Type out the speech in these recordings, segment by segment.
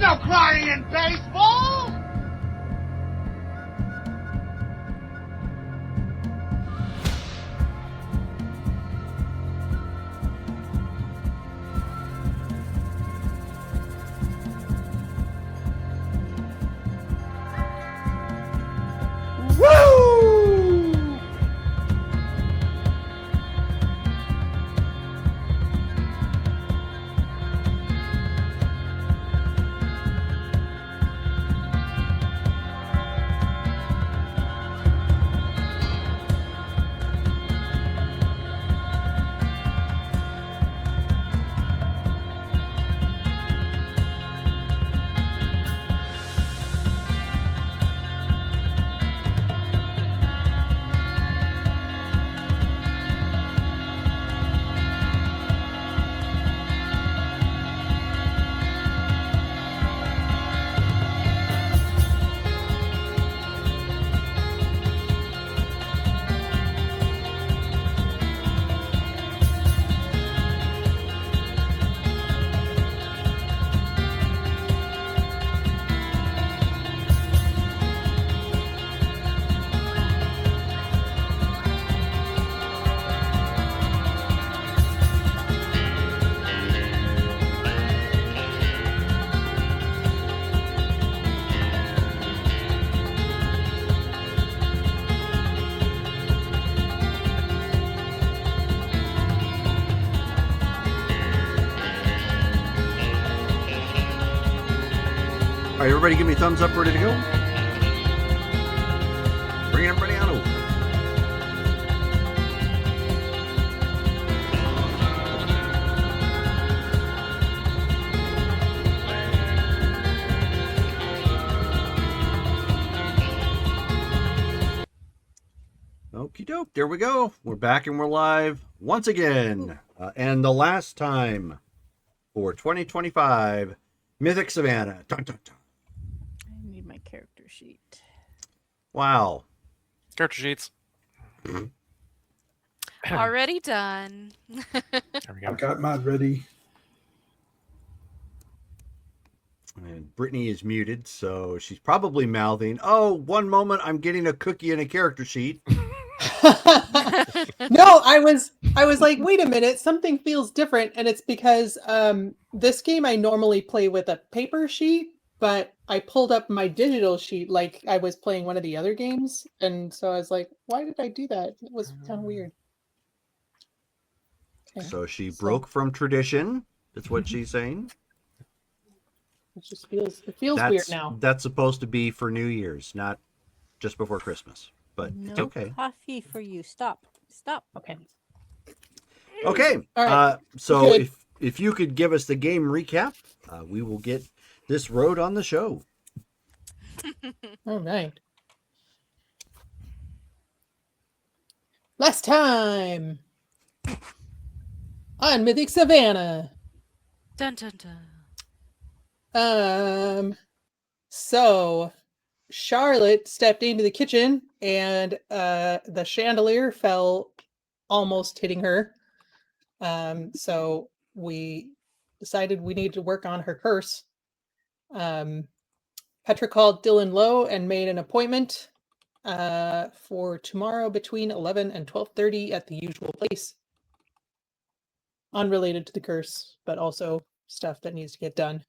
no crying in baseball! All right, everybody give me a thumbs up, ready to go? Bring everybody on over. Okie doke, there we go. We're back and we're live once again. And the last time for 2025, Mythic Savannah. Dun, dun, dun. I need my character sheet. Wow. Character sheets. Already done. There we go. I've got mine ready. And Brittany is muted, so she's probably mouthing, "Oh, one moment, I'm getting a cookie and a character sheet." No, I was like, wait a minute, something feels different, and it's because this game I normally play with a paper sheet, but I pulled up my digital sheet like I was playing one of the other games, and so I was like, why did I do that? It was kind of weird. Okay. So she broke from tradition. That's what she's saying. It just feels weird now. That's supposed to be for New Year's, not just before Christmas. But No it's okay. coffee for you. Stop. Okay. Okay. All right. So Good. if you could give us the game recap, we will get this road on the show. All right. Last time on Mythic Savannah. Dun dun dun. So Charlotte stepped into the kitchen and the chandelier fell, almost hitting her. So we decided we needed to work on her curse. Petra called Dylan Lowe and made an appointment for tomorrow between 11 and 12:30 at the usual place. Unrelated to the curse, but also stuff that needs to get done.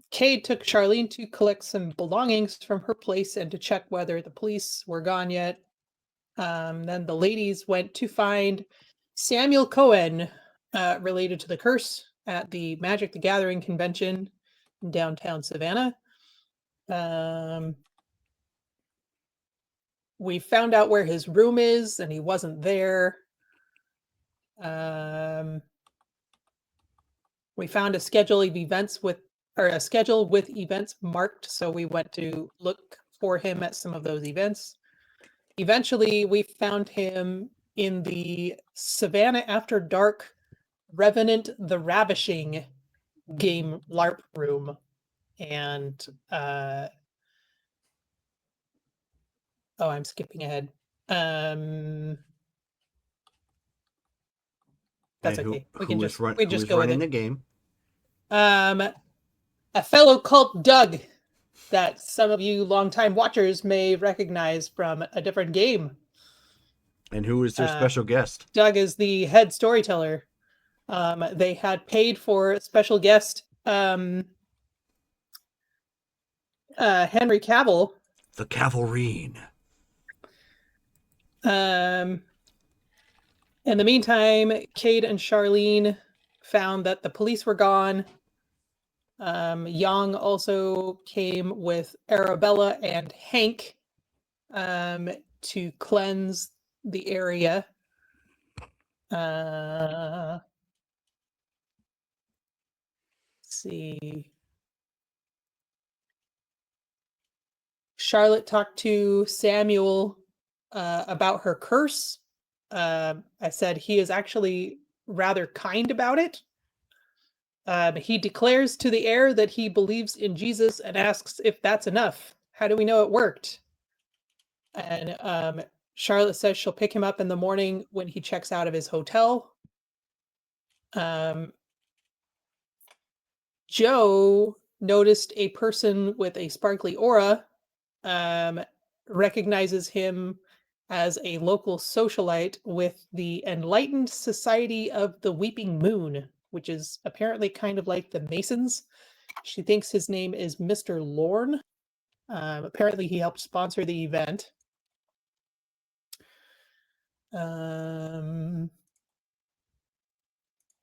Cade took Charlene to collect some belongings from her place and to check whether the police were gone yet. Then the ladies went to find Samuel Cohen related to the curse at the Magic the Gathering convention in downtown Savannah. We found out where his room is and he wasn't there. We found a schedule with events marked, so we went to look for him at some of those events. Eventually, we found him in the Savannah After Dark Revenant the Ravishing game LARP room. And I'm skipping ahead. That's okay. We can just go with running it. the game. a fellow called Doug that some of you longtime watchers may recognize from a different game. And who is their special guest? Doug is the head storyteller. They had paid for a special guest, Henry Cavill. The Cavalrine. In the meantime, Cade and Charlene found that the police were gone. Young also came with Arabella and Hank to cleanse the area. Let's see. Charlotte talked to Samuel about her curse. I said he is actually rather kind about it. He declares to the air that he believes in Jesus and asks if that's enough. How do we know it worked? And Charlotte says she'll pick him up in the morning when he checks out of his hotel. Joe noticed a person with a sparkly aura, recognizes him as a local socialite with the Enlightened Society of the Weeping Moon, which is apparently kind of like the Masons. She thinks his name is Mr. Lorne. Apparently he helped sponsor the event.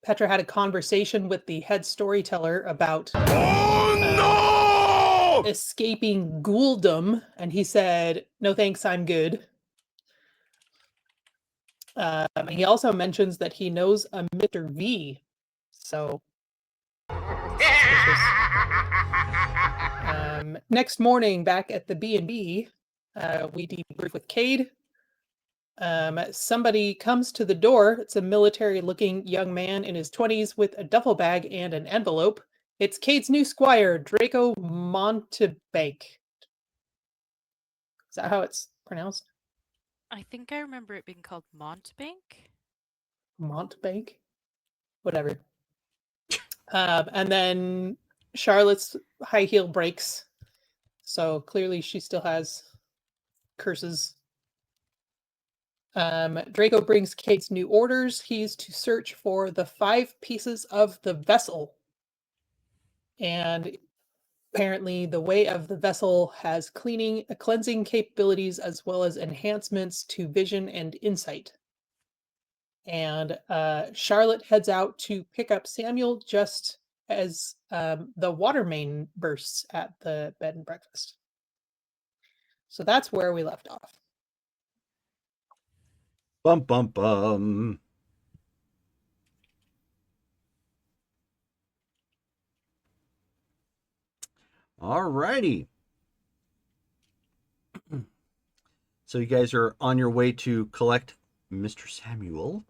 Petra had a conversation with the head storyteller about escaping ghouldom, and he said, "No thanks, I'm good." He also mentions that he knows a Mr. V, so next morning, back at the B&B, we debrief with Cade. Somebody comes to the door. It's a military-looking young man in his 20s with a duffel bag and an envelope. It's Cade's new squire, Draco Montebank. Is that how it's pronounced? I think I remember it being called Montbank. Montbank? Whatever. And then Charlotte's high heel breaks. So clearly she still has curses. Draco brings Cade's new orders. He's to search for the 5 pieces of the vessel. And apparently the way of the vessel has cleansing capabilities as well as enhancements to vision and insight. And Charlotte heads out to pick up Samuel just as the water main bursts at the bed and breakfast. So that's where we left off. Bum, bum, bum. All righty. So you guys are on your way to collect Mr. Samuel.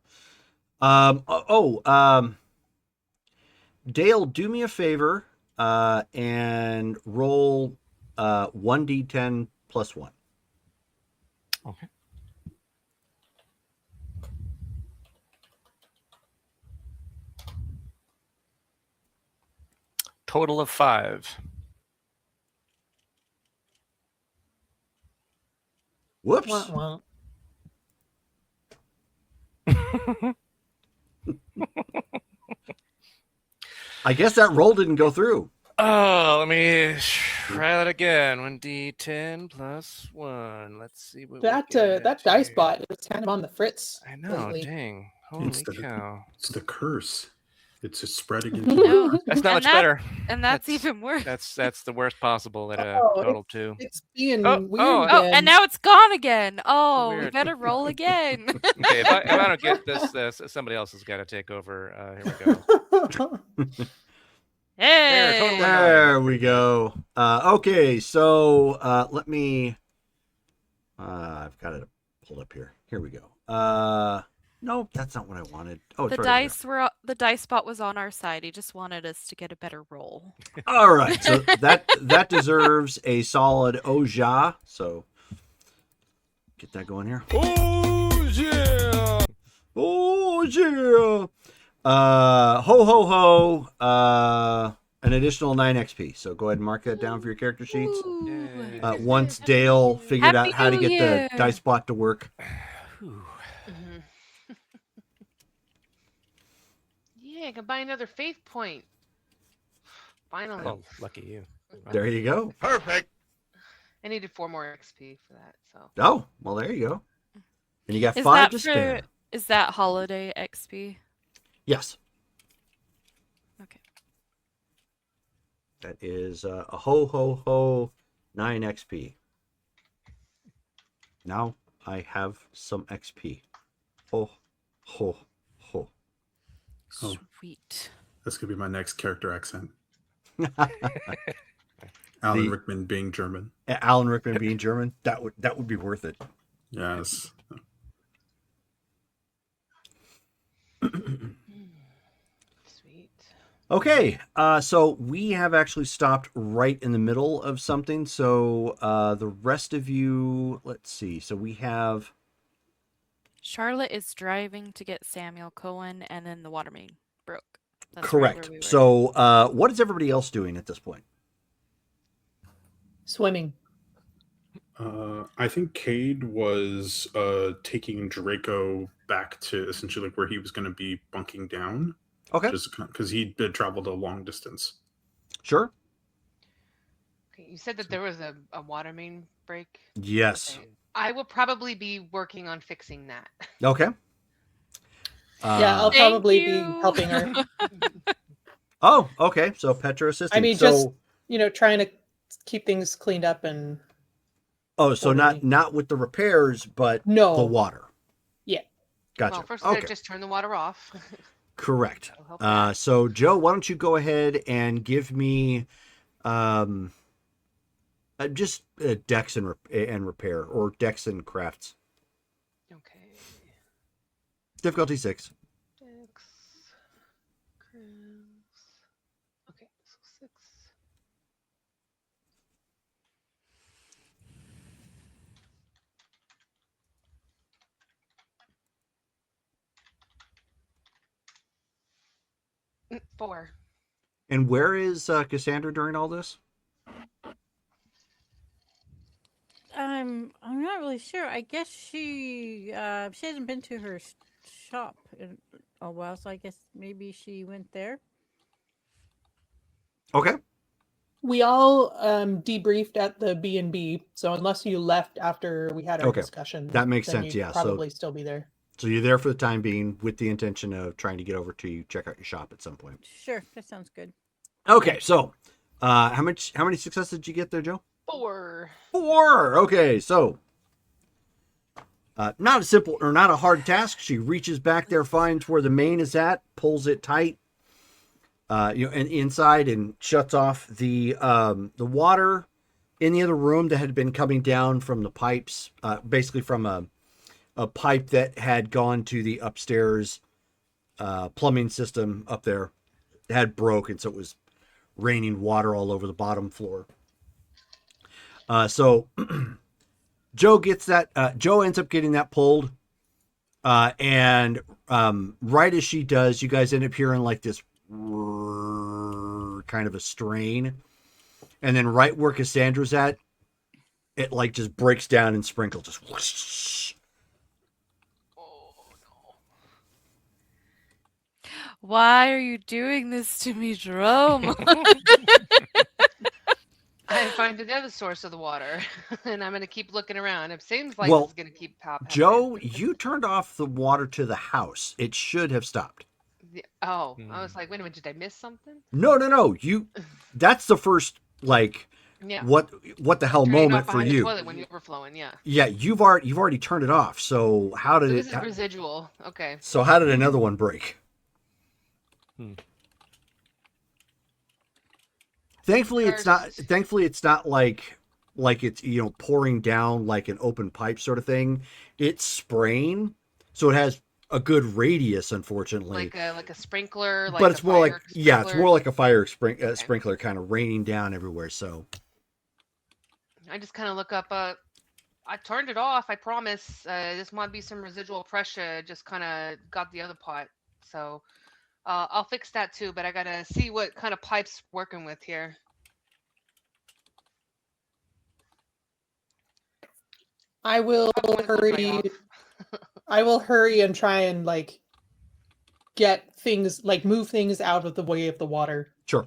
Dale, do me a favor and roll 1d10 plus 1. Okay. Total of 5. Whoops. Wah, wah. I guess that roll didn't go through. Oh, let me try that again. 1d10 plus 1. Let's see what That we get that dice here. bot is kind of on the fritz. I know, lately. dang. Holy cow. It's the curse. It's just spreading No, into That's not And much that- better. and that's That's- even worse. That's the worst possible at a Oh, total 2. It's being Oh, weird oh, Oh, again. and now it's gone again. Oh, we Weird. better roll again. Okay, if I don't get this, somebody else has got to take over. Here we go. Hey, totally. There we go. Okay, so let me. I've got it pulled up here. Here we go. No, that's not what I wanted. Oh, it's the right the dice spot was on our side. He just wanted us to get a better roll. there. All right, so that deserves a solid Oja. So get that going here. Oh yeah! Oh yeah! Ho ho ho! an additional 9 XP. So go ahead and mark that down for your character sheets. Ooh. Once Dale figured out Happy how to New get Year. the dice bot to work. Whew. Yeah, I can buy another faith point. Finally. Oh, lucky you. There you go. Perfect. I needed 4 more XP for that, so. Oh, well, there you go. And you got Is 5 that to for? spare. Is that holiday XP? Yes. Okay. That is a ho ho ho 9 XP. Now I have some XP. Ho ho ho. Oh. Sweet. That's gonna be my next character accent. Alan Rickman being German. Alan Rickman being German. That would be worth it. Yes. Sweet. Okay, so we have actually stopped right in the middle of something. So the rest of you, let's see. So we have Charlotte is driving to get Samuel Cohen, and then the water main broke. That's right correct. where we were. So what is everybody else doing at this point? Swimming. I think Cade was taking Draco back to essentially like where he was going to be bunking down. Okay, Just because he had traveled a long distance. sure. Okay, you said that there was a water main break. Yes. Okay. I will probably be working on fixing that. Okay. Yeah, I'll Thank probably be you. helping her. Oh, okay. So Petra assisting. I mean, so, just trying to keep things cleaned up and oh, so orderly. not with the repairs, but No. the water. Yeah. Gotcha. Well, first Okay. just turn the water off. Correct. That'll help out. So Joe, why don't you go ahead and give me just decks and repair, or decks and crafts. Okay. Difficulty 6. Dex. Crafts. Okay, so 6. Mm, 4. And where is Cassandra during all this? I'm not really sure. I guess she hasn't been to her shop in a while, so I guess maybe she went there. Okay. We all debriefed at the B&B, so unless you left after we had our Okay. discussion, That makes then sense, you'd yeah, so- probably still be there. So you're there for the time being with the intention of trying to get over to check out your shop at some point. Sure, that sounds good. Okay, so how many successes did you get there, Joe? 4. 4. Okay, so not a simple or not a hard task. She reaches back there, finds where the main is at, pulls it tight, and inside, and shuts off the water in the other room that had been coming down from the pipes, basically from a pipe that had gone to the upstairs plumbing system up there. It had broken, so it was raining water all over the bottom floor. So Joe gets that. Joe ends up getting that pulled, and right as she does, you guys end up hearing like this kind of a strain, and then right where Cassandra's at, it like just breaks down and sprinkles. Just whoosh. Oh, no. Why are you doing this to me, Jerome? I find another source of the water, and I'm going to keep looking around. It seems like Well, it's going to keep popping. Joe, you turned off the water to the house. It should have stopped. Oh, I was like, wait a minute, did I miss something? No. That's the first Yeah. what the hell Turning it moment off for behind the you. toilet when you're overflowing, yeah. Yeah, you've already turned it off. So how did So it? this is residual. Okay. So how did another one break? Thankfully, it's not. Thankfully, it's not like it's pouring down like an open pipe sort of thing. It's spraying, so it has a good radius. Unfortunately, Like a sprinkler. Like but it's a more like fire it's sprinkler. more like a fire sprinkler kind of raining down everywhere. So I just kind of look up. I turned it off. I promise. This might be some residual pressure. Just kind of got the other part. So I'll fix that too, but I gotta see what kind of pipes working with here. I will Probably one of those right hurry. off. I will hurry and try and like get things like move things out of the way of the water. Sure.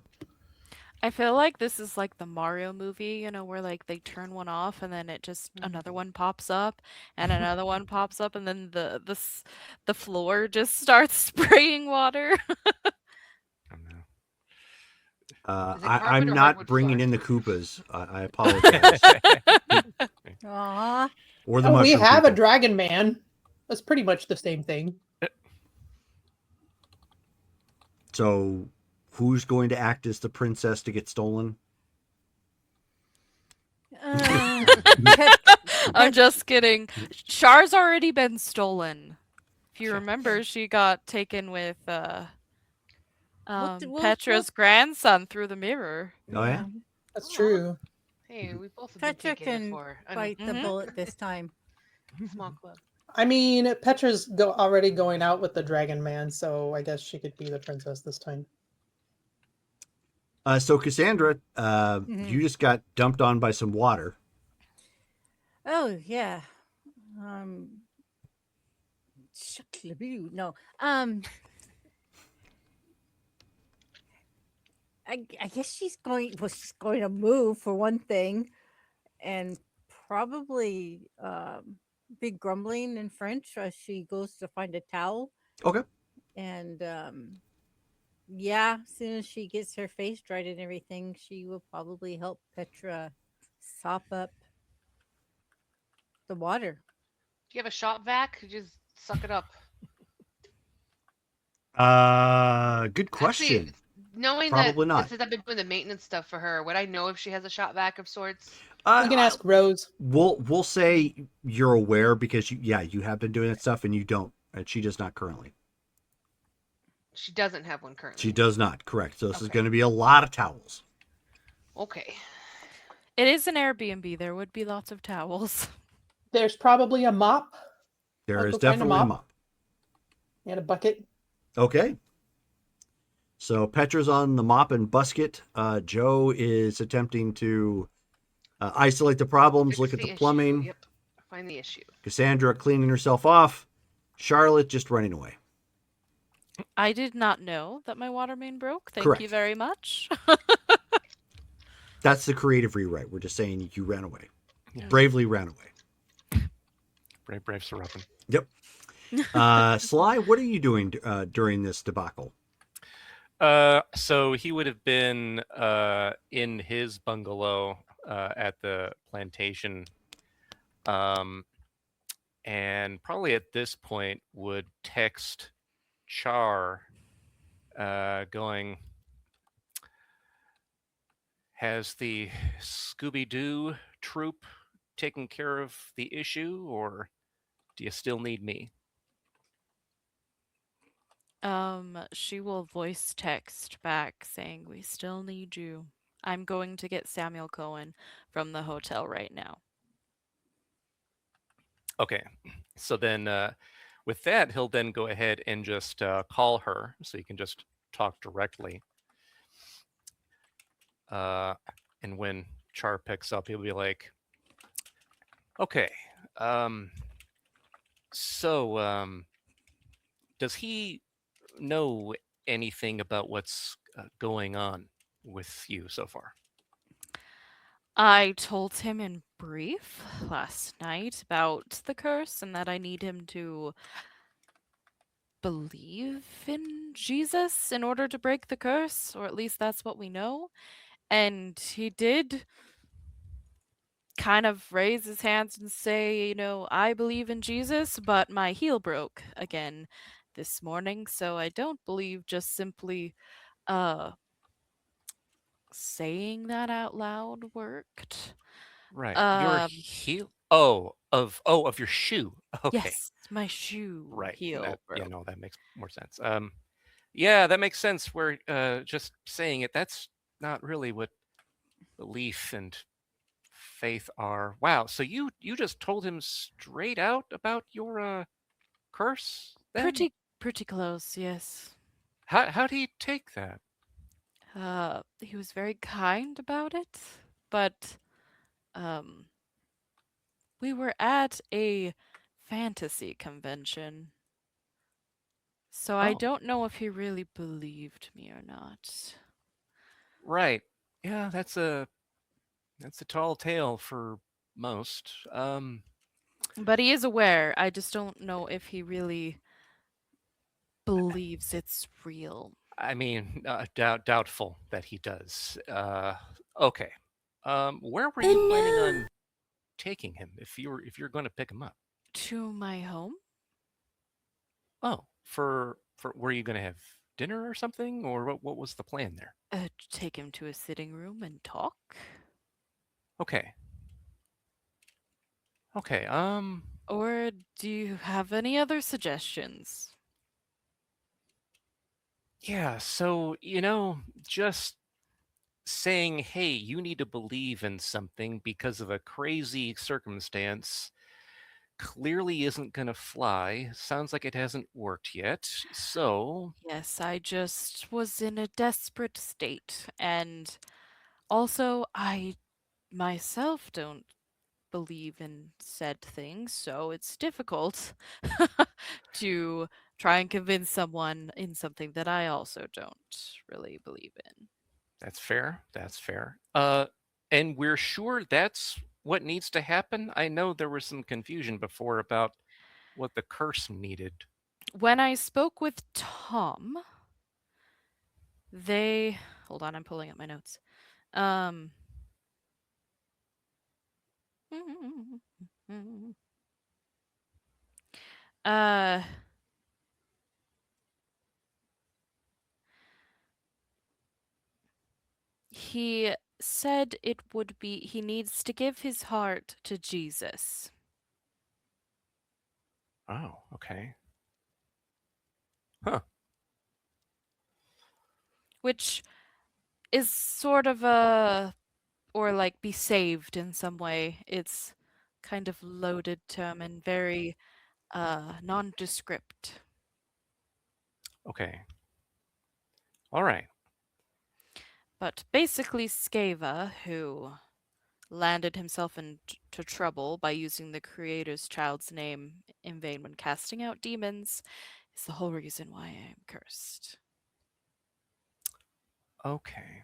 I feel like this is like the Mario movie, where like they turn one off and then it just another one pops up and another one pops up and then the floor just starts spraying water. Oh, no. Is it carpet I'm or not hardwood bringing floor? in the Koopas. I apologize. Aw. Or the Oh, we mushroom have a people. dragon man. That's pretty much the same thing. So, who's going to act as the princess to get stolen? Pet- I'm just kidding. Char's already been stolen. If you Sure. remember, she got taken with We'll Petra's grandson through the mirror. Oh yeah. That's Aw. true. Hey, we both have been Petra taken can before. I mean, bite the Mhm. bullet this time. small club. I mean, Petra's already going out with the dragon man, so I guess she could be the princess this time. So Cassandra, Mhm. you just got dumped on by some water. Oh yeah. Shucklaboo. No. I guess she's going. Well, she's going to move for one thing, and probably be grumbling in French as she goes to find a towel. Okay. And yeah, as soon as she gets her face dried and everything, she will probably help Petra sop up the water. Do you have a shop vac? You just suck it up. Good question. Actually, knowing Probably that not. since I've been doing the maintenance stuff for her, would I know if she has a shop vac of sorts? We can ask Rose. We'll say you're aware because you have been doing that stuff and you don't, and she does not currently. She doesn't have one currently. She does not. Correct. So this is Okay. going to be a lot of towels. Okay. It is an Airbnb. There would be lots of towels. There's probably a mop There I'll is go find a definitely a mop. mop. and a bucket. Okay. So Petra's on the mop and busket. Joe is attempting to isolate the problems, Fix look at the the issue. plumbing. Yep. Find the issue. Cassandra cleaning herself off. Charlotte just running away. I did not know that my water main broke. Thank Correct. you very much. That's the creative rewrite. We're just saying you ran away. Yeah. Bravely ran away. Brave Seraphim. Yep. Sly, what are you doing during this debacle? So he would have been in his bungalow at the plantation, and probably at this point would text Char, going, "Has the Scooby-Doo troop taken care of the issue, or do you still need me?" She will voice text back saying, "We still need you. I'm going to get Samuel Cohen from the hotel right now." Okay, so then with that, he'll then go ahead and just call her, so you can just talk directly. And when Char picks up, he'll be like, "Okay, so does he know anything about what's going on with you so far?" I told him in brief last night about the curse and that I need him to believe in Jesus in order to break the curse, or at least that's what we know. And he did kind of raise his hands and say, I believe in Jesus, but my heel broke again this morning, so I don't believe just simply saying that out loud worked. Right. Your heel. Of your shoe. Okay. Yes, my shoe Right. heel broke. No, that makes more sense. Yeah, that makes sense. Where just saying it, that's not really what belief and faith are. Wow. So you just told him straight out about your curse then? Pretty close, yes. How do you take that? He was very kind about it, but um, we were at a fantasy convention, so I Oh, don't know if he really believed me or not. right. Yeah, that's a tall tale for most. But he is aware. I just don't know if he really believes it's real. I mean, doubtful that he does. Okay. Where were you planning on taking him if you're going to pick him up? To my home? Oh, for were you going to have dinner or something, or what was the plan there? Take him to a sitting room and talk? Okay. Okay. Or do you have any other suggestions? Yeah. So just saying, "Hey, you need to believe in something because of a crazy circumstance." Clearly isn't going to fly. Sounds like it hasn't worked yet. So, Yes, I just was in a desperate state. And also, I myself don't believe in said things, so it's difficult to try and convince someone in something that I also don't really believe in. that's fair. That's fair. And we're sure that's what needs to happen. I know there was some confusion before about what the curse needed. When I spoke with Tom, they hold on, I'm pulling up my notes. Um uh he said it would be he needs to give his heart to Jesus, Oh, okay. Huh. which is sort of a or like be saved in some way. It's kind of loaded term and very nondescript. Okay. All right. But basically Skeva, who landed himself into trouble by using the creator's child's name in vain when casting out demons, is the whole reason why I am cursed. Okay.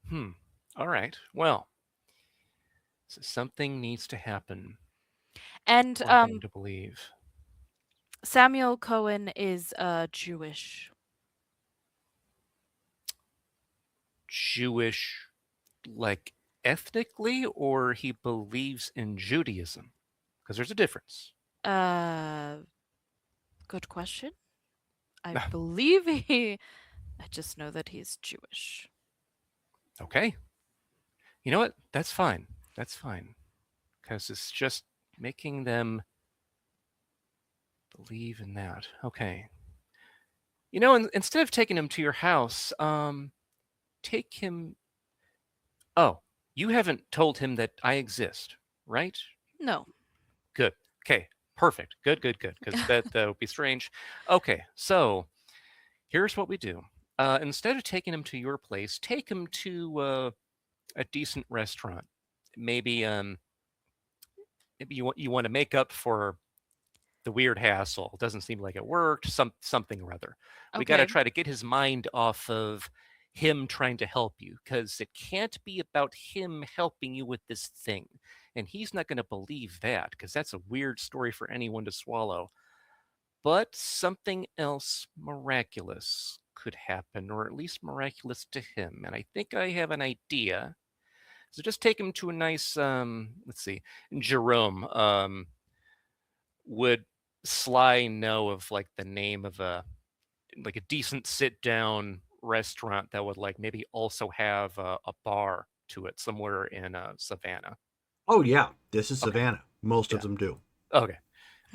Hmm. All right. Well, so something needs to happen And for him to believe. Samuel Cohen is Jewish. Jewish, like ethnically, or he believes in Judaism? Because there's a difference. Uh, Good question. I believe he. I just know that he's Jewish. Okay. You know what? That's fine. That's fine. Because it's just making them believe in that. Okay. Instead of taking him to your house, take him. Oh, you haven't told him that I exist, right? No. Good. Okay. Perfect. Good, good, good. Because that would be strange. Okay. So here's what we do. Instead of taking him to your place, take him to a decent restaurant. Maybe maybe you want to make up for the weird hassle. Doesn't seem like it worked. Something or other. We got to Okay. try to get his mind off of him trying to help you because it can't be about him helping you with this thing. And he's not going to believe that because that's a weird story for anyone to swallow. But something else miraculous could happen, or at least miraculous to him. And I think I have an idea. So just take him to a nice, let's see, Jerome. Would Sly know of like the name of a decent sit down restaurant that would like maybe also have a bar to it somewhere in Savannah? Oh yeah, this is Okay, Savannah. Most of yeah, them do. okay.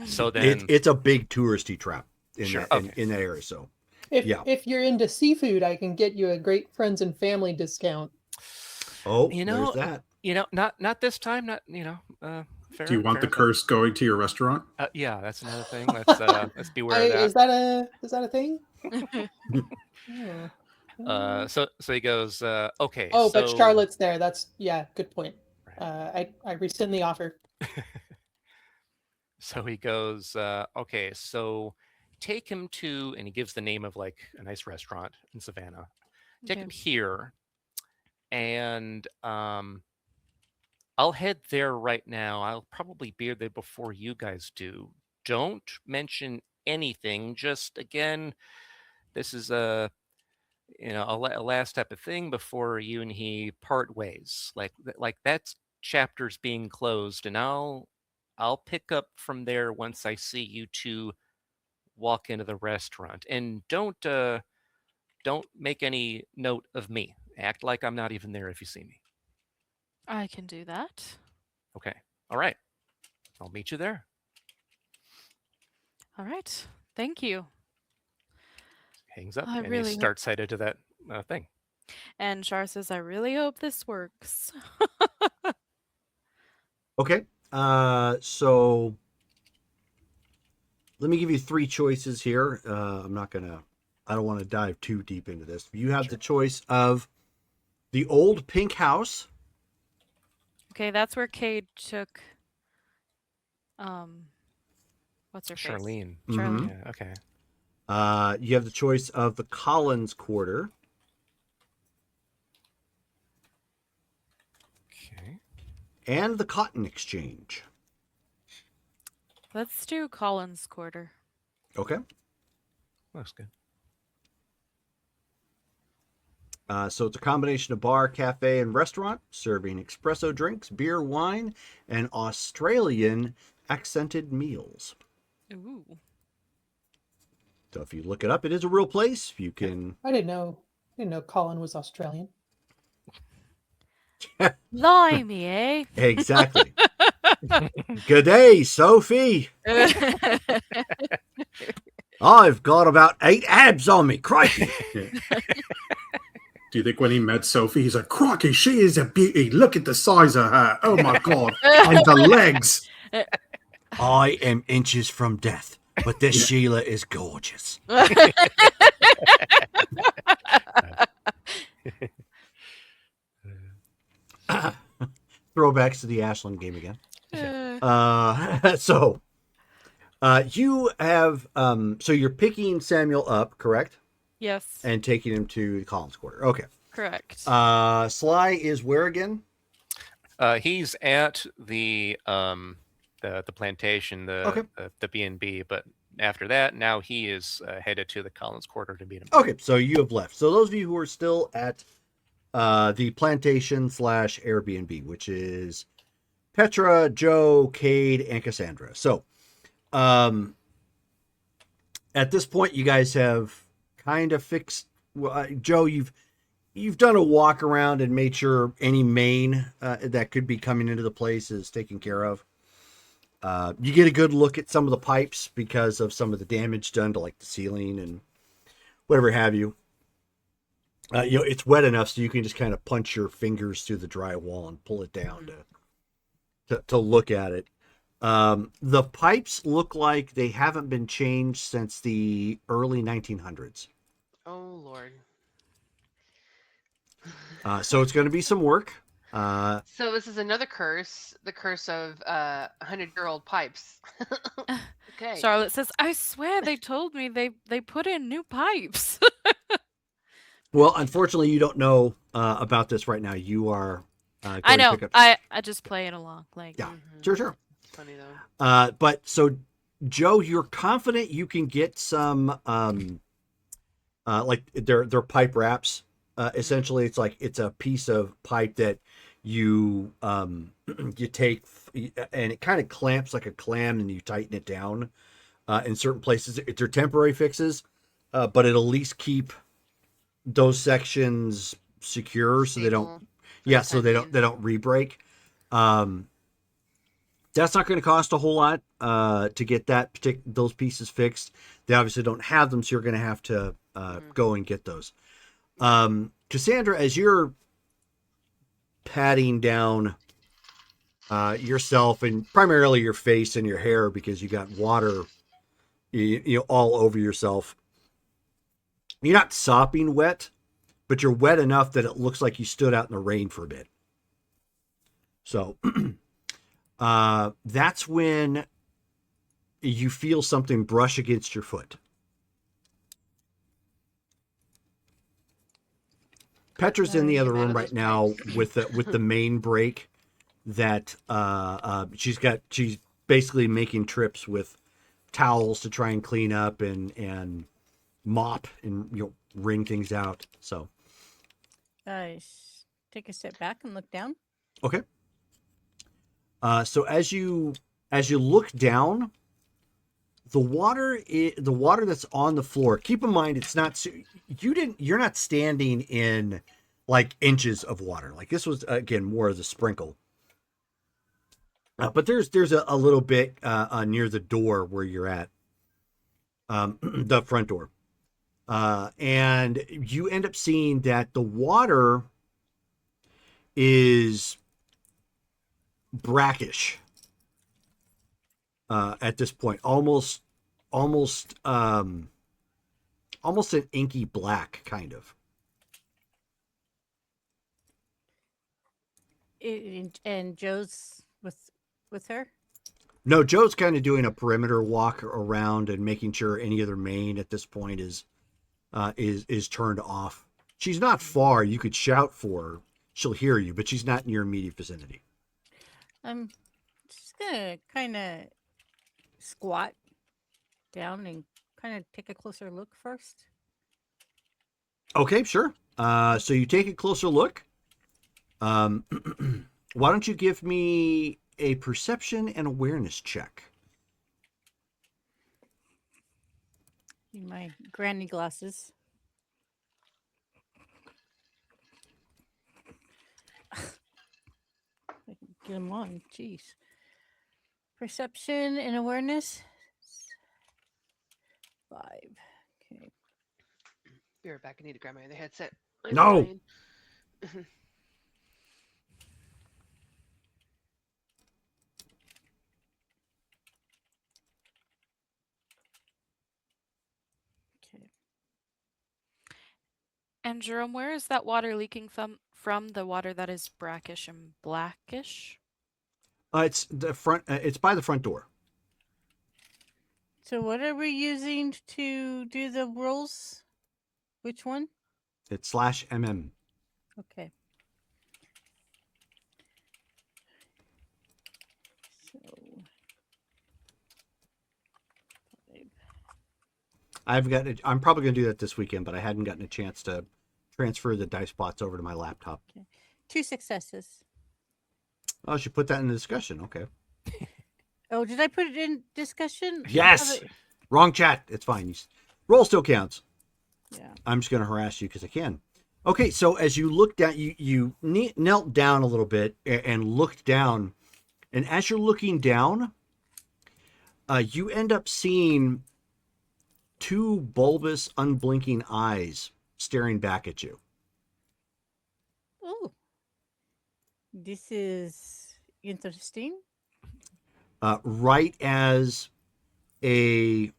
So then, It's a big touristy trap in sure, that okay, in that area. So If yeah. if you're into seafood, I can get you a great friends and family discount. Oh, you there's know, that. not this time, not Do you fair, want fair the enough. curse going to your restaurant? Yeah, that's another thing. Let's be aware of I that. is that a thing? Oh. So he goes, okay. Oh, but so Charlotte's there. That's good point. Right. I rescind the offer. So he goes, okay, so take him to, and he gives the name of like a nice restaurant in Savannah. Take Okay. him here, and I'll head there right now. I'll probably be there before you guys do. Don't mention anything. Just again, this is a a last type of thing before you and he part ways. Like that chapter's being closed, and I'll pick up from there once I see you two walk into the restaurant. And don't make any note of me. Act like I'm not even there if you see me. I can do that. Okay. All right. I'll meet you there. All right. Thank you. Hangs up I and he really hope- starts headed to that thing. And Char says, I really hope this works. Okay. So let me give you three choices here. I don't want to dive too deep into this. You have the choice of the old pink house. Okay, that's where Cade took what's her face? Charlene. Charlene. Mhm. Yeah, okay. You have the choice of the Collins Quarter. Okay. And the Cotton Exchange. Let's do Collins Quarter. Okay. Looks good. So it's a combination of bar, cafe, and restaurant, serving espresso drinks, beer, wine, and Australian accented meals. Ooh. So if you look it up, it is a real place. You can. I didn't know Colin was Australian. Blimey, eh? Exactly. Good day, Sophie. I've got about 8 abs on me. Crikey. Do you think when he met Sophie, he's like, "Crocky, she is a beauty. Look at the size of her. Oh my god, and the legs." I am inches from death, but this Sheila is gorgeous. Throwbacks to the Ashland game again. You have so you're picking Samuel up, correct? Yes. And taking him to the Collins Quarter. Okay. Correct. Sly is where again? He's at the plantation, Okay. the B&B, but after that, now he is headed to the Collins Quarter to meet him. Okay, so you have left. So those of you who are still at the plantation / Airbnb, which is Petra, Joe, Cade, and Cassandra. So at this point, you guys have kind of fixed. Joe, you've done a walk around and made sure any main that could be coming into the place is taken care of. You get a good look at some of the pipes because of some of the damage done to like the ceiling and whatever have you. It's wet enough so you can just kind of punch your fingers through the drywall and pull it down to look at it. The pipes look like they haven't been changed since the early 1900s. Oh Lord. So it's going to be some work. So this is another curse, the curse of 100-year-old pipes. Okay. Charlotte says, I swear they told me they put in new pipes. Well, unfortunately, you don't know about this right now. You are. Going I know. To pick up... I just play it along. Like. Yeah. Mhm. Sure. It's funny though. But so, Joe, you're confident you can get some like their pipe wraps. Essentially, it's a piece of pipe that you you take and it kind of clamps like a clam, and you tighten it down in certain places. They're temporary fixes, but it'll at least keep those sections secure so they don't. Stable for Yeah, the so time being. they don't re-break. That's not going to cost a whole lot to get those pieces fixed. They obviously don't have them, so you're going to have to go and get those. Cassandra, as you're patting down yourself and primarily your face and your hair because you got water, all over yourself, You're not sopping wet, but you're wet enough that it looks like you stood out in the rain for a bit. So that's when you feel something brush against your foot. Petra's in the other Getting out room of right those now pipes. with the main break that she's basically making trips with towels to try and clean up and mop and wring things out. So Take a step back and look down. okay. So as you look down, the water that's on the floor. Keep in mind, it's not you're not standing in like inches of water. Like this was again more as a sprinkle. But there's a little bit near the door where you're at, the front door, and you end up seeing that the water is brackish at this point, almost an inky black kind of. And Joe's with her. No, Joe's kind of doing a perimeter walk around and making sure any other main at this point is turned off. She's not far. You could shout for her. She'll hear you, but she's not in your immediate vicinity. I'm just gonna kind of squat down and kind of take a closer look first. Okay, sure. So you take a closer look. Why don't you give me a perception and awareness check? In my granny glasses. I can get them on. Jeez. Perception and awareness. 5. Okay. Be right back. I need to grab my other headset. No. Fine. Okay. And Jerome, where is that water leaking from the water that is brackish and blackish? It's the front. It's by the front door. So what are we using to do the rolls? Which one? It's /mm. Okay. So I'm probably going to do that this weekend, but I hadn't gotten a chance to transfer the dice bots over to my laptop. okay. 2 successes. Oh, I should put that in the discussion. Okay. Oh, did I put it in discussion? Yes. Wrong chat. It's fine. Roll still counts. Yeah. I'm just going to harass you because I can. Okay, so as you look down, you knelt down a little bit and looked down. And as you're looking down, you end up seeing 2 bulbous, unblinking eyes staring back at you. Oh. This is interesting. Right as a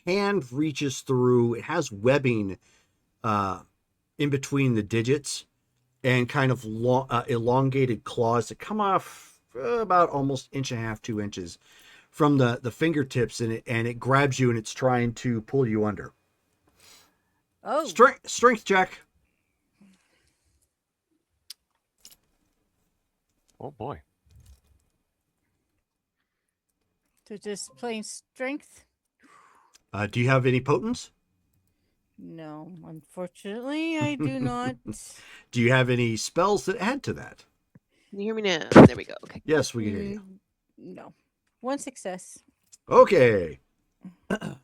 hand reaches through, it has webbing in between the digits and kind of elongated claws that come off about almost 1.5 to 2 inches from the fingertips, and it grabs you and it's trying to pull you under. Oh. Strength check. Oh boy. So just plain strength? Do you have any potence? No, unfortunately, I do not. Do you have any spells that add to that? Can you hear me now? There we go. Okay. Yes, we can hear you. No. 1 success. Okay.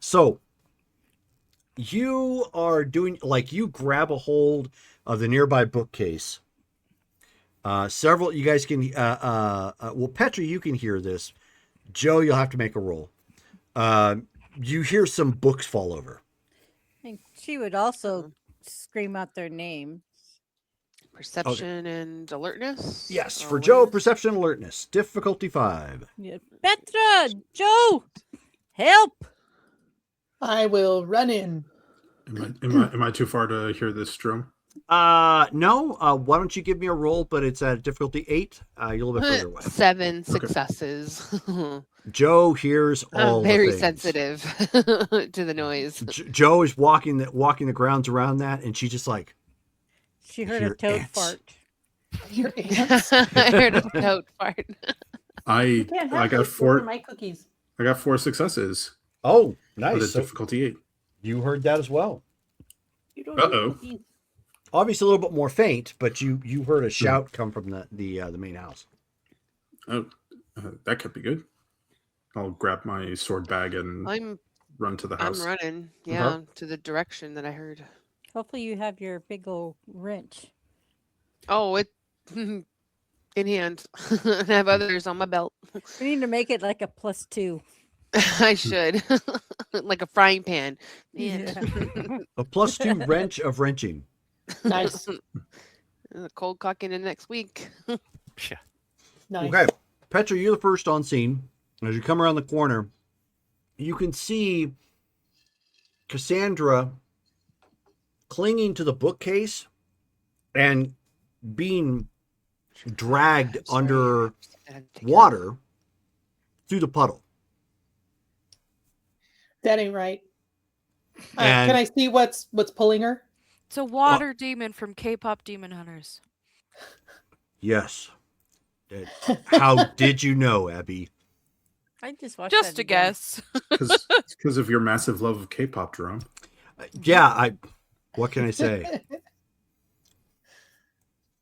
So you are doing, like, you grab a hold of the nearby bookcase. Several, you guys can, well, Petra, you can hear this. Joe, you'll have to make a roll. You hear some books fall over. And she would also scream out their name. Perception and alertness? Yes, Or for Joe, awareness? perception alertness, difficulty 5. Yeah. Petra! Joe! Help! I will run in. Am I too far to hear this drum? No. Why don't you give me a roll, but it's at difficulty 8. You're a little bit further away. 7 Okay. successes. Joe hears all I'm very the things. sensitive to the noise. Joe is walking the grounds around that, and she just like, She heard hear a toad ants. fart. Your ants. I heard a toad fart. You can't have I got those. Those are four. my cookies. I got 4 successes Oh, with a nice. So difficulty 8. you heard that as well. You don't Uh-oh. need cookies. Obviously a little bit more faint, but you heard a shout come from the main house. Oh, that could be good. I'll grab my sword bag and I'm run to the house. running, yeah, to the direction that I heard. Hopefully you have your big old wrench. Oh, it in hand. I have others on my belt. We need to make it like a +2. I should. Like a frying pan. Man. Yeah. A +2 wrench of wrenching. Nice. Cold cocking in next week. Yeah. Nice. Okay, Petra, you're the first on scene. As you come around the corner, you can see Cassandra clinging to the bookcase and being dragged Sorry. under I had to take it. water through the puddle. That ain't right. And- Can I see what's pulling her? It's a water demon from K-pop Demon Hunters. Yes. How did you know, Abby? I just watched Just that a again. guess. Because of your massive love of K-pop, Jerome. Yeah, what can I say?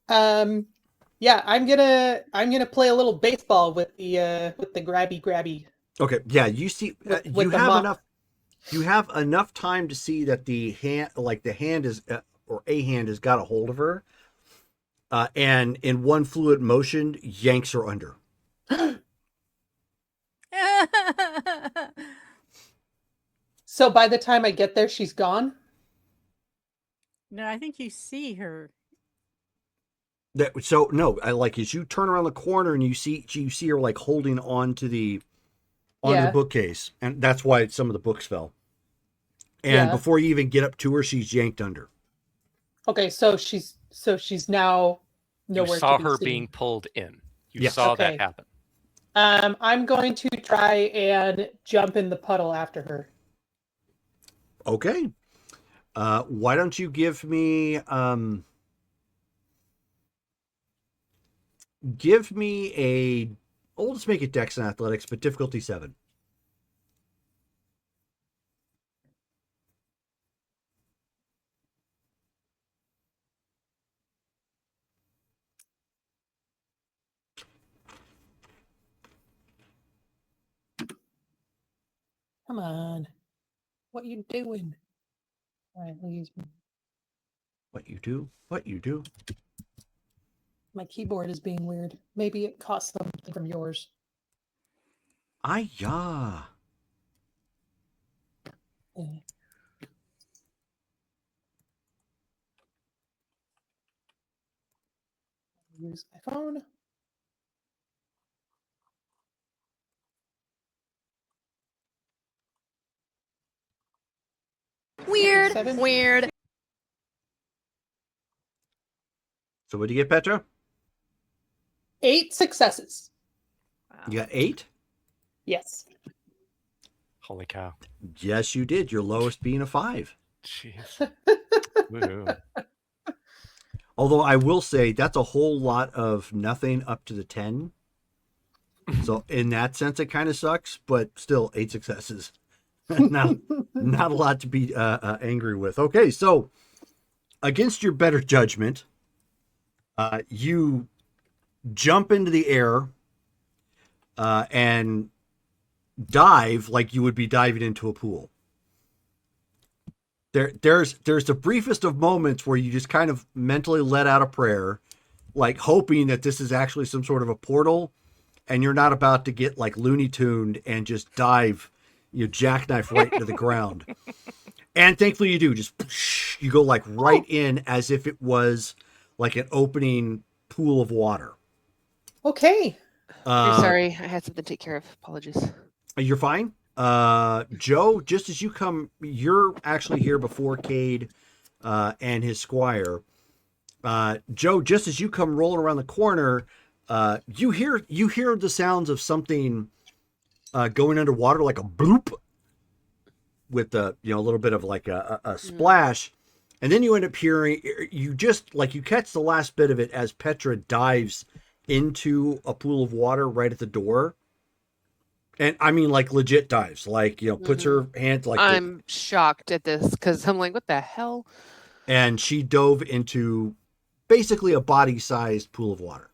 Yeah, I'm gonna play a little baseball with the grabby. Okay, yeah, you see, With you the have mop. enough. You have enough time to see that the hand is, or a hand has got a hold of her, and in one fluid motion yanks her under. So by the time I get there, she's gone. No, I think you see her. So no, as you turn around the corner and you see her like holding on to the Yeah. bookcase, and that's why some of the books fell. And Yeah. before you even get up to her, she's yanked under. Okay, so she's now nowhere. You saw to be her seen. being pulled in. You Yes. saw Okay. that happen. I'm going to try and jump in the puddle after her. Okay. Why don't you give me we'll just make it Dex and Athletics, but difficulty 7. Come on, what you doing? All right, use What you do? What you do? my keyboard is being weird. Maybe it cost something from yours. Yeah. Yeah. Use my phone. Weird. 7. Weird. So what do you get, Petra? 8 successes. You got 8? Yes. Holy cow. Yes, you did. Your lowest being a 5. Jeez. Woohoo. Although I will say that's a whole lot of nothing up to the 10. So in that sense, it kind of sucks, but still 8 successes. not a lot to be angry with. Okay, so against your better judgment, you jump into the air and dive like you would be diving into a pool. There's the briefest of moments where you just kind of mentally let out a prayer, like hoping that this is actually some sort of a portal, and you're not about to get like Looney Tuned and just dive, jackknife right into the ground. And thankfully you do. Just you go like right in as if it was like an opening pool of water. Okay. Very sorry. I had something to take care of. Apologies. You're fine? Joe, just as you come, you're actually here before Cade and his squire. Joe, just as you come rolling around the corner, you hear the sounds of something going underwater, like a bloop, with a little bit of like a splash, and then you end up hearing you catch the last bit of it as Petra dives into a pool of water right at the door. And I mean, like legit dives, like puts her hand like I'm shocked at this because I'm like, what the hell? and she dove into basically a body-sized pool of water.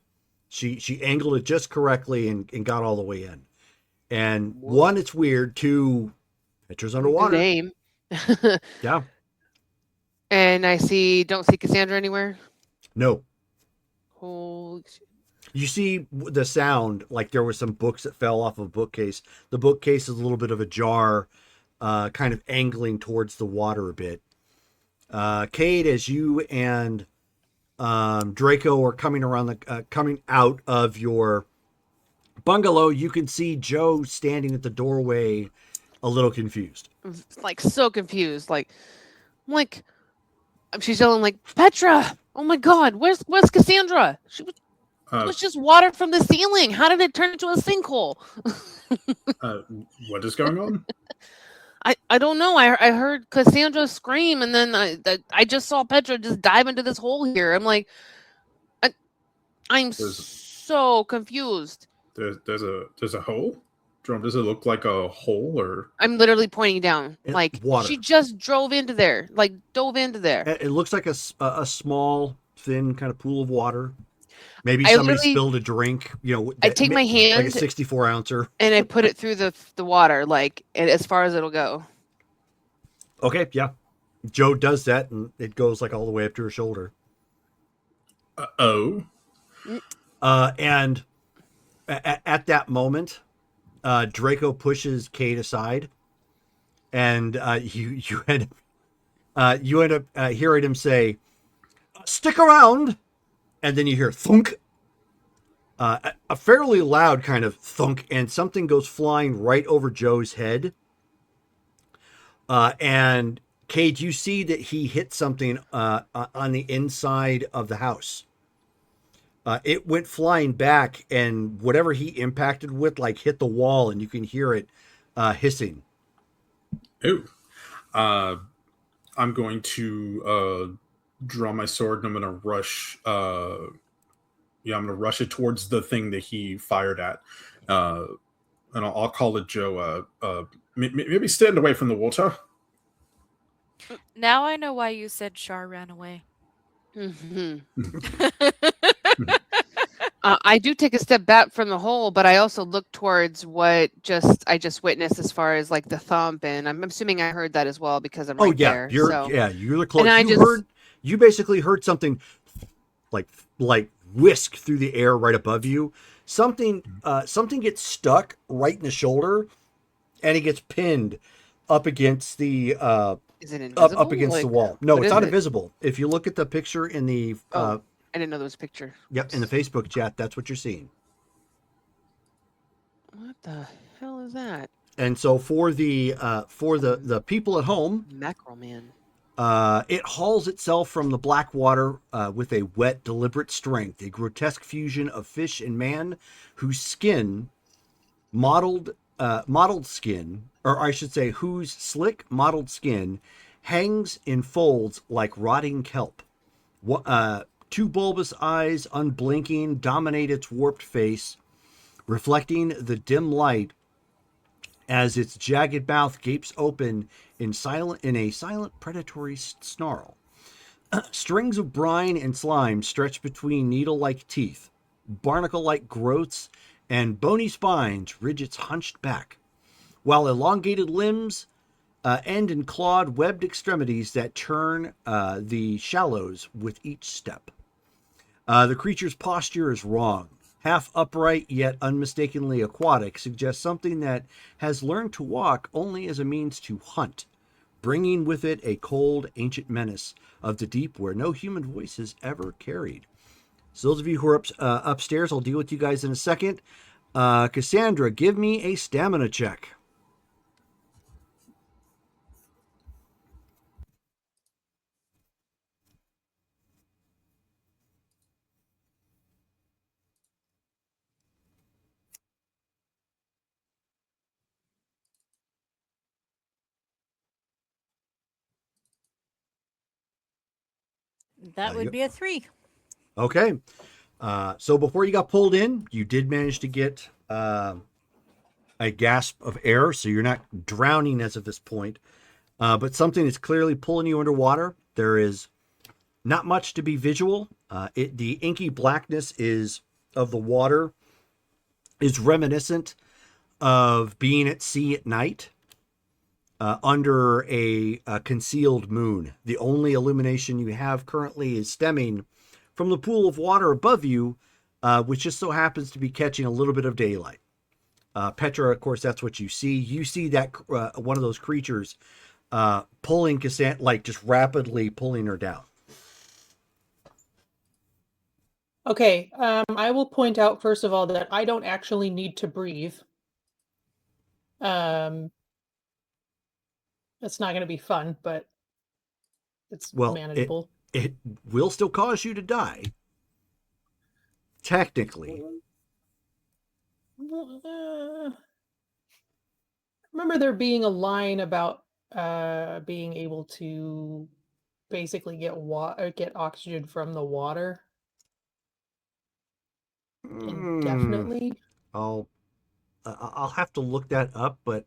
She angled it just correctly and got all the way in. And one, it's weird. Two, Petra's underwater. Good aim. Yeah. And don't see Cassandra anywhere. No. Holy shit. You see the sound, like there were some books that fell off of a bookcase. The bookcase is a little bit of ajar, kind of angling towards the water a bit. Cade, as you and Draco are coming out of your bungalow, you can see Joe standing at the doorway, a little confused. Like so confused. Like she's yelling like, Petra! Oh my god, where's Cassandra? She was just water from the ceiling. How did it turn into a sinkhole? What is going on? I don't know. I heard Cassandra scream, and then I just saw Petra just dive into this hole here. I'm like, I'm so confused. There's a hole. Drum, does it look like a hole or? I'm literally pointing down. Like water. She just drove into there, like dove into there. It looks like a small, thin kind of pool of water. Maybe somebody spilled a drink. I take my hand, like a 64-ouncer, and I put it through the water, like as far as it'll go. Okay, yeah. Joe does that, and it goes like all the way up to her shoulder. And at that moment, Draco pushes Cade aside, and you end up hearing him say, "Stick around," and then you hear thunk, a fairly loud kind of thunk, and something goes flying right over Joe's head. And Cade, you see that he hit something on the inside of the house. It went flying back, and whatever he impacted with, like, hit the wall, and you can hear it hissing. Ooh. I'm going to draw my sword, and I'm going to rush. I'm going to rush it towards the thing that he fired at, and I'll call it Joe. Maybe stand away from the water. Now I know why you said Char ran away. I do take a step back from the hole, but I also look towards what I just witnessed as far as like the thump, and I'm assuming I heard that as well because I'm right there. You're the close. And you basically heard something like whisk through the air right above you. Something gets stuck right in the shoulder, and it gets pinned up against the is it invisible? up against the wall. No, it's not invisible. If you look at the picture in the I didn't know there was a picture. Yep, in the Facebook chat, that's what you're seeing. What the hell is that? And so for the people at home, Mackerel Man. It hauls itself from the black water with a wet, deliberate strength, a grotesque fusion of fish and man, whose skin, mottled skin, or I should say, whose slick, mottled skin hangs in folds like rotting kelp. Two bulbous eyes, unblinking, dominate its warped face, reflecting the dim light as its jagged mouth gapes open in a silent predatory snarl. Strings of brine and slime stretch between needle-like teeth. Barnacle-like growths and bony spines ridge its hunched back, while elongated limbs end in clawed, webbed extremities that churn the shallows with each step. The creature's posture is wrong. Half upright, yet unmistakably aquatic, suggests something that has learned to walk only as a means to hunt, bringing with it a cold, ancient menace of the deep where no human voice has ever carried. So those of you who are upstairs, I'll deal with you guys in a second. Cassandra, give me a stamina check. That would be a 3. Okay. So before you got pulled in, you did manage to get a gasp of air, so you're not drowning as of this point. But something is clearly pulling you underwater. There is not much to be visual. The inky blackness of the water is reminiscent of being at sea at night under a concealed moon. The only illumination you have currently is stemming from the pool of water above you, which just so happens to be catching a little bit of daylight. Petra, of course, that's what you see. You see that one of those creatures pulling Cassandra, like just rapidly pulling her down. Okay, I will point out first of all that I don't actually need to breathe. That's not going to be fun, but it's manageable. It will still cause you to die. Technically. Remember there being a line about being able to basically get oxygen from the water indefinitely. I'll have to look that up, but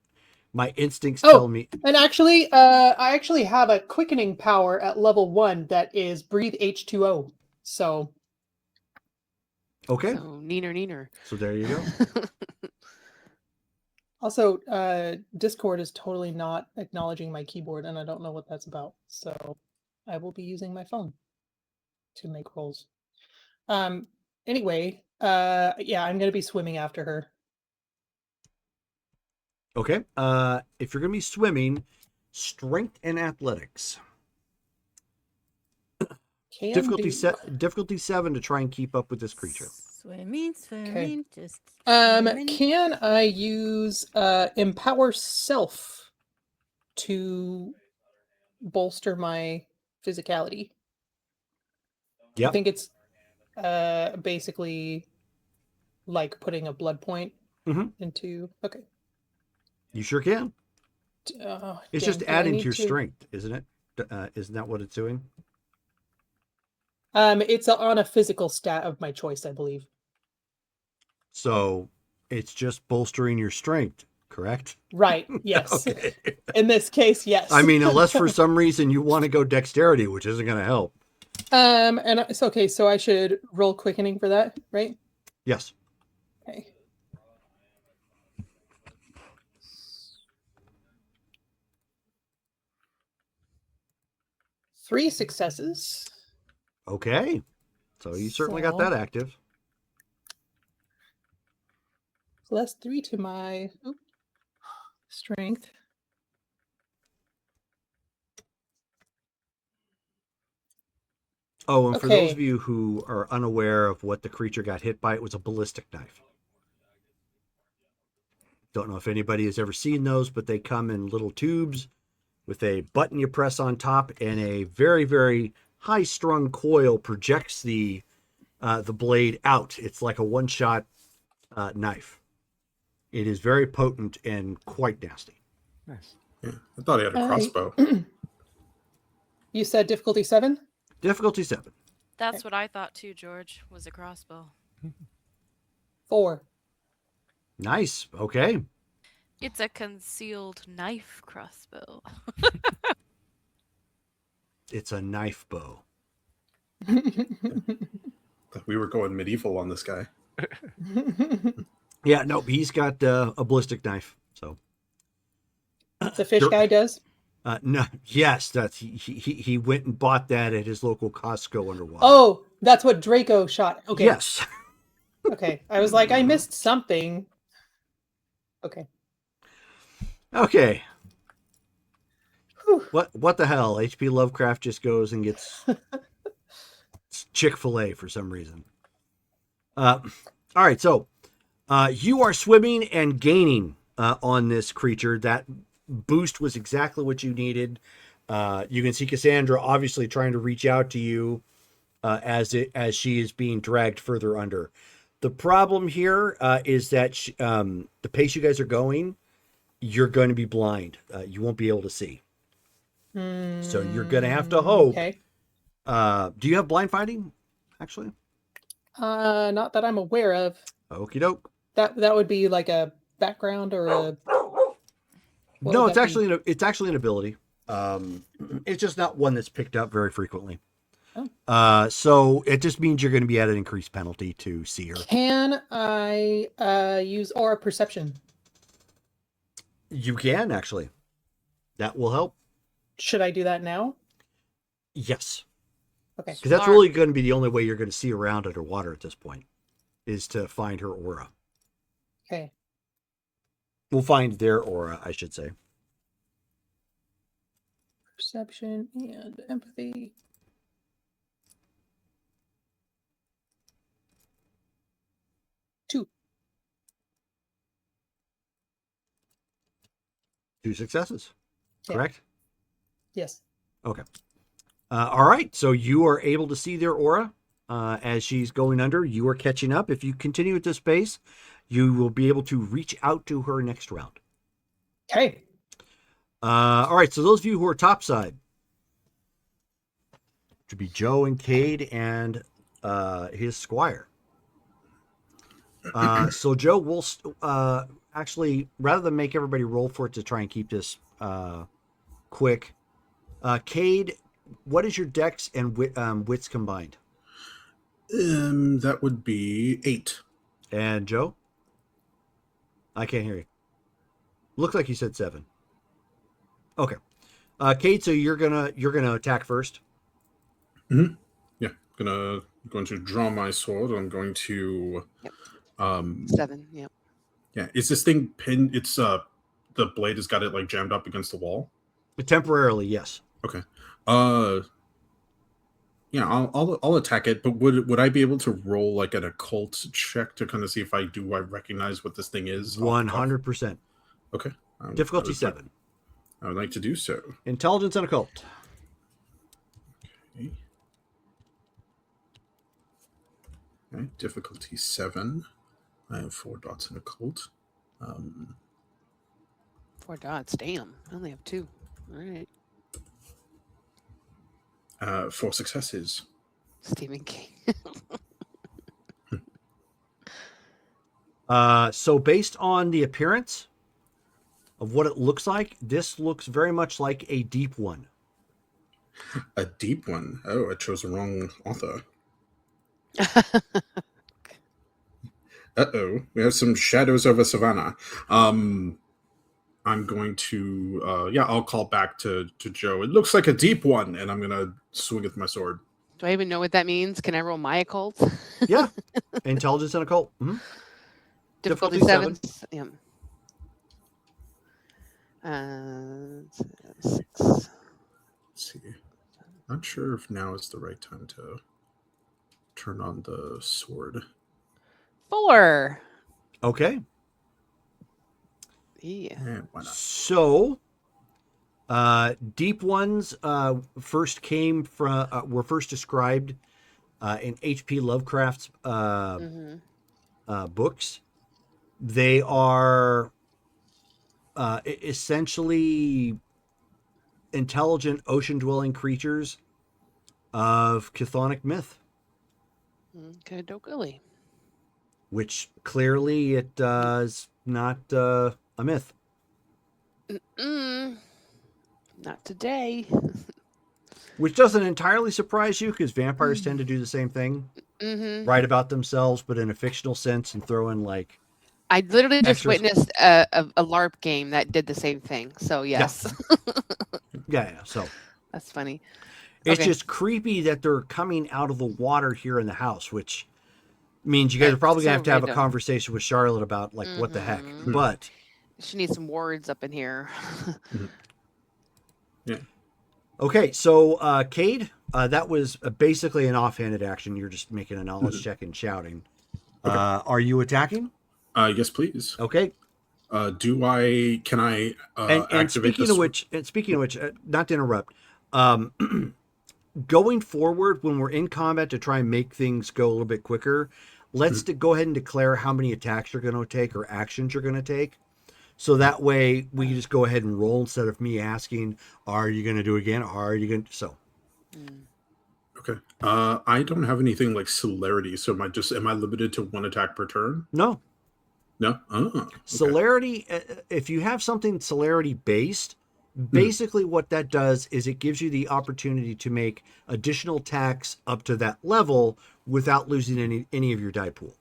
my instincts tell me. And actually, I actually have a quickening power at level 1 that is breathe H2O. So. Okay. So neener. So there you go. Also, Discord is totally not acknowledging my keyboard, and I don't know what that's about. So I will be using my phone to make rolls. Anyway, yeah, I'm going to be swimming after her. Okay. If you're going to be swimming, strength and athletics. Difficulty 7 to try and keep up with this creature. Swimming, Okay. just swimming. Can I use empower self to bolster my physicality? Yeah. I think it's basically like putting a blood point into. Okay. You sure can. It's just adding to your strength, isn't it? Isn't that what it's doing? It's on a physical stat of my choice, I believe. So it's just bolstering your strength, correct? Right. Yes. Okay. In this case, yes. I mean, unless for some reason you want to go dexterity, which isn't going to help. And it's okay. So I should roll quickening for that, right? Yes. Okay. Three successes. Okay. So you certainly got that active. Plus 3 to my strength. Oh, and for those of you who are unaware of what the creature got hit by, it was a ballistic knife. Don't know if anybody has ever seen those, but they come in little tubes with a button you press on top, and a very, very high-strung coil projects the blade out. It's like a one-shot knife. It is very potent and quite nasty. Nice. Yeah, I thought he had a crossbow. You said difficulty 7? Difficulty 7. That's what I thought too, George, was a crossbow. 4. Nice. Okay. It's a concealed knife crossbow. It's a knife bow. We were going medieval on this guy. Yeah, no, he's got a ballistic knife. So the fish guy does? No, yes, that's he went and bought that at his local Costco underwater. Oh, that's what Draco shot. Okay. Yes. Okay, I was like, I missed something. Okay. Okay. Whew. What the hell? HP Lovecraft just goes and gets Chick-fil-A for some reason. All right, so you are swimming and gaining on this creature. That boost was exactly what you needed. You can see Cassandra obviously trying to reach out to you as she is being dragged further under. The problem here is that the pace you guys are going, you're going to be blind. You won't be able to see. So you're going to have to hope Do you have blind fighting, actually? Not that I'm aware of. Okie doke. That would be like a background or a. What No, would it's that be? actually an ability. It's just not one that's picked up very frequently. Oh. So it just means you're going to be at an increased penalty to see her. Can I use aura perception? You can actually. That will help. Should I do that now? Yes, Okay. because that's Smart. really going to be the only way you're going to see around underwater at this point, is to find her aura. Okay. We'll find their aura, I should say. Perception and empathy. Two. 2 successes. Yeah. Correct? Yes. Okay. All right. So you are able to see their aura as she's going under. You are catching up. If you continue at this pace, you will be able to reach out to her next round. Okay. All right. So those of you who are topside, to be Joe and Cade and his squire. So Joe will actually, rather than make everybody roll for it to try and keep this quick, Cade, what is your dex and wits combined? That would be 8. And Joe? I can't hear you. Looks like you said 7. Okay. Cade, so you're gonna attack first. Mm-hmm. Yeah, going to draw my sword. I'm going to. Yep. 7. Yep. Yeah, is this thing pinned? It's the blade has got it like jammed up against the wall. Temporarily, yes. Okay. Yeah, I'll attack it. But would I be able to roll like an occult check to kind of see if I recognize what this thing is? 100%. Okay. Difficulty 7. I would like to do so. Intelligence and occult. Okay. Okay, difficulty 7. I have 4 dots in occult. 4 dots. Damn. I only have 2. All right. 4 successes. Stephen King. So based on the appearance of what it looks like, this looks very much like a deep one. A deep one? Oh, I chose the wrong author. Uh-oh. We have some shadows over Savannah. I'm going to, I'll call back to Joe. It looks like a deep one, and I'm going to swing with my sword. Do I even know what that means? Can I roll my occult? Yeah. Intelligence and occult. Mm-hmm. Difficulty Difficulty 7. Yeah. 6. Let's see. Not sure if now is the right time to turn on the sword. 4. Okay. Yeah. Why not? So, deep ones first came from were first described in H.P. Lovecraft's books. They are essentially intelligent ocean-dwelling creatures of chthonic myth, Okay, Dokuli. which clearly it is not a myth. Not today. Which doesn't entirely surprise you, because vampires tend to do the same thing. Mm-hmm. Write about themselves, but in a fictional sense, and throw in like... I literally just Extras. witnessed a LARP game that did the same thing. So yes. Yeah, so... That's funny. It's Okay. just creepy that they're coming out of the water here in the house, which means you guys are probably going so to have a random. conversation with Charlotte about, like, what the heck. Mhm. But... She needs some words up in here. Yeah. Okay, so, Cade, that was basically an offhanded action. You're just making a knowledge check and shouting. Okay. Are you attacking? Yes, please. Okay. Can I And activate speaking this? of which, not to interrupt, going forward when we're in combat to try and make things go a little bit quicker, let's go ahead and declare how many attacks you're going to take or actions you're going to take. So that way we can just go ahead and roll instead of me asking, are you going to do it again? Or are you going to... So. Okay. I don't have anything like celerity, so am I limited to 1 attack per turn? No. No. Oh. Okay. Celerity, if you have something celerity based, basically what that does is it gives you the opportunity to make additional attacks up to that level without losing any of your die pool.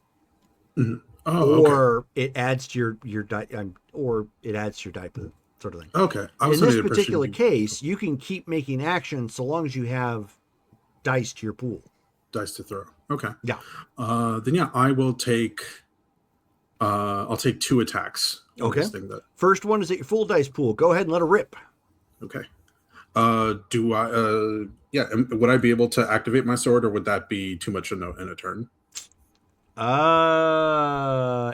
Mm-hmm. Oh, or it adds to your die, or it adds to your die pool, sort of thing. Okay. In this particular case, you can keep making actions so long as you have dice to your pool. Dice to throw. Okay. Yeah. Then yeah, I will take. I'll take 2 attacks. Okay. This thing First one is at your full dice pool. Go ahead and let it rip. Okay. Do I? Yeah. Would I be able to activate my sword, or would that be too much in a turn?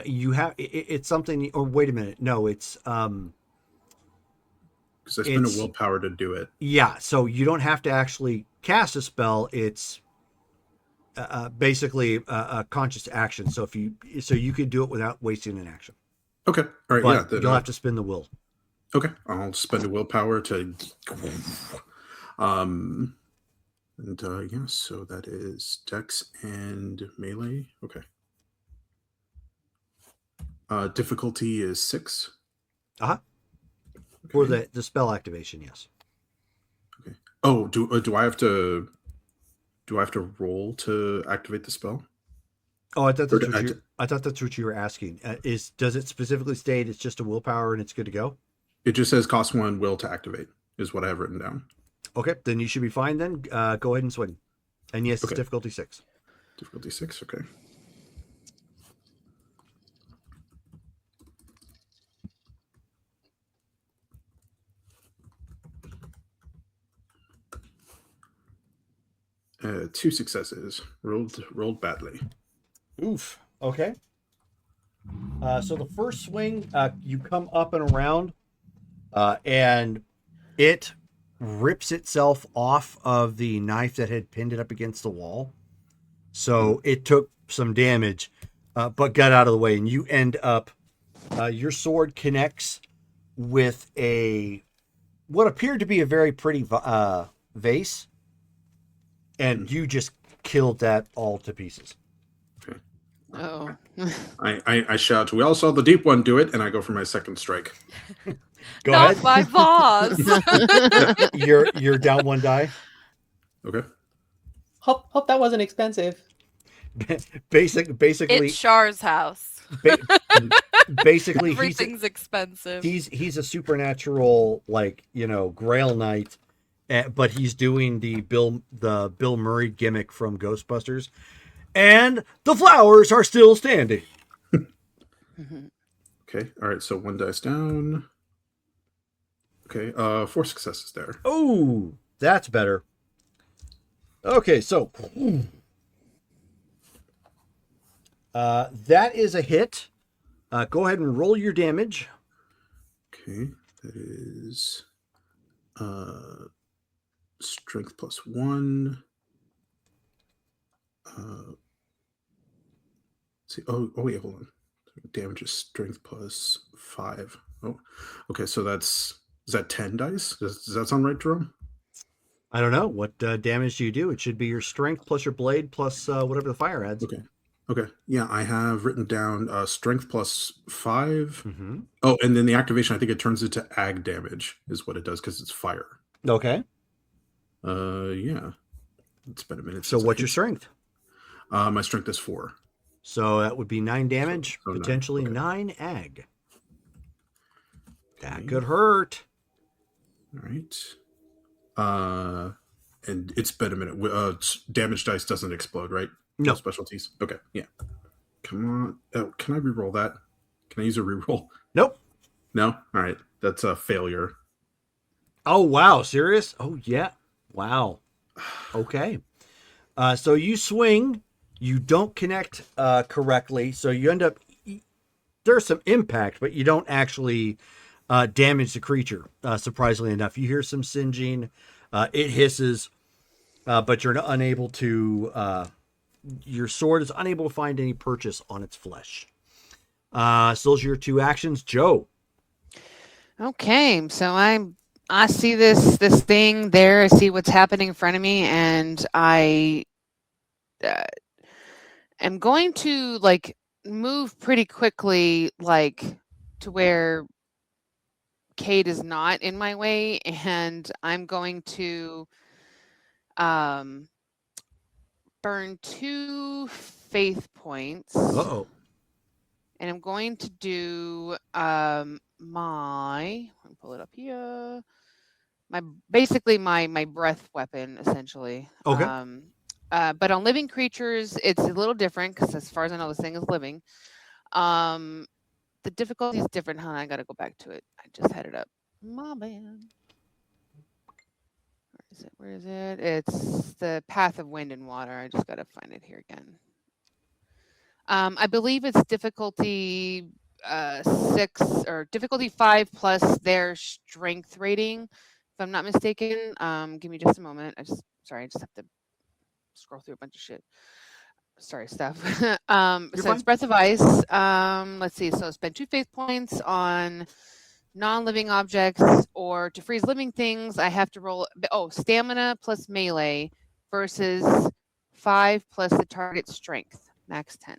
You have it's something. Or wait a minute. No, it's because I spend a willpower to do it. Yeah. So you don't have to actually cast a spell. It's basically a conscious action. So you could do it without wasting an action. Okay. All right. But yeah. Then, you'll have to spend the will. Okay. I'll spend a willpower to. And yeah, so that is Dex and melee. Okay. Difficulty is 6. Okay. For the spell activation, yes. Okay. Oh, do I have to roll to activate the spell? Oh, I thought that's what you were asking. Does it specifically state it's just a willpower and it's good to go? It just says cost 1 will to activate is what I have written down. Okay, then you should be fine then. Go ahead and swing. And yes, it's difficulty 6. Difficulty 6, okay. Two successes. Rolled badly. Oof. Okay. So the first swing, you come up and around, and it rips itself off of the knife that had pinned it up against the wall. So it took some damage, but got out of the way, and you end up, your sword connects with what appeared to be a very pretty vase, and you just killed that all to pieces. Okay. Oh. I shout, "We all saw the deep one do it," and I go for my second strike. Go Not ahead. my vase. You're down 1 die. Okay. Hope that wasn't expensive. Basically, It's Char's house. Basically, Everything's expensive. He's a supernatural, Grail Knight, but he's doing the Bill Murray gimmick from Ghostbusters, and the flowers are still standing. Okay. All right. So 1 dice down. Okay. 4 successes there. Oh, that's better. Okay, so that is a hit. Go ahead and roll your damage. Okay. That is strength plus 1. See. Oh wait, hold on. Damage is strength plus 5. Oh, okay. So is that 10 dice? Does that sound right, Jerome? I don't know. What damage do you do? It should be your strength plus your blade plus whatever the fire adds. Okay. Yeah, I have written down strength plus 5. Mm-hmm. Oh, and then the activation, I think it turns it to ag damage is what it does because it's fire. Okay. Yeah. It's been a minute. So what's your strength? My strength is 4. So that would be 9 damage, So potentially 9. 9 ag. That could hurt. All right. And it's been a minute. Damage dice doesn't explode, right? No specialties. Okay, yeah. Come on. Oh, can I re-roll that? Can I use a re-roll? Nope. No? All right. That's a failure. Oh, wow. Serious? Oh, yeah. Wow. Okay. So you swing. You don't connect correctly. So you end up... There's some impact, but you don't actually damage the creature, surprisingly enough. You hear some singeing. It hisses, but you're unable to... your sword is unable to find any purchase on its flesh. So those are your 2 actions. Joe. Okay, so I'm I see this thing there. I see what's happening in front of me, and I am going to like move pretty quickly, like to where Kate is not in my way, and I'm going to burn 2 faith points. Uh-oh. And I'm going to do let me pull it up here. Basically my breath weapon, essentially. Okay. But on living creatures, it's a little different because as far as I know, this thing is living. The difficulty is different, huh? I got to go back to it. I just had it up. My bad. Where is it? It's the Path of Wind and Water. I just got to find it here again. I believe it's difficulty 6 or difficulty 5 plus their strength rating, if I'm not mistaken. Give me just a moment. I just have to scroll through a bunch of shit. Sorry, stuff. So fine. It's Breath of Ice. Let's see. So spend 2 faith points on non-living objects, or to freeze living things, I have to roll stamina plus melee versus 5 plus the target's strength, max 10.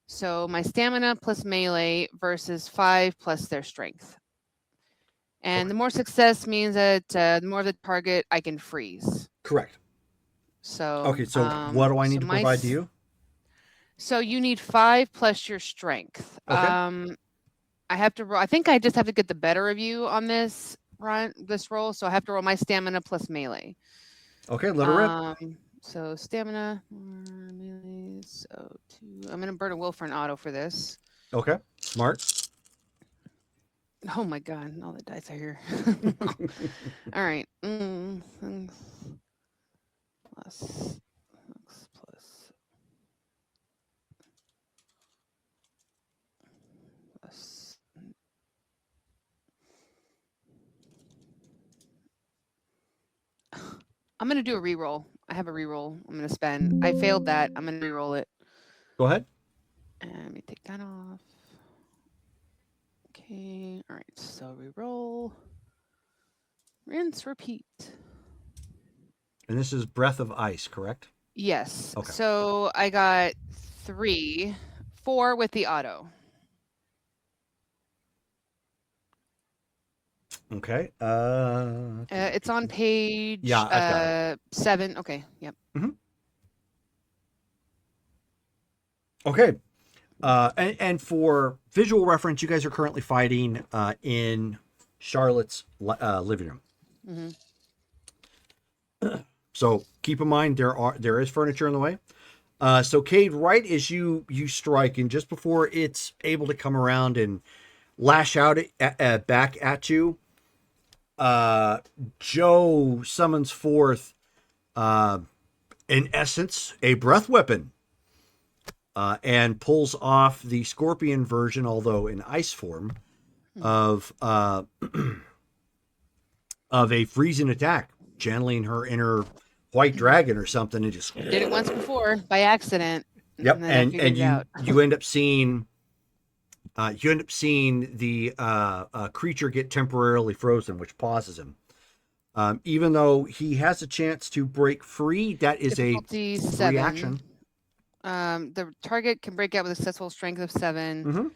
So my stamina plus melee versus 5 plus their strength. And the more success means that the more of the target I can freeze. Correct. So Okay, so what do I need to provide to you? So you need 5 plus your strength. Okay. I have to roll. I think I just have to get the better of you on this roll. So I have to roll my stamina plus melee. Okay, let her rip. So stamina, melee, so 2. I'm going to burn a will for an auto for this. Okay, smart. Oh my god, all the dice are here. All right. Plus. I'm going to do a reroll. I have a reroll I'm going to spend. I failed that. I'm going to reroll it. Go ahead. And let me take that off. Okay. All right. So reroll. Rinse, repeat. And this is Breath of Ice, correct? Yes. Okay. So I got 4 with the auto. Okay. It's on page I've got 7. Okay. Yep. Mm-hmm. Okay. And for visual reference, you guys are currently fighting in Charlotte's living room. Mm-hmm. So keep in mind there is furniture in the way. So Cade, right as you strike, and just before it's able to come around and lash out back at you, Joe summons forth, in essence, a breath weapon, and pulls off the scorpion version, although in ice form, of a freezing attack, channeling her inner white dragon or something, and just Did it once before by accident. Yep, And you end up seeing. You end up seeing the creature get temporarily frozen, which pauses him. Even though he has a chance to break free, that is difficulty a free 7. action. The target can break out with a successful strength of 7 Mm-hmm.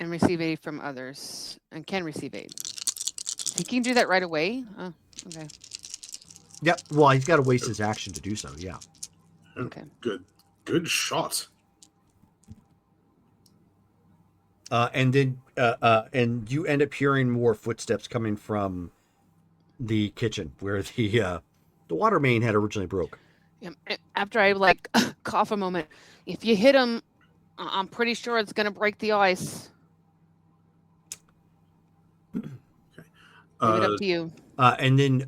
and receive aid from others, and can receive aid. He can do that right away? Oh, okay. Yep. Well, he's got to waste his action to do so. Yeah. Okay. Good shot. And then and you end up hearing more footsteps coming from the kitchen where the water main had originally broke. Yeah, after I like cough a moment, if you hit him, I'm pretty sure it's gonna break the ice. Okay. Leave it up to you. And then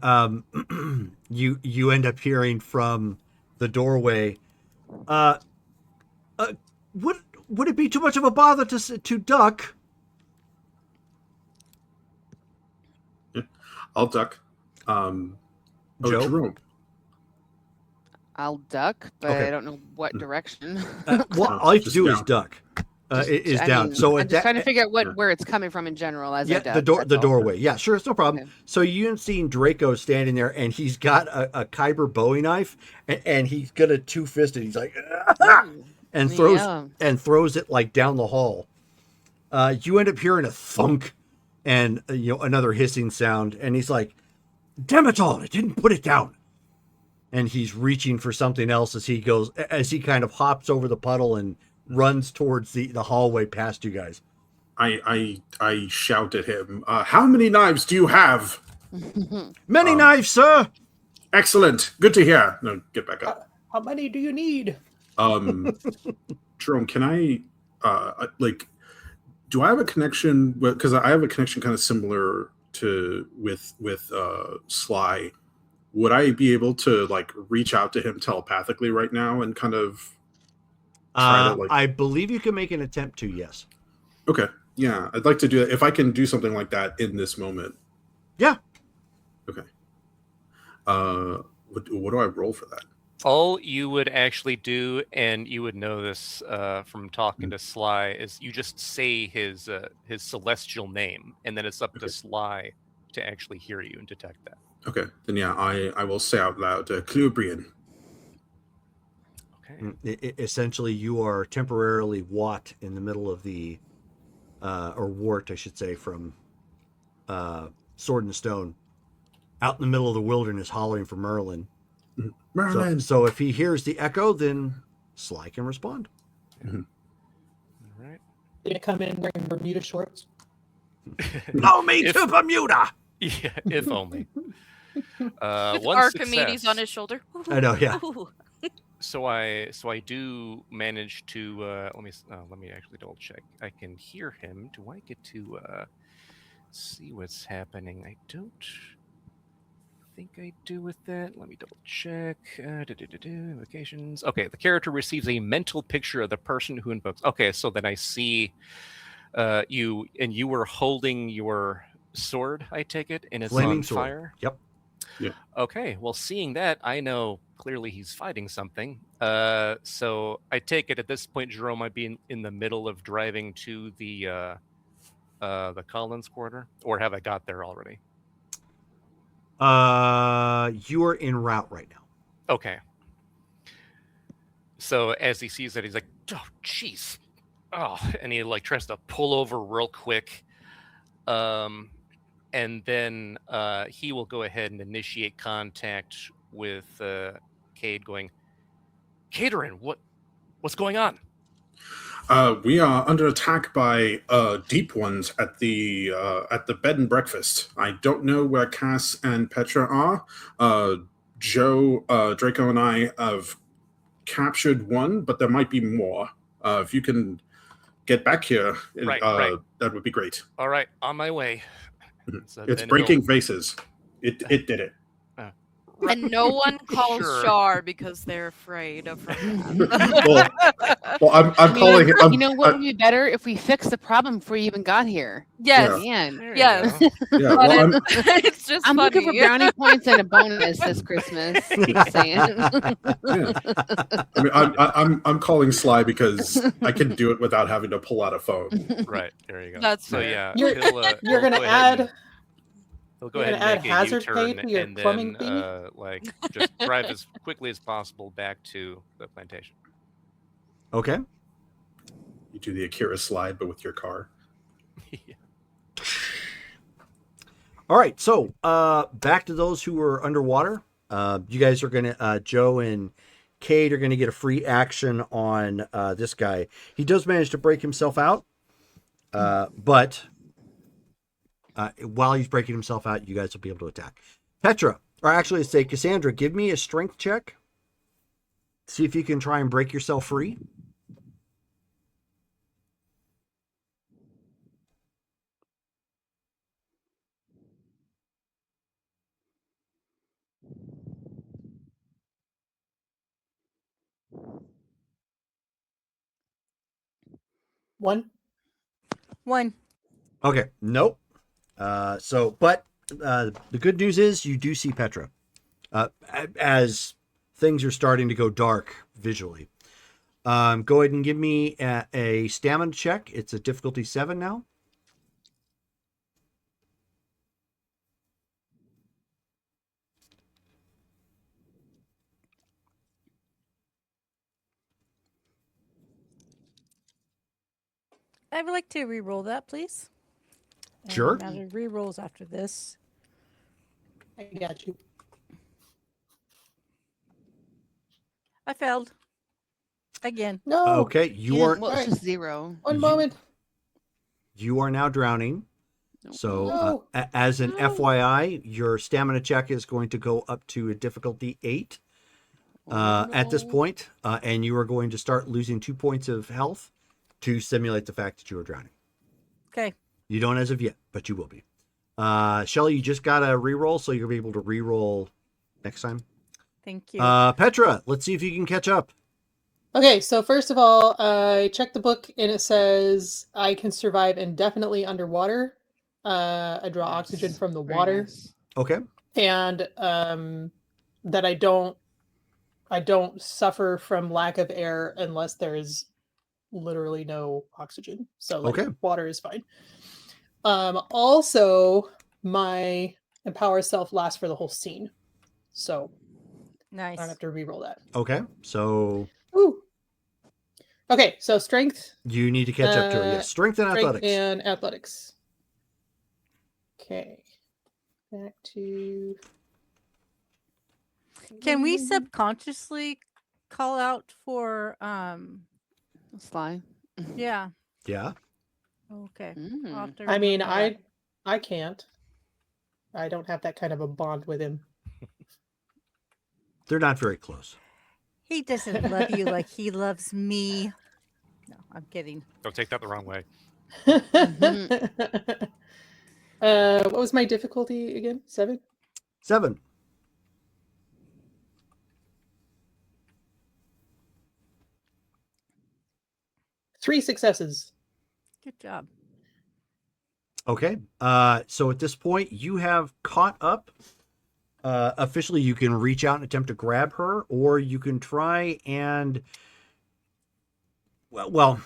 you end up hearing from the doorway. Would it be too much of a bother to duck? Yeah, I'll duck. Joe? Jerome. I'll duck, but Okay. I don't know what direction. Well, all you have to do is duck. is down. So I'm at just that, trying to figure out yeah. where it's coming from in general. As I yeah, duck, the that's all. doorway. Yeah, sure, it's no problem. Okay. So you've seen Draco standing there, and he's got a Kyber Bowie knife, and he's got a two-fisted. He's like, Ooh, and yeah. throws it like down the hall. You end up hearing a thunk, and another hissing sound, and he's like, "Damn it all! I didn't put it down." And he's reaching for something else as he kind of hops over the puddle and runs towards the hallway past you guys. I shout at him, how many knives do you have? Many knives, sir. Excellent. Good to hear. No, get back up. How many do you need? Jerome, can I, do I have a connection? Because I have a connection kind of similar to with Sly. Would I be able to reach out to him telepathically right now and kind of try to I believe you can make an attempt to, yes. Okay. Yeah, I'd like to do that if I can do something like that in this moment. Yeah. Okay. What do I roll for that? All you would actually do, and you would know this from talking to Sly, is you just say his celestial name, and then it's up to Sly to actually hear you and detect that. Okay, then yeah, I will say out loud, Cleobrian. Okay. Essentially, you are temporarily Watt in the middle of the, or Wart, I should say, from Sword and Stone, out in the middle of the wilderness, hollering for Merlin. Merlin. So if he hears the echo, then Sly can respond. All right. Did it come in wearing Bermuda shorts? Blow me to Bermuda! Yeah, if only. With One Archimedes success. on his shoulder. I know, yeah. So I do manage to let me actually double check. I can hear him. Do I get to see what's happening? I don't think I do with that. Let me double check. Invocations. Okay, the character receives a mental picture of the person who invokes. Okay, so then I see you, and you were holding your sword, I take it, and it's Flaming on sword. fire. Yep. Yeah. Okay, well, seeing that, I know clearly he's fighting something. So I take it at this point, Jerome might be in the middle of driving to the Collins Quarter, or have I got there already? You are en route right now. Okay. So as he sees that, he's like, "Oh, jeez." Oh, and he tries to pull over real quick. And then he will go ahead and initiate contact with Cade, going, "Caterin, what's going on?" We are under attack by deep ones at the bed and breakfast. I don't know where Cass and Petra are. Joe, Draco, and I have captured one, but there might be more. If you can get back here, Right. that would be great. All right, on my way. So It's then breaking vases. It did it. And no one calls Sure. Char because they're afraid of her. Well, I'm calling it. You know what would be better if we fixed the problem before you even got here? Yes. Man, There you Yes. go. Yeah, But well, it's just I'm funny. looking for brownie points and a bonus this Christmas. Just saying. Yeah. I mean, I'm calling Sly because I can do it without having to pull out a phone. Right, there you go. That's so fair. yeah, You're- he'll gonna go ahead and- add. He'll go You're ahead gonna and add make a hazard pay U-turn to your and plumbing then just drive as quickly as possible back to the plantation. Okay. You do the Akira slide, but with your car. Yeah. All right. So back to those who are underwater. You guys are gonna Joe and Cade are gonna get a free action on this guy. He does manage to break himself out, but while he's breaking himself out, you guys will be able to attack. Petra, or actually say Cassandra, give me a strength check. See if you can try and break yourself free. One. Okay. Nope. But the good news is you do see Petra as things are starting to go dark visually. Go ahead and give me a stamina check. It's a difficulty 7 now. I would like to re-roll that, please. And Sure. I'm out of re-rolls after this. I got you. I failed. Again. No. Okay, you are Well, it's just 0. One moment. you are now drowning. Nope. So, No. as an No. FYI, your stamina check is going to go up to a difficulty 8 at this No. point, and you are going to start losing 2 points of health to simulate the fact that you are drowning. Okay. You don't as of yet, but you will be. Shelly, you just got a reroll, so you'll be able to reroll next time. Thank you. Petra, let's see if you can catch up. Okay, so first of all, I checked the book and it says I can survive indefinitely underwater. I draw oxygen from the Very water, nice. Okay. and that I don't suffer from lack of air unless there is literally no oxygen. So like Okay. water is fine. Also my empower self lasts for the whole scene. So I Nice. don't have to re-roll that. Okay. So Ooh. Okay, so strength, you need to catch up to it. Yes. Strength and strength athletics. and athletics. Okay. Back to Can we subconsciously call out for Sly. yeah. Yeah. Okay. Mm. I'll have to I mean, remember that. I can't. I don't have that kind of a bond with him. They're not very close. He doesn't love you like he loves me. No, I'm kidding. Don't take that the wrong way. What was my difficulty again? 7? 7. Three successes. Good job. Okay. So at this point, you have caught up. Officially, you can reach out and attempt to grab her, or you can try and. Well,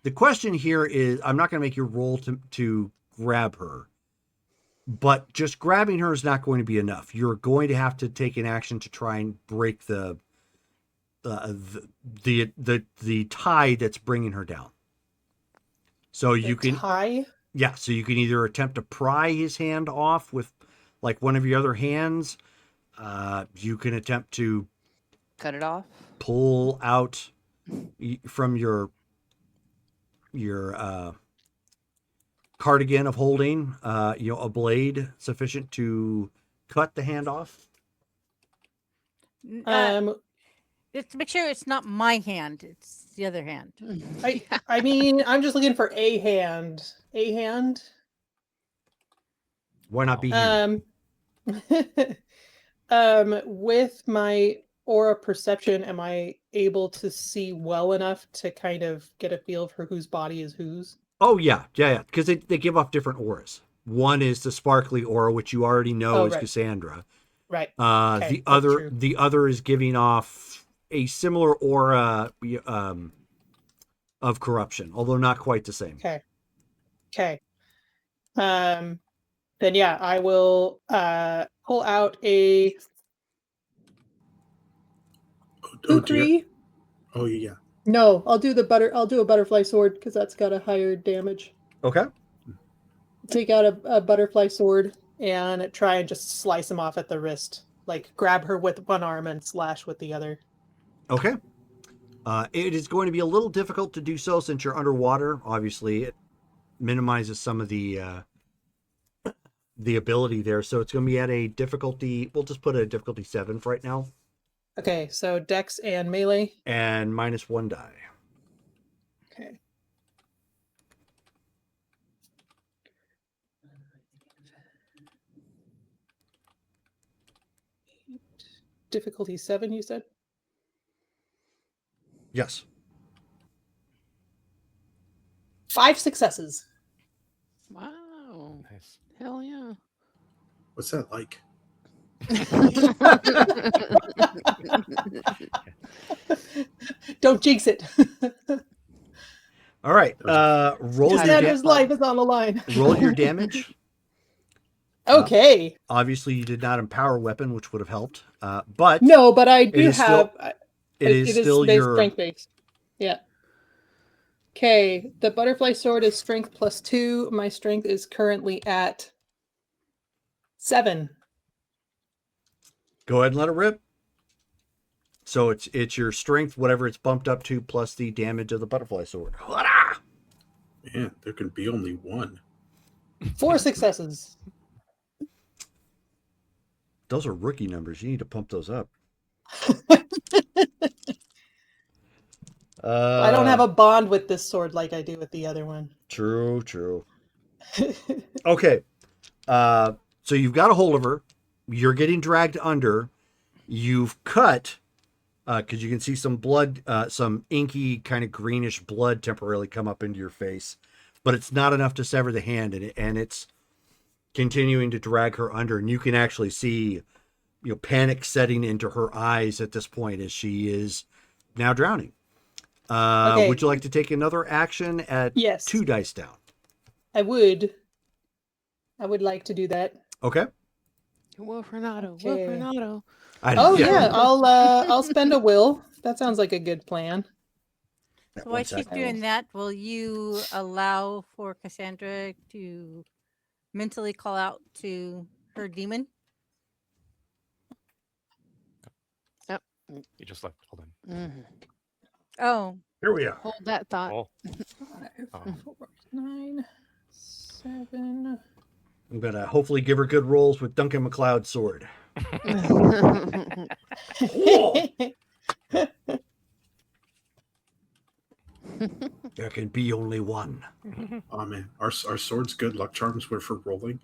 the question here is, I'm not going to make you roll to grab her, but just grabbing her is not going to be enough. You're going to have to take an action to try and break the tie that's bringing her down. So you can tie. Yeah, so you can either attempt to pry his hand off with like one of your other hands. You can attempt to Cut it off. pull out from your cardigan of holding, a blade sufficient to cut the hand off. Just to make sure it's not my hand, it's the other hand. I mean, I'm just looking for a hand. A hand. Why not be him? With my aura perception, am I able to see well enough to kind of get a feel for whose body is whose? Oh yeah, because they give off different auras. One is the sparkly aura, which you already know is right. Cassandra. Right. Okay, The other is giving off a similar aura of corruption, although not quite the same. Okay. Then yeah, I will pull out a kukri. Oh yeah. No, I'll do a butterfly sword because that's got a higher damage. Okay. Take out a butterfly sword and try and just slice him off at the wrist. Like grab her with one arm and slash with the other. Okay. It is going to be a little difficult to do so since you're underwater. Obviously, it minimizes some of the ability there. So it's going to be at a difficulty. We'll just put it at difficulty 7 for right now. Okay, so dex and melee. And -1 die. Okay. Difficulty 7, you said? Yes. 5 successes. Wow. Nice. Hell yeah. What's that like? Don't jinx it. All right. Roll your Cassandra's life is on the line. roll your damage. Okay. Obviously, you did not empower weapon, which would have helped. But No, but I do is still- have. it is still based your strength based. Yeah. Okay. The butterfly sword is strength +2. My strength is currently at 7. Go ahead and let it rip. So it's your strength, whatever it's bumped up to, plus the damage of the butterfly sword. Hurrah! Man, there can be only one. 4 successes. Those are rookie numbers. You need to pump those up. I don't have a bond with this sword like I do with the other one. True. Okay. So you've got a hold of her. You're getting dragged under. You've cut, because you can see some blood, some inky kind of greenish blood temporarily come up into your face, but it's not enough to sever the hand, and it's continuing to drag her under. And you can actually see, panic setting into her eyes at this point as she is now drowning. Okay. Would you like to take another action at Yes. 2 dice down? I would like to do that. Okay. Wolfernado, Okay. Wolfernado. Oh yeah, I'll spend a will. That sounds like a good plan. So while she's doing that, will you allow for Cassandra to mentally call out to her demon? You just left. Hold on. Mhm. Oh, Here we are. Hold that thought. Oh, 5, 4, 9, 7. I'm going to hopefully give her good rolls with Duncan MacLeod's sword. There can be only one. Oh man, our swords good luck charms were for rolling.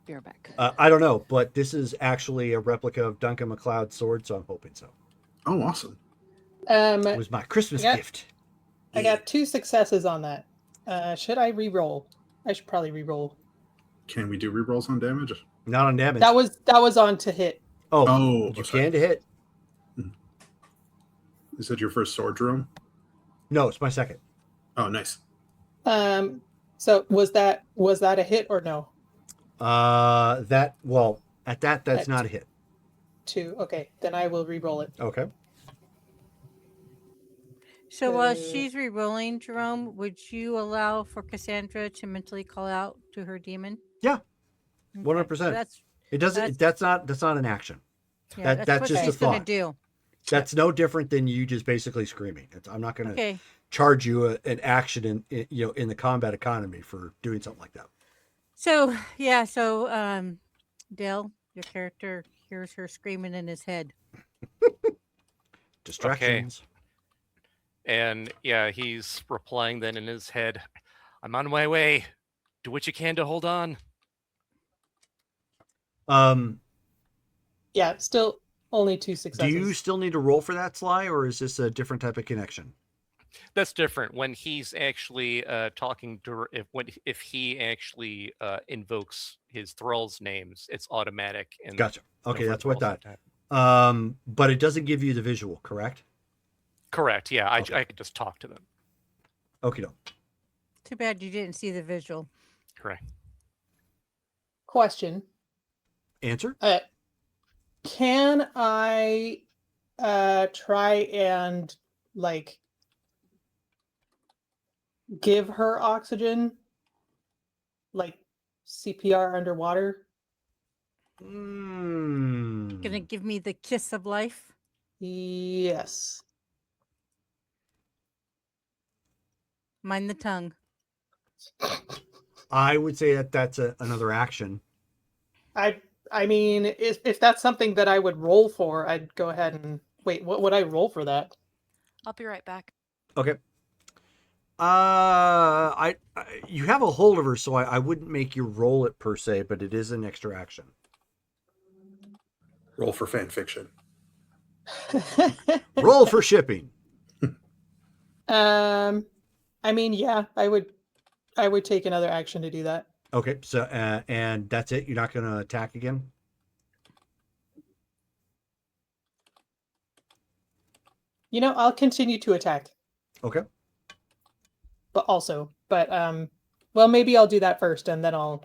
Be right back. I don't know, but this is actually a replica of Duncan MacLeod's sword, so I'm hoping so. Oh, awesome. It was my Christmas Yeah. gift. I got 2 successes on that. Should I re-roll? I should probably re-roll. Can we do rerolls on damage? Not on damage. That was on to hit. you sorry. can to hit. Is that your first sword, Jerome? No, it's my second. Oh, nice. So was that a hit or no? That's At not a hit. 2. Okay, then I will re-roll it. Okay. so while she's re-rolling, Jerome, would you allow for Cassandra to mentally call out to her demon? Yeah. Okay, 100%. so that's It doesn't. That's not an action. yeah, that's what just a she's gonna thought. do. That's no different than you just basically screaming. I'm not going to Okay. charge you an action in the combat economy for doing something like that. So Dale, your character hears her screaming in his head. Distractions. and yeah, he's replying then in his head, "I'm on my way. Do what you can to hold on." Yeah, still only 2 Do successes. you still need to roll for that, Sly, or is this a different type of connection? That's different when he's actually talking to if he actually invokes his thrall's names, it's automatic. And Gotcha. Okay, no that's what I thralls thought. attack. But it doesn't give you the visual, correct? Correct. Yeah, Okay. I could just talk to them. Okay, no. Too bad you didn't see the visual. Correct. Question. Answer? Can I try and give her oxygen, like CPR underwater? Gonna give me the kiss of life? Yes. Mind the tongue. I would say that's another action. I mean, if that's something that I would roll for, I'd go ahead and wait. What would I roll for that? I'll be right back. Okay. You have a hold of her, so I wouldn't make you roll it per se, but it is an extra action. Roll for fan fiction. Roll for shipping. I mean, yeah, I would take another action to do that. Okay, so and that's it. You're not going to attack again. I'll continue to attack. Okay. But well, maybe I'll do that first, and then I'll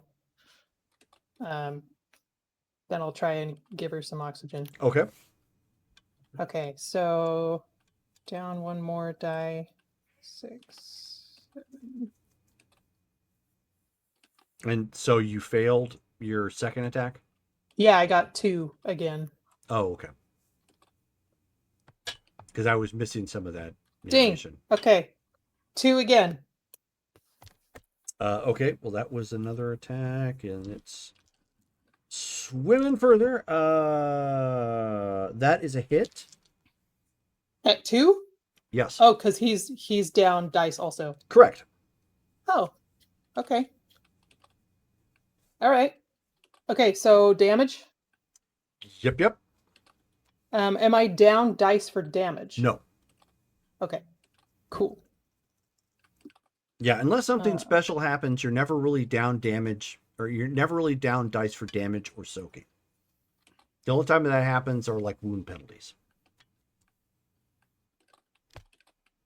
try and give her some oxygen. Okay. Okay, so down one more die. 6, 7. And so you failed your second attack? Yeah, I got 2 again. Oh, okay. Because I was missing some of that Ding. information. Okay, 2 again. Okay, well, that was another attack, and it's swimming further. That is a hit. At 2? Yes. Oh, because he's down dice also. Correct. Oh, okay. All right. Okay, so damage. Yep. Am I down dice for damage? No. Okay. Cool. Yeah, unless something special happens, you're never really down damage, or you're never really down dice for damage or soaking. The only time that happens are like wound penalties.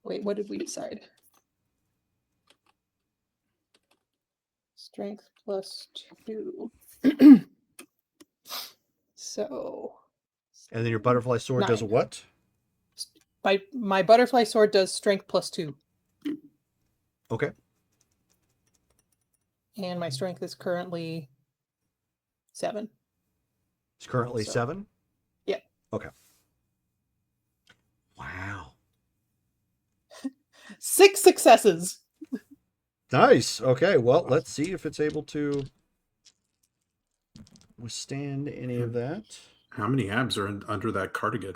Wait, what did we decide? Strength plus 2. So. And then your butterfly sword does a 9. what? My butterfly sword does strength plus 2. Okay. And my strength is currently 7. It's currently 7? Yeah. Okay. Wow. 6 successes. Nice. Okay, well, let's see if it's able to withstand any of that. How many abs are under that cardigan?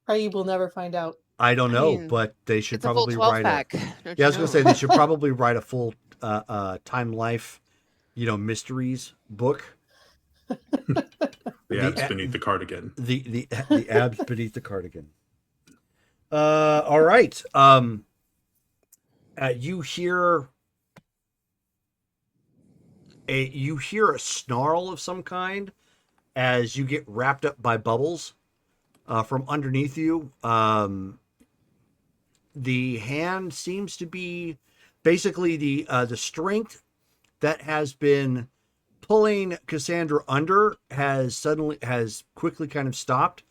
Probably will never find out. I don't know, mean, but they should It's a full probably 12 write pack. Yeah, I was going to say they should probably write a full Time Life, mysteries book. The abs beneath the cardigan. The abs beneath the cardigan. All right. You hear a snarl of some kind as you get wrapped up by bubbles from underneath you. The hand seems to be basically the strength that has been pulling Cassandra under has quickly kind of stopped.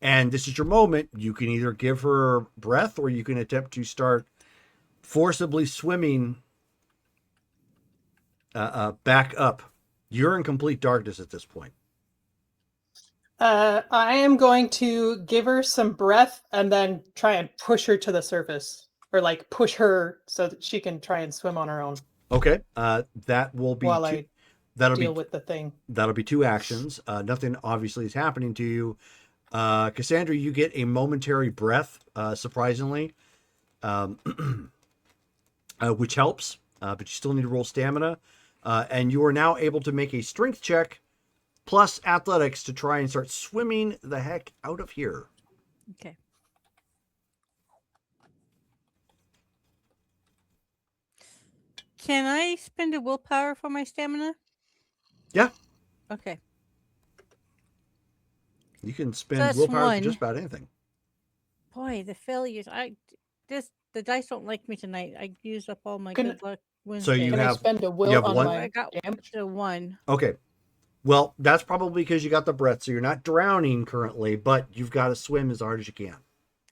And this is your moment. You can either give her breath, or you can attempt to start forcibly swimming back up. You're in complete darkness at this point. I am going to give her some breath and then try and push her to the surface, or like push her so that she can try and swim on her own. Okay. That will be while I deal with the thing. That'll be 2 actions. Nothing obviously is happening to you. Cassandra, you get a momentary breath, surprisingly, which helps, but you still need to roll stamina. And you are now able to make a strength check plus athletics to try and start swimming the heck out of here. Okay. Can I spend a willpower for my stamina? Yeah. Okay. You can So spend that's willpower for 1. just about anything. Boy, the failures. The dice don't like me tonight. I used up all my Can- good luck So Wednesday. you Can I have- spend a you will have on one- my I got damage? the 1. Okay. Well, that's probably because you got the breath, so you're not drowning currently, but you've got to swim as hard as you can.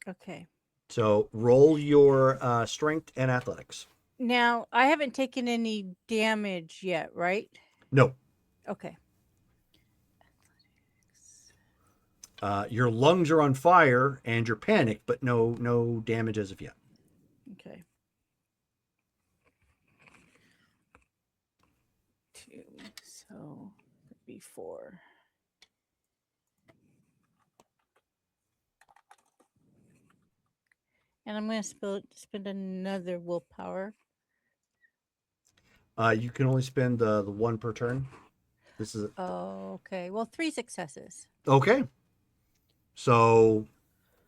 Okay. So roll your strength and athletics. Now, I haven't taken any damage yet, right? No. Okay. Your lungs are on fire and you're panicked, but no damage as of yet. Okay. 2. So that'd be 4. And I'm going to spend another willpower. You can only spend the 1 per turn. This is Oh, okay. Well, 3 successes. okay. So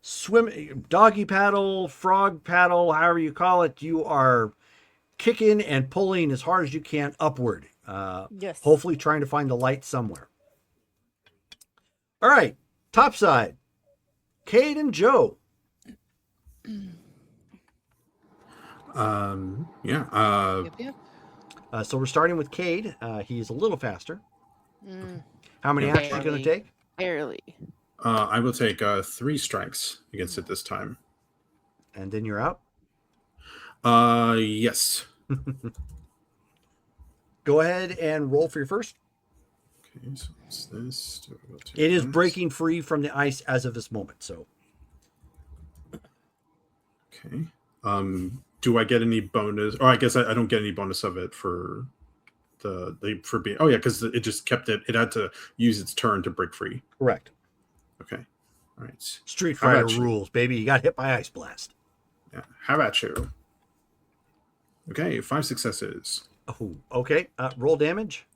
swim, doggy paddle, frog paddle, however you call it, you are kicking and pulling as hard as you can upward. Yes. Hopefully trying to find the light somewhere. All right, top side. Cade and Joe. Yeah. Yep. So we're starting with Cade. He's a little faster. Mm, How many Yeah. actions are you going to take? barely. I will take 3 strikes against it this time. And then you're out. Yes. Go ahead and roll for your first. Okay, so it's this. It is breaking free from the ice as of this moment. So. Okay. Do I get any bonus? Oh, I guess I don't get any bonus of it for for being. Oh yeah, because it just kept it. It had to use its turn to break free. Correct. Okay. All right. Street How Fighter about you? rules, baby. You got hit by Ice Blast. Yeah. How about you? Okay, 5 successes. Oh, okay. Roll damage.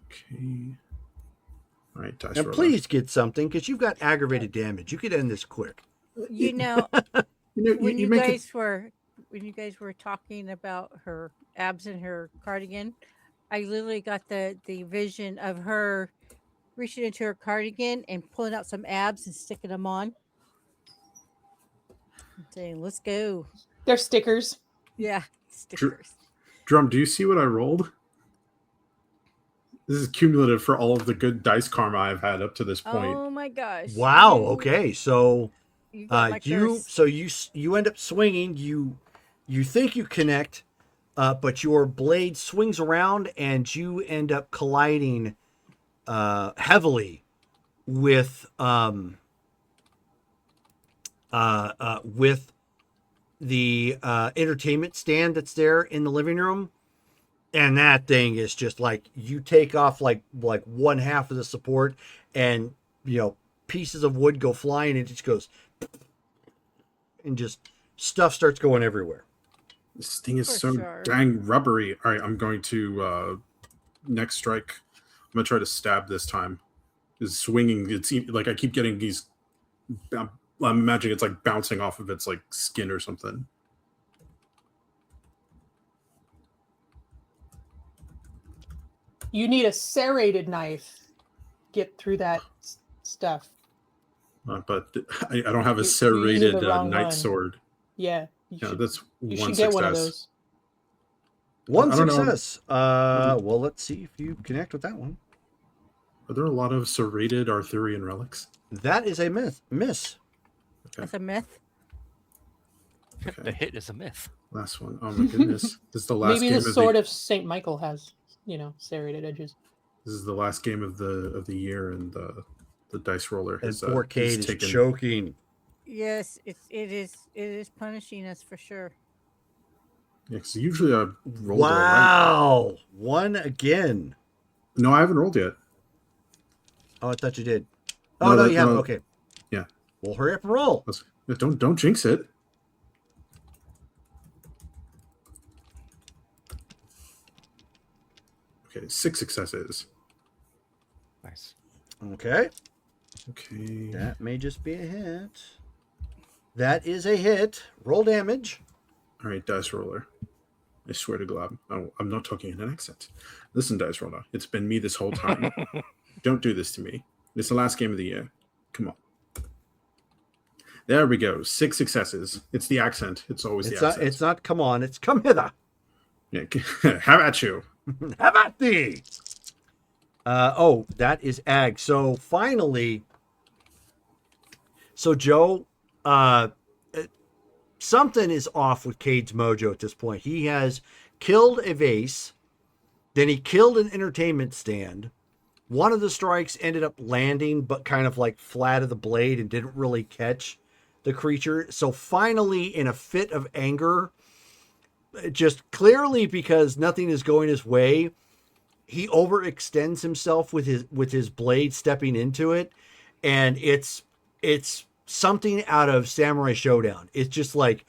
Okay. All right, dice And roller. please get something because you've got aggravated damage. You could end this quick. You know, when you make guys were talking about her abs and her cardigan, I literally got the vision of her reaching into her cardigan and pulling out some abs and sticking them on. And saying, "Let's go." They're stickers. Yeah, stickers. Drum, do you see what I rolled? This is cumulative for all of the good dice karma I've had up to this point. Oh my gosh! Wow. Okay. So You got my curse. you end up swinging. You think you connect, but your blade swings around and you end up colliding heavily with the entertainment stand that's there in the living room. And that thing is just like you take off like one half of the support, and pieces of wood go flying, and it just goes, and just stuff starts going everywhere. This thing is For so sure. dang rubbery. All right, I'm going to next strike. I'm gonna try to stab this time. Is swinging. It seems like I keep getting these. I'm imagining it's like bouncing off of its like skin or something. You need a serrated knife. Get through that stuff. But I don't have a You're using serrated the wrong knight one. sword. Yeah. Yeah, that's You one should get success. one of those. One I don't know. success. Well, let's see if you connect with that one. Are there a lot of serrated Arthurian relics? That is a miss. That's a myth. Okay. The hit is a myth. Last one. Oh my goodness. This is the last Maybe game the of sword the of Saint Michael has, serrated edges. This is the last game of the year, and the dice roller And has poor Cade he's is taken. choking. Yes, it is punishing us for sure. Yeah, because usually I rolled all right. Wow. One again. No, I haven't rolled yet. Oh, I thought you did. Oh, no, you haven't. Okay. Yeah. Well, hurry up and roll. Don't jinx it. Okay, 6 successes. Nice. Okay. Okay. That may just be a hit. That is a hit. Roll damage. All right, dice roller. I swear to God, I'm not talking in an accent. Listen, dice roller, it's been me this whole time. Don't do this to me. It's the last game of the year. Come on. There we go. 6 successes. It's the accent. It's always the accent. It's not come on. It's come hither. Yeah. How about you? How about thee? That is Ag. So finally, Joe, something is off with Cade's mojo at this point. He has killed a vase, then he killed an entertainment stand. One of the strikes ended up landing, but kind of like flat of the blade and didn't really catch the creature. So finally, in a fit of anger, just clearly because nothing is going his way, he overextends himself with his blade stepping into it, and it's something out of Samurai Showdown. It's just like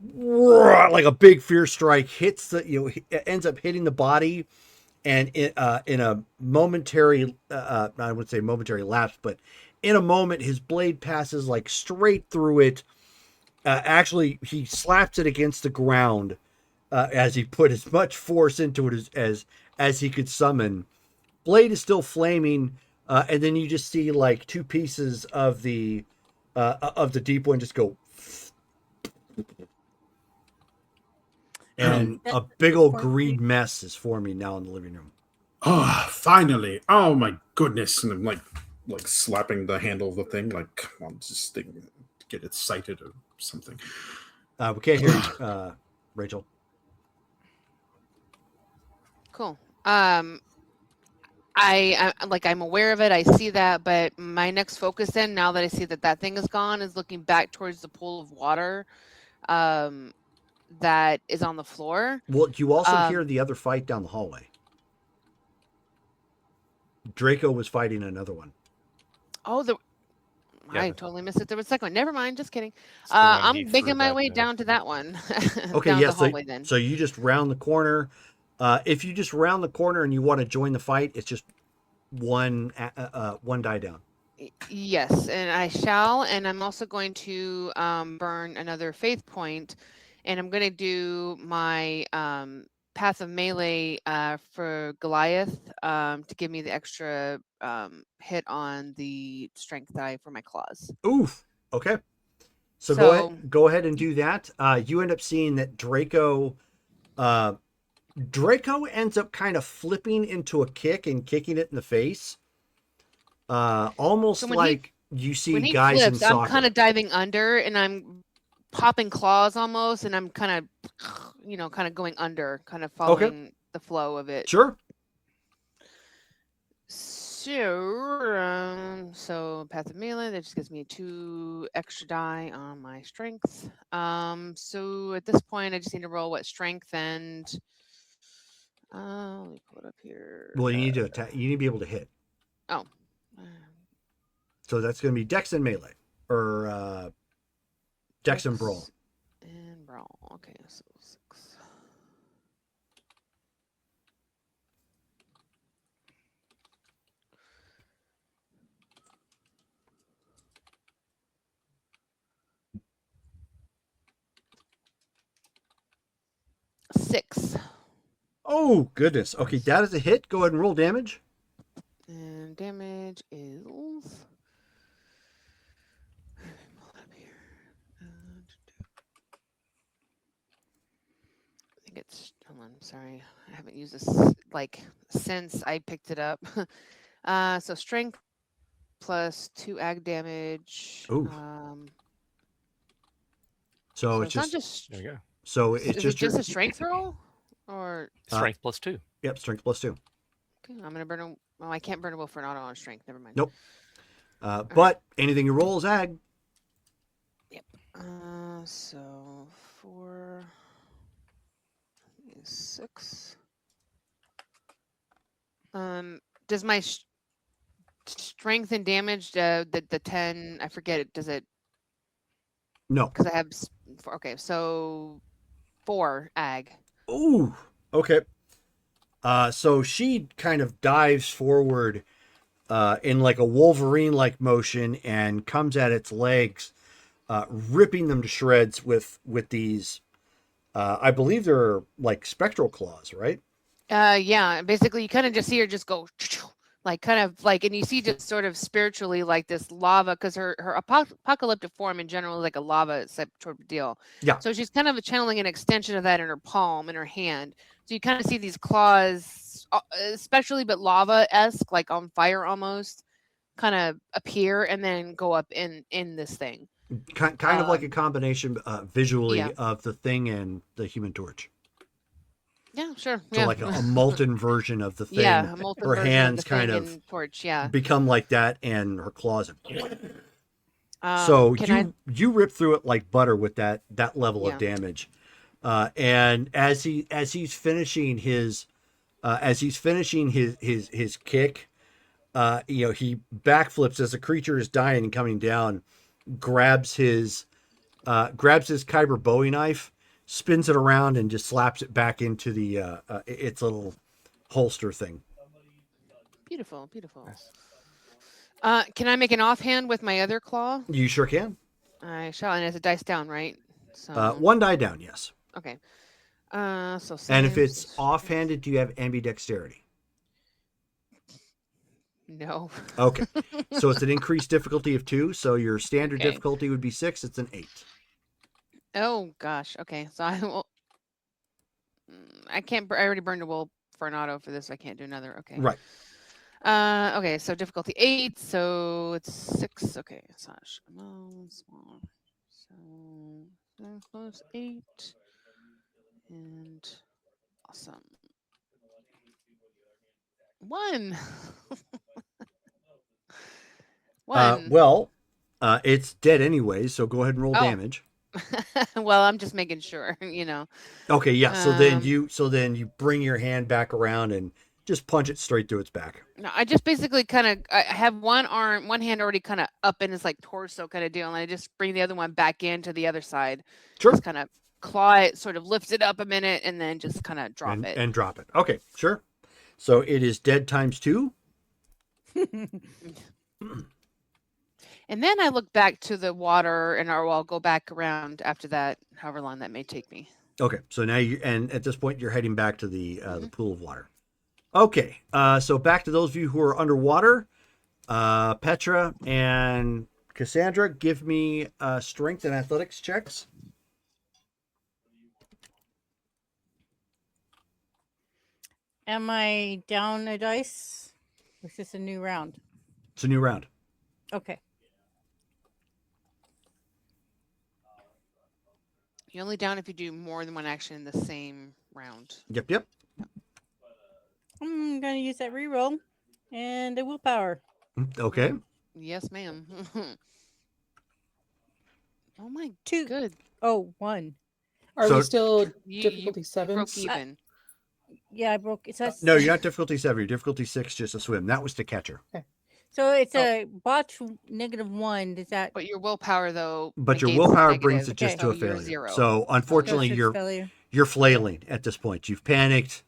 a big fierce strike hits the ends up hitting the body, and in a momentary I wouldn't say momentary lapse, but in a moment his blade passes like straight through it. Actually, he slaps it against the ground as he put as much force into it as he could summon. Blade is still flaming, and then you just see like 2 pieces of the of the deep one just go, and a big old green mess is forming now in the living room. Oh, finally! Oh my goodness! And I'm like slapping the handle of the thing, like, come on, just get it sighted or something. We can't hear you, Rachel. Cool. I'm aware of it. I see that, but my next focus then, now that I see that thing is gone, is looking back towards the pool of water that is on the floor. Well, you also hear the other fight down the hallway. Draco was fighting another one. Oh, Yeah, I totally missed it. There was a second one. Never mind. Just kidding. it's the one I'm he making threw my that, way down to that one. Okay, down yes. the hallway then. So you just round the corner. If you just round the corner and you want to join the fight, it's just one die down. Yes, and I shall. And I'm also going to burn another faith point, and I'm going to do my Path of Melee for Goliath to give me the extra hit on the strength die for my claws. Oof. Okay. So go ahead and do that. You end up seeing that Draco ends up kind of flipping into a kick and kicking it in the face. Almost like you see when he guys flips, in soccer. I'm kind of diving under and I'm popping claws almost, and I'm kind of going under, kind of following the flow of it. Sure. So Path of Melee, that just gives me 2 extra die on my strength. So at this point, I just need to roll what strength and let me pull it up here. Well, you need to attack. You need to be able to hit. Oh. So that's going to be Dex and Melee, or Dex and Brawl. And Brawl. Okay, so 6. Six. Oh, goodness. Okay, that is a hit. Go ahead and roll damage. And damage is... I think it's... Hold on, sorry. I haven't used this, since I picked it up. So strength plus 2 ag damage. Ooh. So it's not just... just... There you go. So it's is just it just a strength roll? Or... Strength plus 2. Yep, strength plus 2. Okay, I'm going to burn a... Oh, I can't burn a will for an auto on strength. Never mind. Nope. But anything you roll is ag. Yep. So 4... 6. Does my strength and damage the 10? I forget it. Does it? No. Because I have. Okay, so 4 ag. Ooh. Okay. So she kind of dives forward in like a Wolverine-like motion and comes at its legs, ripping them to shreds with these. I believe they're like spectral claws, right? Yeah. Basically, you kind of just see her just go, and you see just sort of spiritually like this lava, because her apocalyptic form in general is like a lava sort of deal. Yeah. So she's kind of channeling an extension of that in her palm, in her hand. So you kind of see these claws, especially but lava-esque, like on fire almost, kind of appear and then go up in this thing. Kind of like a combination visually of the Thing and the Human Torch. Yeah, sure. So like a molten version of the Thing. Yeah, a molten her version hands of the Thing kind of and Torch, yeah. become like that, and her claws. So you rip through it like butter with that level of damage, and as he's finishing his kick, he backflips as the creature is dying and coming down, grabs his Kyber Bowie knife, spins it around, and just slaps it back into the its little holster thing. Beautiful. Can I make an offhand with my other claw? You sure can. I shall, and it's a dice down, right? So 1 die down, yes. okay. So and if it's offhanded, do you have ambidexterity? No. Okay. So it's an increased difficulty of 2. So your standard Okay. difficulty would be 6. It's an 8. Oh gosh. Okay. So I will. I can't. I already burned a will for an auto for this. So I can't do another. Okay. Right. Okay. So difficulty 8. So it's 6. Okay. Slash small. So close 8. And awesome. 1. 1. It's dead anyway, so go ahead and roll damage. Well, I'm just making sure, you know. Okay, yeah. So then you bring your hand back around and just punch it straight through its back. No, I just basically I have one hand already kind of up in its like torso kind of deal, and I just bring the other one back into the other side. Sure. Just kind of claw it, sort of lift it up a minute, and then just kind of drop it. And drop it. Okay, sure. So it is dead times 2. And then I look back to the water, and I'll go back around after that, however long that may take me. Okay, so now at this point you're heading back to the pool of water. Okay, so back to those of you who are underwater, Petra and Cassandra, give me strength and athletics checks. Am I down a dice? Or is this a new round? It's a new round. Okay. You're only down if you do more than one action in the same round. Yep. I'm going to use that reroll and the willpower. Okay. Yes, ma'am. Oh my 2. good. Oh, 1. Are So- we still You difficulty 7? broke even. Yeah, I broke it. So that's, No, you're not difficulty 7. You're difficulty 6, just a swim. That was to catch her. so it's a botch -1. Does that? But your willpower, though. But your negates the willpower brings negative, it just Okay. to a so you're failure. 0. So unfortunately, So it's you're failure. you're flailing at this point. You've panicked.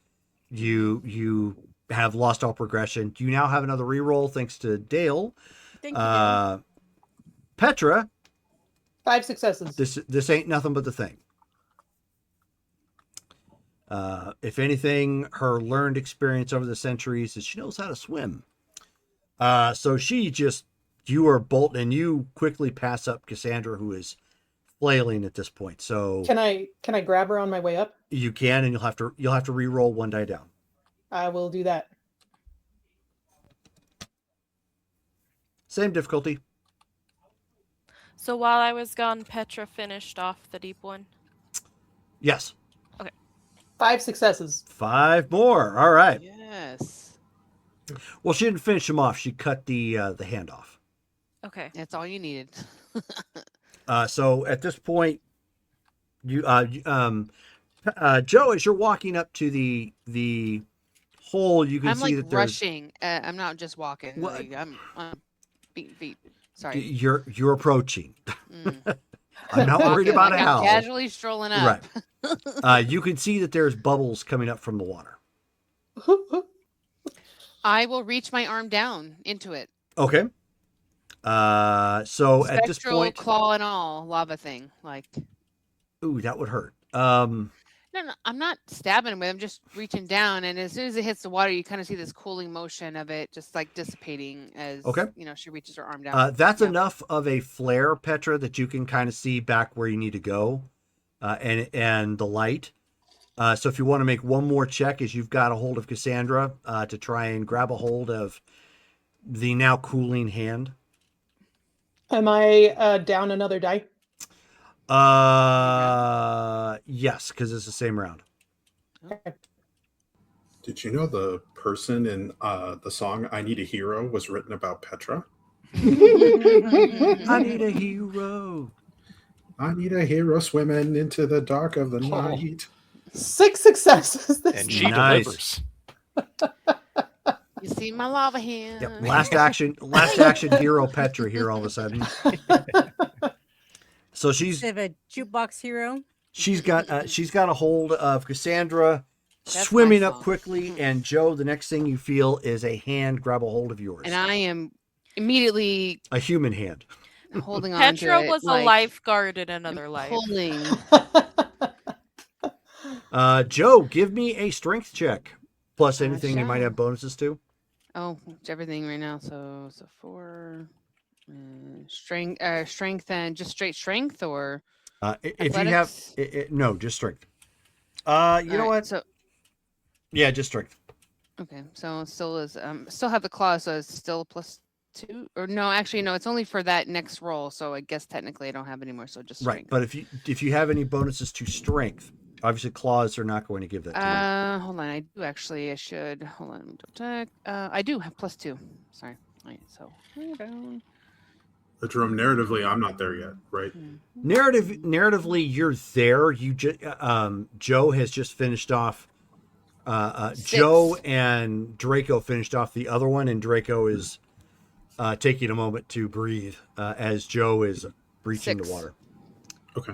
You have lost all progression. You now have another reroll thanks to Dale. Thank you. Petra, 5 successes. this ain't nothing but the thing. If anything, her learned experience over the centuries is she knows how to swim. So you are bolting, and you quickly pass up Cassandra, who is flailing at this point. So Can I grab her on my way up? you can, and you'll have to re-roll 1 die down. I will do that. Same difficulty. So while I was gone, Petra finished off the deep one. Yes. 5 successes. 5 more. All right. Yes. Well, she didn't finish him off. She cut the hand off. Okay. That's all you needed. So at this point, Joe, as you're walking up to the hole, you can I'm see like that there's rushing. I'm not just walking. What? Like, I'm beating feet. Sorry. you're approaching. Mm. I'm not worried Walking about like I'm how. casually strolling up. Right. You can see that there's bubbles coming up from the water. I will reach my arm down into it. Okay. So at this Spectral point, claw and all lava thing. Like, ooh, that would hurt. no, I'm not stabbing with. I'm just reaching down, and as soon as it hits the water, you kind of see this cooling motion of it, just like dissipating as Okay. she reaches her arm down. That's Yeah. enough of a flare, Petra, that you can kind of see back where you need to go, and the light. So if you want to make one more check, as you've got a hold of Cassandra to try and grab a hold of the now cooling hand. Am I down another die? Yes, because it's the same round. Did you know the person in the song "I Need a Hero" was written about Petra? I need a hero. I need a hero swimming into the dark of the night. 6 successes this And time. she Nice. delivers. You see my lava hand. Yep. Last action hero Petra here all of a sudden. So she's Instead of a jukebox hero. she's got a hold of Cassandra, That's swimming my up song. quickly, and Joe, the next thing you feel is a hand grab a hold of yours. And I am immediately A human hand. holding on Petra to it. was a like, lifeguard in another life. pulling. Joe, give me a strength check. Plus anything you sure. might have bonuses to. Oh, it's everything right now. So 4 strength and just straight strength or If you have athletics. no, just strength. You All know right. what? So Yeah, just strength. okay. So it still is still have the claw, so it's still +2 or no, actually no, it's only for that next roll. So I guess technically I don't have any more, so just Right, strength. but if you have any bonuses to strength, obviously claws are not going to give that to you. Hold on. I do actually. I should hold on. Check. I do have +2. Sorry. All right. So down. But Jerome, narratively, I'm not there yet, right? Narratively, you're there. Joe has just finished off. Joe 6. and Draco finished off the other one, and Draco is taking a moment to breathe as Joe is breaching the 6. water. Okay.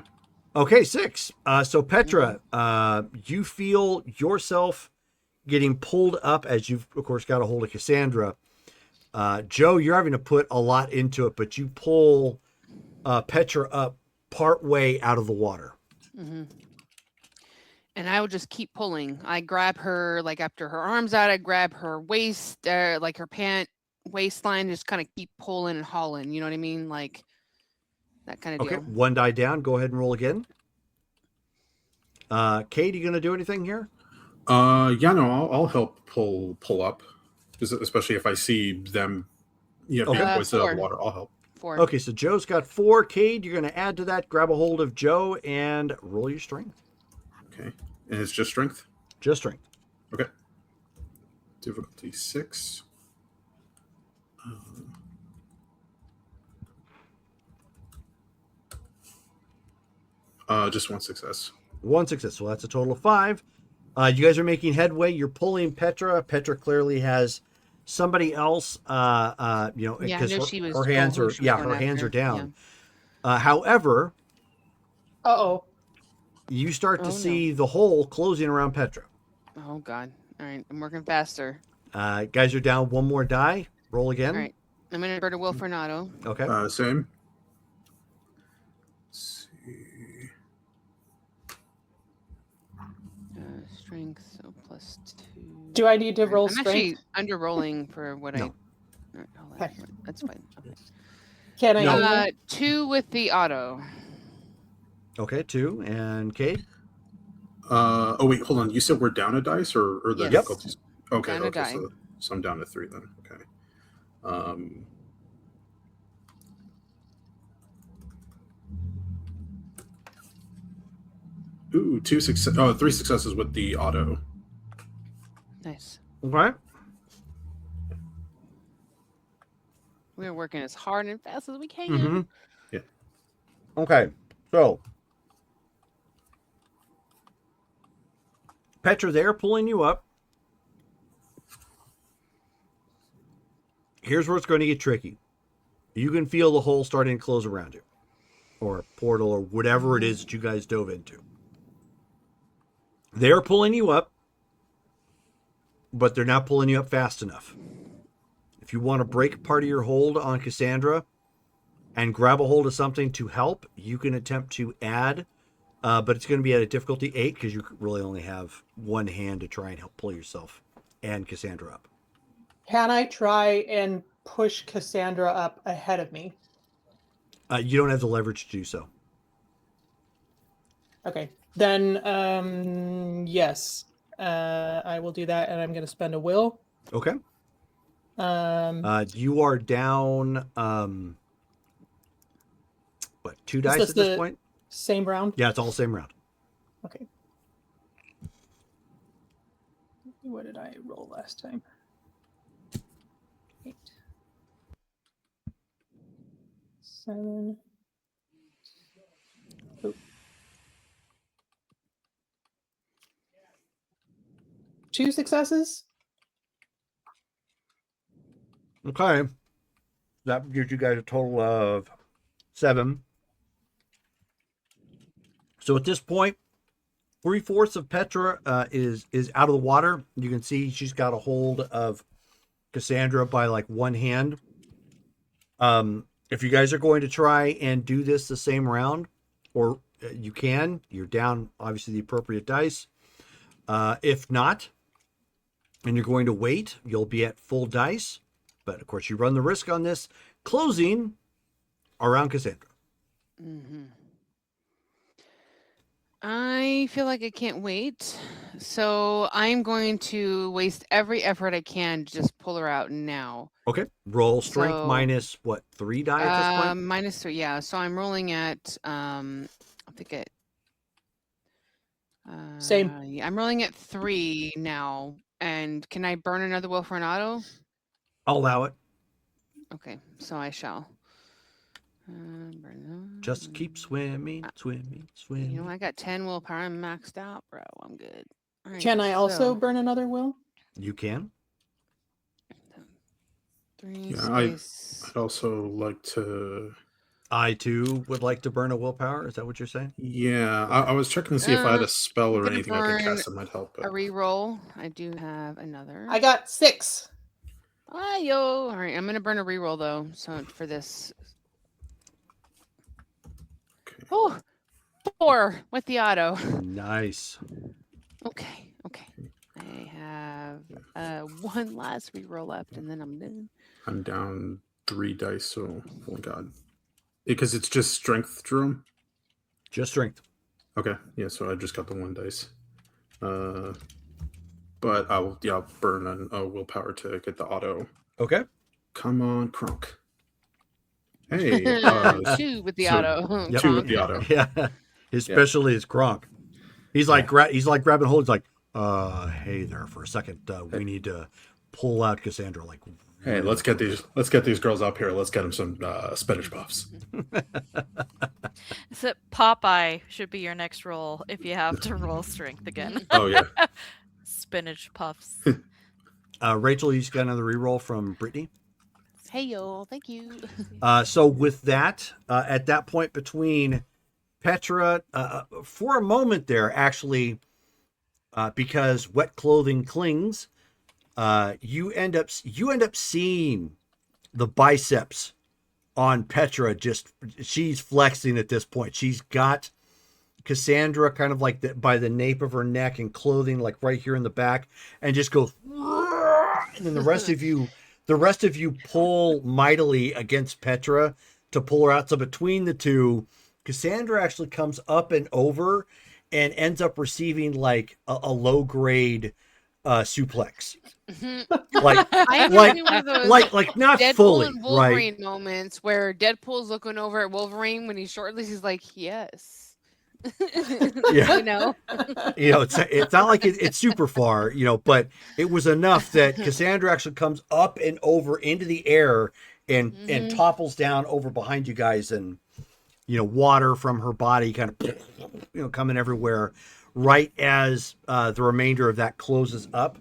Okay, 6. So Petra, you feel yourself getting pulled up as you've, of course, got a hold of Cassandra. Joe, you're having to put a lot into it, but you pull Petra up part way out of the water. Mm-hmm. And I will just keep pulling. I grab her, like after her arms out, I grab her waist, like her waistline, just kind of keep pulling and hauling. You know what I mean? Like that kind of Okay, deal. 1 die down. Go ahead and roll again. Kate, you going to do anything here? Yeah, no, I'll help pull up, especially if I see them, being hoisted out of the water. I'll help. 4. Okay, so Joe's got 4. Cade, you're going to add to that. Grab a hold of Joe and roll your strength. Okay, and it's just strength. Just strength. Okay. Difficulty 6. Just 1 success. 1 success. So that's a total of 5. You guys are making headway. You're pulling Petra. Petra clearly has somebody else. Yeah, I know she was. Her hands are her hands are down. However, you start to see the hole closing around Petra. Oh God! All right, I'm working faster. Guys are down 1 more die. Roll again. All right, I'm gonna burn a will for Nato. Okay. Same. Let's see. Strength, so +2. Do I need to roll I'm strength? actually under rolling for what No. I. That's fine. Okay. Can I? 2 with the auto. Okay, 2. And Kate? Oh wait, hold on. You said we're down a dice or the Yes. difficulties? Okay, Down a okay. die. So I'm down to 3 then. Okay. Ooh, 3 successes with the auto. Nice. Okay. We're working as hard and fast as we can. Mm-hmm. Yeah. Okay. So Petra, they're pulling you up. Here's where it's going to get tricky. You can feel the hole starting to close around you, or a portal, or whatever it is that you guys dove into. They're pulling you up, but they're not pulling you up fast enough. If you want to break part of your hold on Cassandra and grab a hold of something to help, you can attempt to add, but it's going to be at a difficulty 8 because you really only have 1 hand to try and help pull yourself and Cassandra up. Can I try and push Cassandra up ahead of me? You don't have the leverage to do so. Okay. Then, yes. I will do that, and I'm going to spend a will. Okay. You are down, 2 dice at this point? Same round? Yeah, it's all same round. Okay. What did I roll last time? 8. 7. Oh. 2 successes? Okay. That gives you guys a total of 7. So at this point, 3/4 of Petra is out of the water. You can see she's got a hold of Cassandra by like 1 hand. If you guys are going to try and do this the same round, or you can, you're down obviously the appropriate dice. If not, and you're going to wait. You'll be at full dice, but of course you run the risk on this closing around Cassandra. Mm-hmm. I feel like I can't wait, so I'm going to waste every effort I can to just pull her out now. Okay. Roll strength So, minus what, 3 die at this point? -3, yeah. So I'm rolling at I think it. Same. Yeah, I'm rolling at 3 now. And can I burn another will for an auto? I'll allow it. Okay, so I shall. Burn Just keep swimming, swimming, swimming. You know, I got 10 willpower. I'm maxed out, bro. I'm good. All right, Can I also so burn another will? You can. 3 Yeah, space. I'd also like to. I too would like to burn a willpower. Is that what you're saying? Yeah, I was checking to see if I had a spell I'm or gonna anything I could burn cast that might help. A But reroll. I do have another. I got 6. Yo. All right, I'm gonna burn a reroll though. So for this. okay. Oh, 4 with the auto. Nice. Okay. I have one last reroll left, and then I'm done. I'm down 3 dice, so oh my god. Because it's just strength, Jerome? Just strength. Okay, yeah, so I just got the 1 dice. But I'll burn a willpower to get the auto. Okay. Come on, Kronk. Hey, 2 with the so auto. Yep. 2 with the auto. Yeah. His specialty is Kronk. He's like he's like grabbing hold. He's like, hey there for a second. We need to pull out Cassandra. Like, Hey, let's get these girls up here. Let's get them some spinach puffs. So Popeye should be your next roll if you have to roll strength again. Oh yeah. Spinach puffs. Rachel, you just got another reroll from Brittany. Hey yo, thank you. So with that, at that point between Petra, for a moment there, actually, because wet clothing clings, you end up seeing the biceps on Petra. She's flexing at this point. She's got Cassandra kind of like by the nape of her neck and clothing like right here in the back, and just goes, and then the rest of you pull mightily against Petra to pull her out. So between the two, Cassandra actually comes up and over and ends up receiving like a low grade suplex. Like, I'm having one of those like not Deadpool fully, and Wolverine right? moments where Deadpool's looking over at Wolverine when he's shortlist. He's like, yes. Yeah. You know, It's not like it's super far, but it was enough that Cassandra actually comes up and over into the air and topples down over behind you guys, and water from her body kind of coming everywhere right as the remainder of that closes up,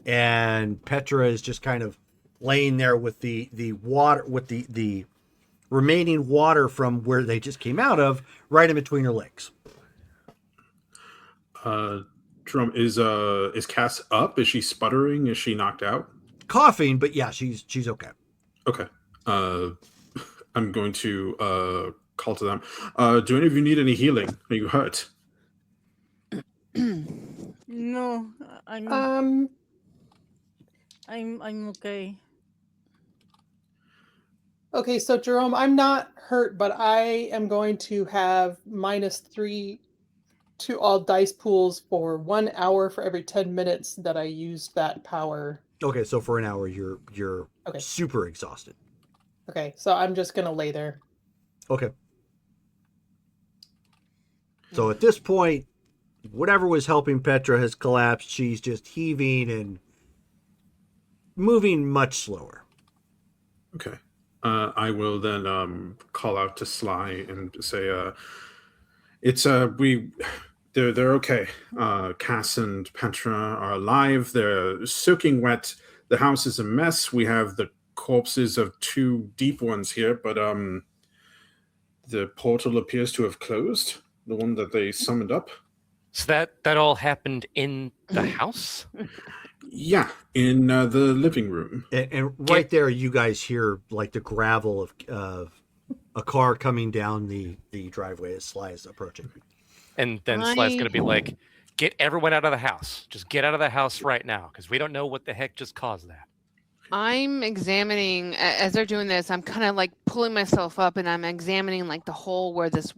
and Petra is just kind of laying there with the water, with the remaining water from where they just came out of right in between her legs. Jerome, is Cass up? Is she sputtering? Is she knocked out? Coughing, but yeah, she's okay. Okay. I'm going to call to them. Do any of you need any healing? Are you hurt? No, I'm okay. Okay, so Jerome, I'm not hurt, but I am going to have -3 to all dice pools for 1 hour for every 10 minutes that I used that power. Okay, so for an hour you're Okay. super exhausted. Okay, so I'm just gonna lay there. Okay. So at this point, whatever was helping Petra has collapsed. She's just heaving and moving much slower. Okay. I will then call out to Sly and say, they're okay. Cass and Petra are alive. They're soaking wet. The house is a mess. We have the corpses of 2 deep ones here, but the portal appears to have closed. The one that they summoned up. So that all happened in the house? Yeah, in the living room. And right there, you guys hear like the gravel of a car coming down the driveway as Sly is approaching. And then Sly's going to be like, get everyone out of the house. Just get out of the house right now, because we don't know what the heck just caused that. I'm examining as they're doing this. I'm kind of like pulling myself up, and I'm examining like the hole where this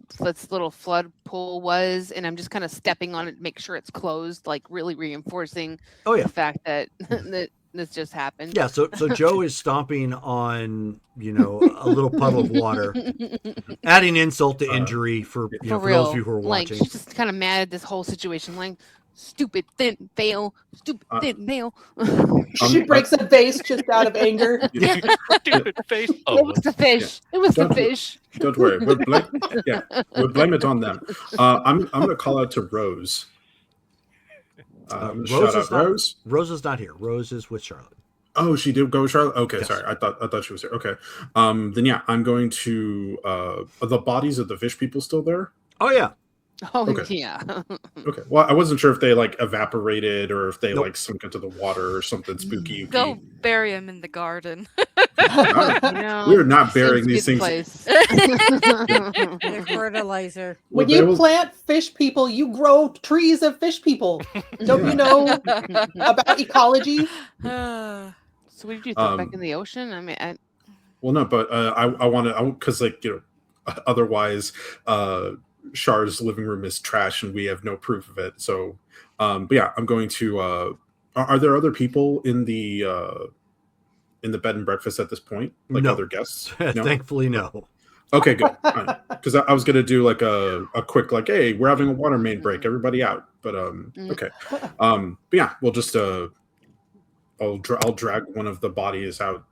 little flood pool was, and I'm just kind of stepping on it, to make sure it's closed, like really reinforcing the fact that that this just happened. Yeah. So Joe is stomping on a little puddle of water, adding insult to injury for for for those of real. you who are Like watching. she's just kind of mad at this whole situation. Like stupid thin fail, stupid thin fail. She breaks a vase just out of anger. Stupid face. It was the fish. It was the fish. Don't worry. We'll blame it on them. I'm going to call out to Rose. Shout out Rose. Rose is not here. Rose is with Charlotte. Oh, she did go with Charlotte? Okay, Yes. sorry. I thought she was here. Okay. Then yeah, I'm going to are the bodies of the fish people still there? Oh yeah. Oh Okay. yeah. Okay. Well, I wasn't sure if they like evaporated or if they like sunk into the water or something spooky. Go bury him in the garden. We're not burying these things. They're fertilizer. When you plant fish people, you grow trees of fish people. Don't you know about ecology? So what did you throw back in the ocean? I mean, well, no, but I want to, because otherwise, Char's living room is trash and we have no proof of it. So, but yeah, I'm going to. Are there other people in the bed and breakfast at this point? Like No. other guests? No? Thankfully, no. Okay, good. Because I was gonna do like a quick like, hey, we're having a water main break, everybody out. But okay. But yeah, we'll just I'll drag one of the bodies out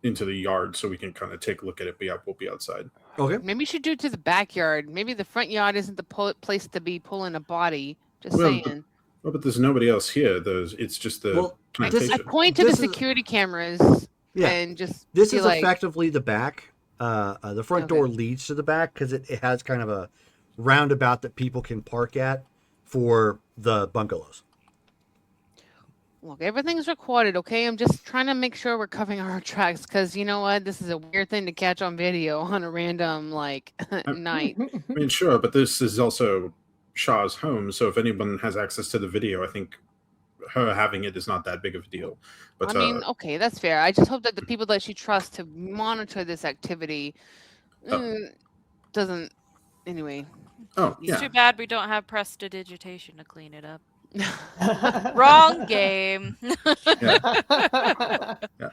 into the yard so we can kind of take a look at it. But yeah, we'll be outside. Okay. maybe you should do it to the backyard. Maybe the front yard isn't the place to be pulling a body. Just saying. Well, but there's nobody else here. It's just the plantation. I point to the security cameras and just This be is like, effectively the back. The front door leads to the back because it has kind of a roundabout that people can park at for the bungalows. look, everything's recorded, okay? I'm just trying to make sure we're covering our tracks because you know what? This is a weird thing to catch on video on a random night. I mean, sure, but this is also Shaw's home, so if anyone has access to the video, I think her having it is not that big of a deal. But I mean, okay, that's fair. I just hope that the people that she trusts to monitor this activity doesn't. Anyway. Oh, It's too bad we don't have prestidigitation to clean it up. Wrong game. Yeah.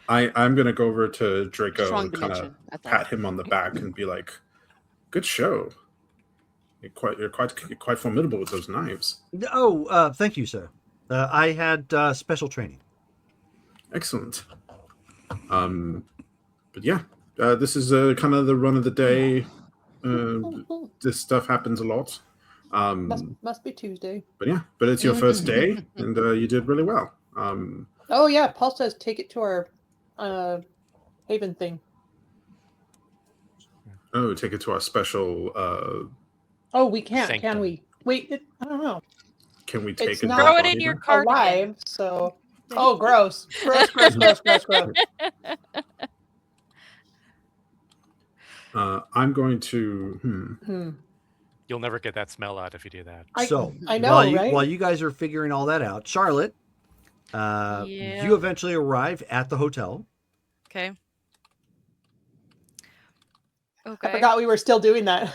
I'm gonna go over to Draco Strong and kind dimension, of pat him on the back and be like, "Good show. You're quite formidable with those knives." Oh, thank you, sir. I had special training. Excellent. But yeah, this is kind of the run of the day. This stuff happens a lot. Must be Tuesday. But it's your first day, and you did really well. Oh yeah, Paul says take it to our Haven thing. Oh, take it to our special. Oh, we can't, Sanctum. can we? Wait, I don't know. Can we take It's it? not- to Throw our it in your Haven? cardigan. Alive, so. Oh, gross! Gross! Gross! Gross! Gross! Gross! I'm going to. You'll never get that smell out if you do that. I know, right? While you guys are figuring all that out, Charlotte, you eventually arrive at the hotel. Okay. I forgot we were still doing that.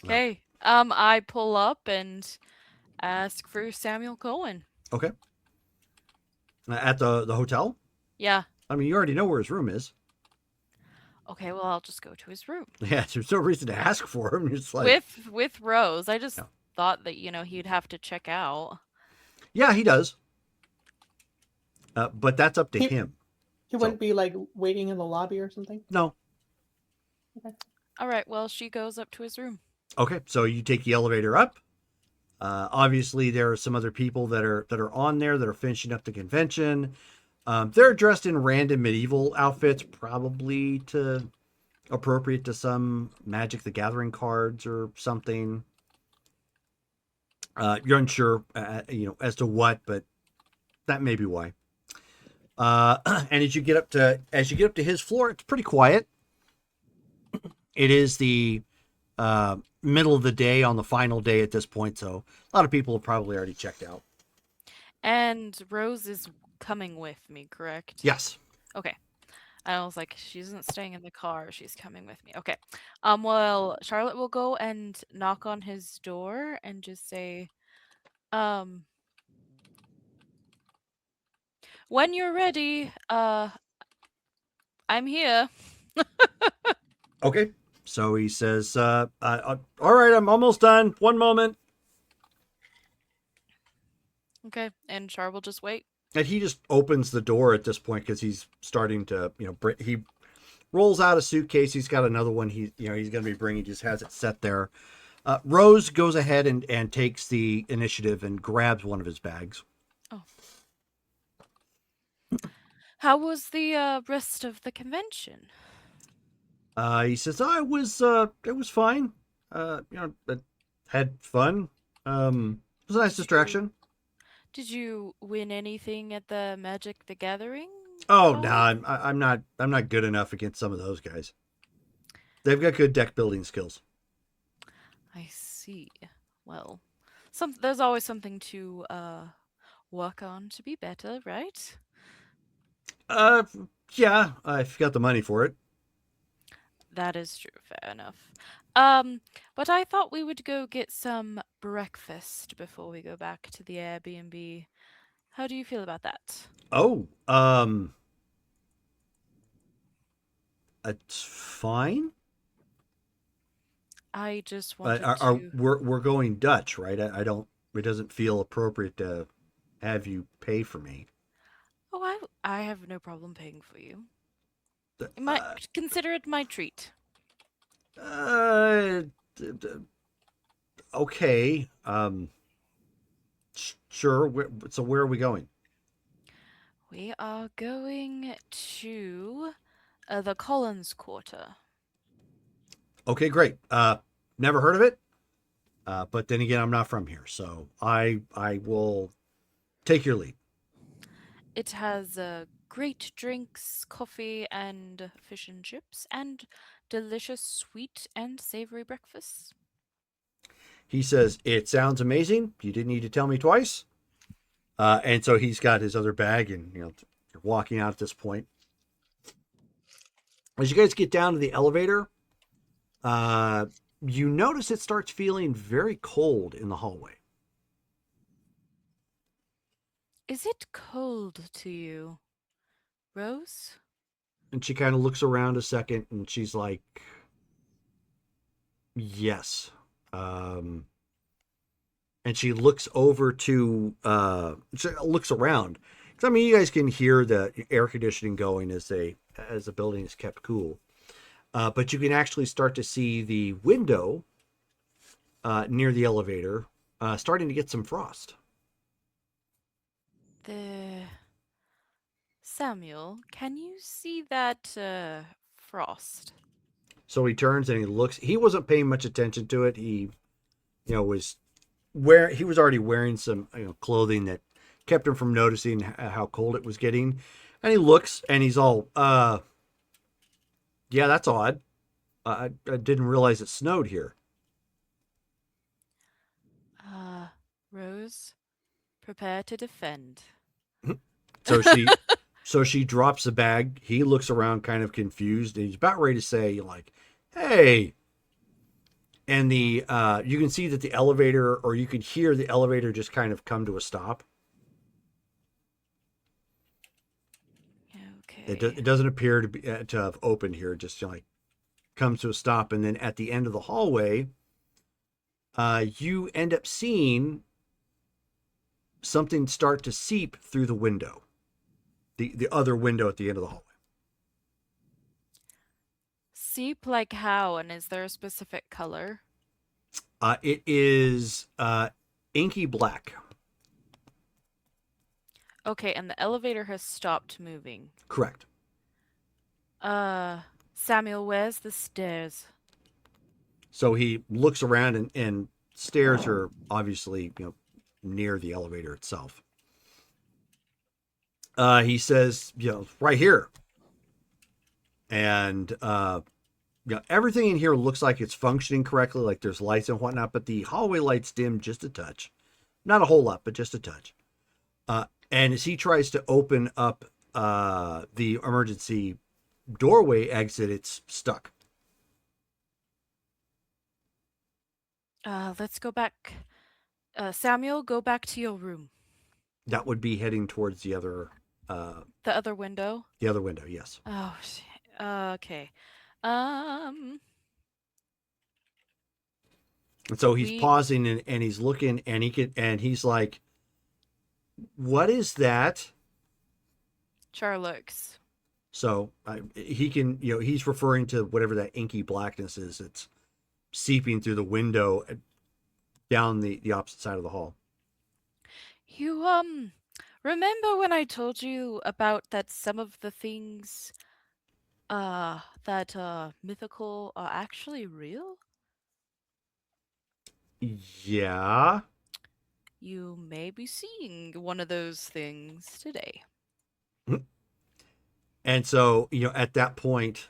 Okay. I pull up and ask for Samuel Cohen. Okay. At the hotel? Yeah. I mean, you already know where his room is. Okay, well, I'll just go to his room. Yeah, there's no reason to ask for him. It's like With Rose. I just thought that, he'd have to check out. Yeah, he does. But that's up to him. He wouldn't be like waiting in the lobby or something. No. Okay. All right, well, she goes up to his room. Okay, so you take the elevator up. Obviously, there are some other people that are on there that are finishing up the convention. They're dressed in random medieval outfits, probably appropriate to some Magic the Gathering cards or something. You're unsure, as to what, but that may be why. And as you get up to his floor, it's pretty quiet. It is the middle of the day on the final day at this point, so a lot of people have probably already checked out. And Rose is coming with me, correct? Yes. Okay. I was like, she isn't staying in the car. She's coming with me. Okay. Well, Charlotte will go and knock on his door and just say, when you're ready, I'm here. Okay. So he says, all right, I'm almost done. One moment. Okay. And Char will just wait. And he just opens the door at this point because he's starting to, he rolls out a suitcase. He's got another one he's going to be bringing, just has it set there. Rose goes ahead and takes the initiative and grabs one of his bags. Oh. How was the rest of the convention? He says, it was fine. But had fun. It was a nice distraction. Did you win anything at the Magic the Gathering? Oh no, I'm not good enough against some of those guys. They've got good deck building skills. I see. Well, there's always something to work on to be better, right? Yeah, I've got the money for it. That is true. Fair enough. But I thought we would go get some breakfast before we go back to the Airbnb. How do you feel about that? Oh, it's fine. I just wanted to. We're going Dutch, right? I don't. It doesn't feel appropriate to have you pay for me. Oh, I have no problem paying for you. Consider it my treat. Okay. Sure. So where are we going? We are going to the Collins Quarter. Okay, great. Never heard of it. But then again, I'm not from here, so I will take your lead. It has great drinks, coffee, and fish and chips, and delicious sweet and savory breakfasts. He says, it sounds amazing. You didn't need to tell me twice. And so he's got his other bag, and you're walking out at this point. As you guys get down to the elevator, you notice it starts feeling very cold in the hallway. Is it cold to you, Rose? And she kind of looks around a second, and she's like, yes. And she looks over to, she looks around. Because, I mean, you guys can hear the air conditioning going as the building is kept cool. But you can actually start to see the window near the elevator starting to get some frost. Samuel, can you see that frost? So he turns and he looks. He wasn't paying much attention to it. He, he was already wearing some clothing that kept him from noticing how cold it was getting. And he looks and he's all, yeah, that's odd. I didn't realize it snowed here. Rose, prepare to defend. So she drops the bag. He looks around kind of confused, and he's about ready to say, like, hey. And you can see that the elevator, or you can hear the elevator just kind of come to a stop. Okay. It doesn't appear to have opened here. It just like comes to a stop, and then at the end of the hallway, you end up seeing something start to seep through the window, the other window at the end of the hallway. Seep like how, and is there a specific color? It is inky black. Okay, and the elevator has stopped moving. Correct. Samuel, where's the stairs? So he looks around and stairs are obviously near the elevator itself. He says, right here. And everything in here looks like it's functioning correctly, like there's lights and whatnot, but the hallway lights dim just a touch. Not a whole lot, but just a touch. And as he tries to open up the emergency doorway exit, it's stuck. Let's go back. Samuel, go back to your room. That would be heading towards the other window. The other window, yes. Oh, okay. And so he's pausing and he's looking and he's like, "What is that?" Char looks. So he can, he's referring to whatever that inky blackness is. It's seeping through the window down the opposite side of the hall. You remember when I told you about that some of the things that mythical are actually real? Yeah. You may be seeing one of those things today. And so, at that point,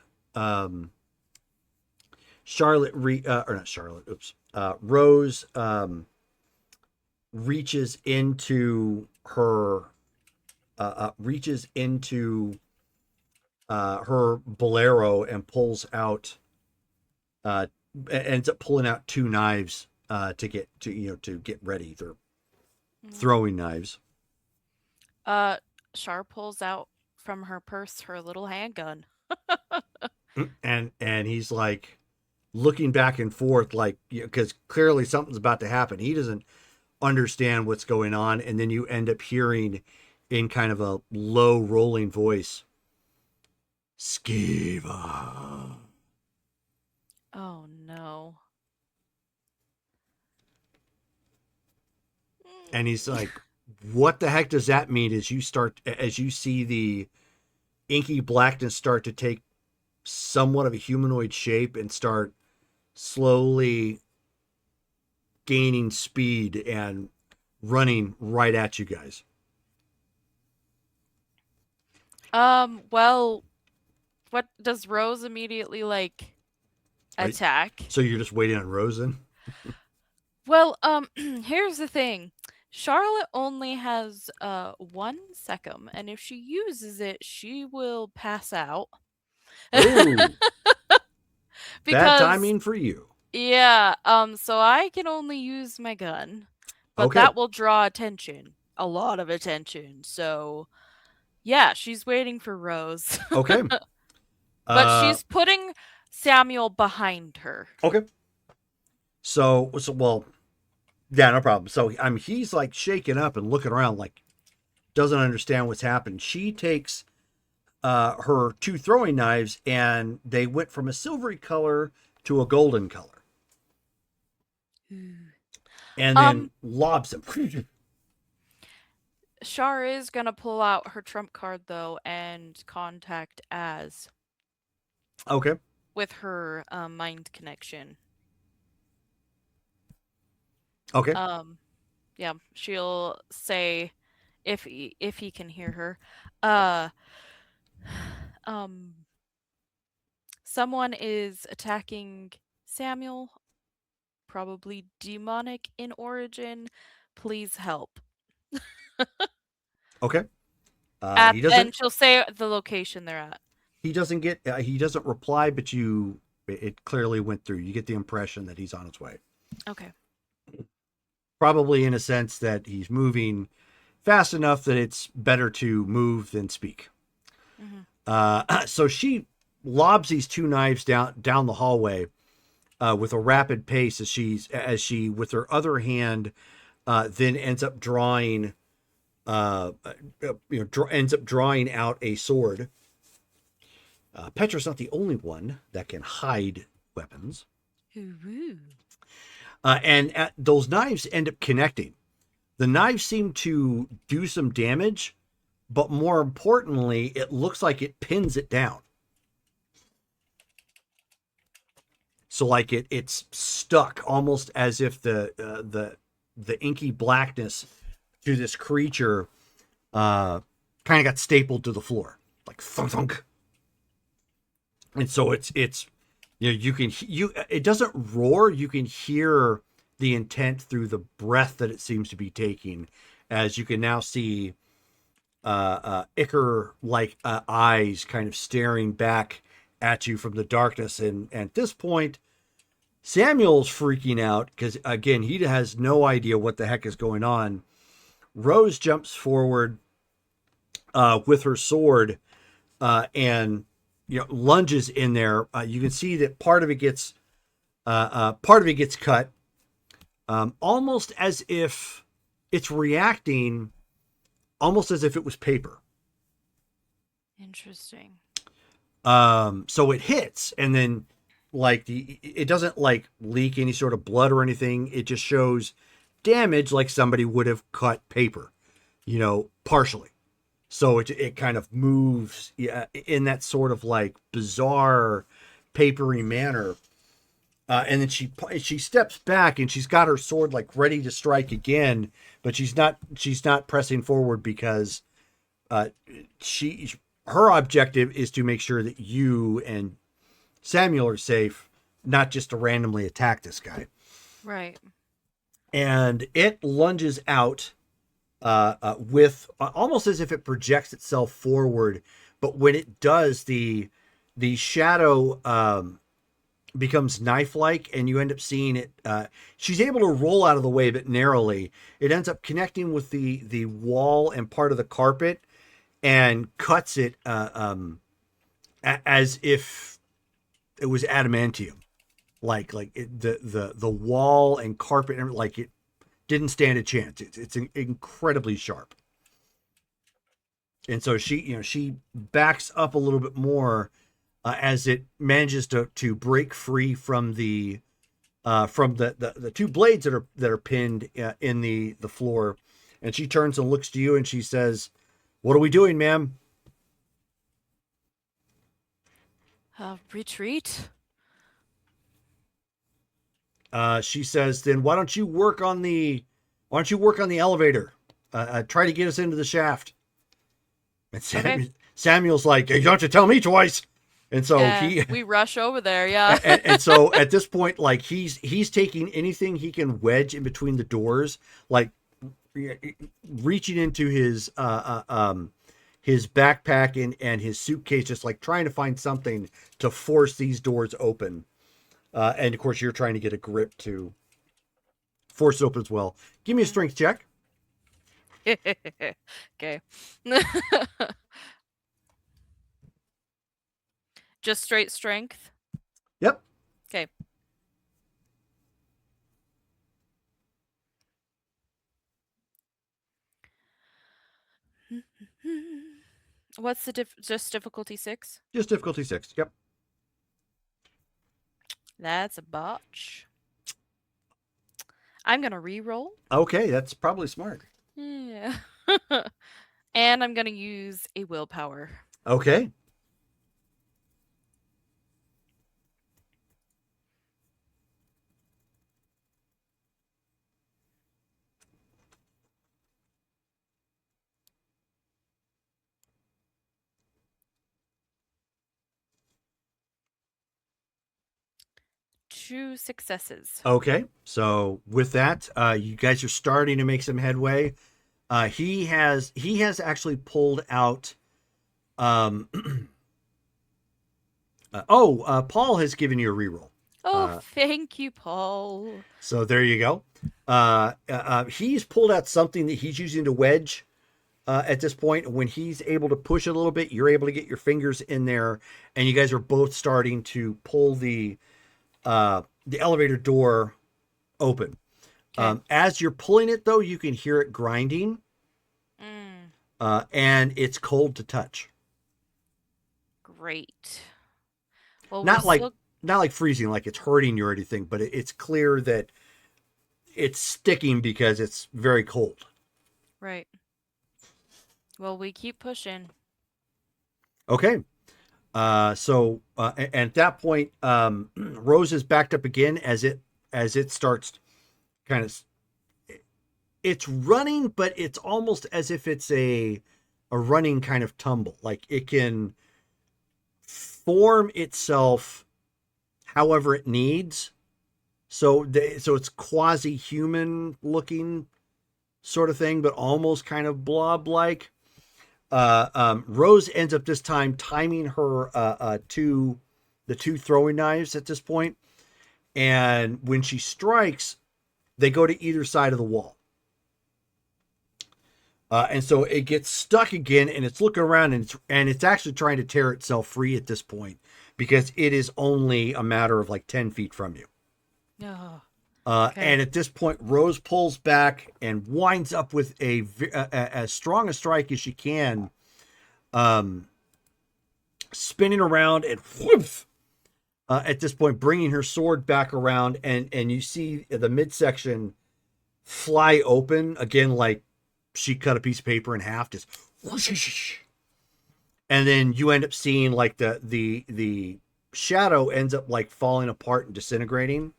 Rose reaches into her her bolero and pulls out ends up pulling out 2 knives to get ready. They're throwing knives. Char pulls out from her purse her little handgun. and he's like looking back and forth, like, because clearly something's about to happen. He doesn't understand what's going on, and then you end up hearing in kind of a low rolling voice, "Skiva." Oh no. And he's like, "What the heck does that mean?" As you see the inky blackness start to take somewhat of a humanoid shape and start slowly gaining speed and running right at you guys. Well, what does Rose immediately attack? So you're just waiting on Rosen? Well, here's the thing. Charlotte only has 1 second, and if she uses it, she will pass out. Ooh. Bad timing for you. Yeah, so I can only use my gun. But Okay. that will draw attention. A lot of attention. So yeah, she's waiting for Rose. Okay. But she's putting Samuel behind her. Okay. So well, yeah, no problem. So he's like shaking up and looking around, like doesn't understand what's happened. She takes her 2 throwing knives, and they went from a silvery color to a golden color, and then lobs them. Char is gonna pull out her trump card though and contact Az. Okay. With her mind connection. Okay. Yeah, she'll say if he can hear her. Someone is attacking Samuel, probably demonic in origin. Please help. Okay. And she'll say the location they're at. He doesn't reply, but it clearly went through. You get the impression that he's on his way. Okay. Probably in a sense that he's moving fast enough that it's better to move than speak. Mm-hmm. So she lobs these 2 knives down the hallway with a rapid pace as she with her other hand then ends up drawing ends up drawing out a sword. Petra's not the only one that can hide weapons. And those knives end up connecting. The knives seem to do some damage, but more importantly, it looks like it pins it down. So like it's stuck, almost as if the inky blackness to this creature kind of got stapled to the floor, like thunk thunk. And so it's it doesn't roar. You can hear the intent through the breath that it seems to be taking, as you can now see ichor like eyes kind of staring back at you from the darkness. And at this point, Samuel's freaking out because, again, he has no idea what the heck is going on. Rose jumps forward with her sword and lunges in there. You can see that part of it gets cut, almost as if it's reacting, almost as if it was paper. Interesting. So it hits, and then it doesn't leak any sort of blood or anything. It just shows damage like somebody would have cut paper, partially. So it kind of moves in that sort of bizarre papery manner. And then she steps back and she's got her sword ready to strike again, but she's not pressing forward because her objective is to make sure that you and Samuel are safe, not just to randomly attack this guy. Right. And it lunges out with almost as if it projects itself forward, but when it does, the shadow becomes knife-like, and you end up seeing it. She's able to roll out of the way, but narrowly. It ends up connecting with the wall and part of the carpet, and cuts it as if it was adamantium, the wall and carpet, it didn't stand a chance. It's incredibly sharp, and so she backs up a little bit more as it manages to break free from the two blades that are pinned in the floor, and she turns and looks to you and she says, "What are we doing, ma'am?" Retreat. She says, "Then why don't you work on the elevator? Try to get us into the shaft." And Samuel's like, "You don't have to tell me twice." And so we rush over there, yeah. and so at this point, he's taking anything he can wedge in between the doors, reaching into his backpack and his suitcase, just trying to find something to force these doors open. And of course, you're trying to get a grip to force it open as well. Give me a strength check. Okay. Just straight strength? Yep. Okay. What's the just difficulty 6? Just difficulty 6. Yep. That's a botch. I'm gonna re-roll. Okay, that's probably smart. Yeah. And I'm gonna use a willpower. Okay. Two successes. Okay, so with that, you guys are starting to make some headway. He has actually pulled out. Paul has given you a reroll. Oh, thank you, Paul. So there you go. He's pulled out something that he's using to wedge. At this point, when he's able to push it a little bit, you're able to get your fingers in there, and you guys are both starting to pull the elevator door open. Okay. As you're pulling it, though, you can hear it grinding, and it's cold to touch. Great. Well, Not like freezing, like it's hurting you or anything, but it's clear that it's sticking because it's very cold. Right. Well, we keep pushing. Okay. So at that point, Rose is backed up again as it starts kind of, it's running, but it's almost as if it's a running kind of tumble. Like it can form itself however it needs. So it's quasi-human looking sort of thing, but almost kind of blob-like. Rose ends up this time timing her the two throwing knives at this point, and when she strikes, they go to either side of the wall. And so it gets stuck again, and it's looking around, and it's actually trying to tear itself free at this point because it is only a matter of like 10 feet from you. Oh, And at this point, Rose pulls back and winds up with as strong a strike as she can, spinning around and whoops, at this point, bringing her sword back around, and you see the midsection fly open again, like she cut a piece of paper in half, just whoosh, and then you end up seeing like the shadow ends up like falling apart and disintegrating.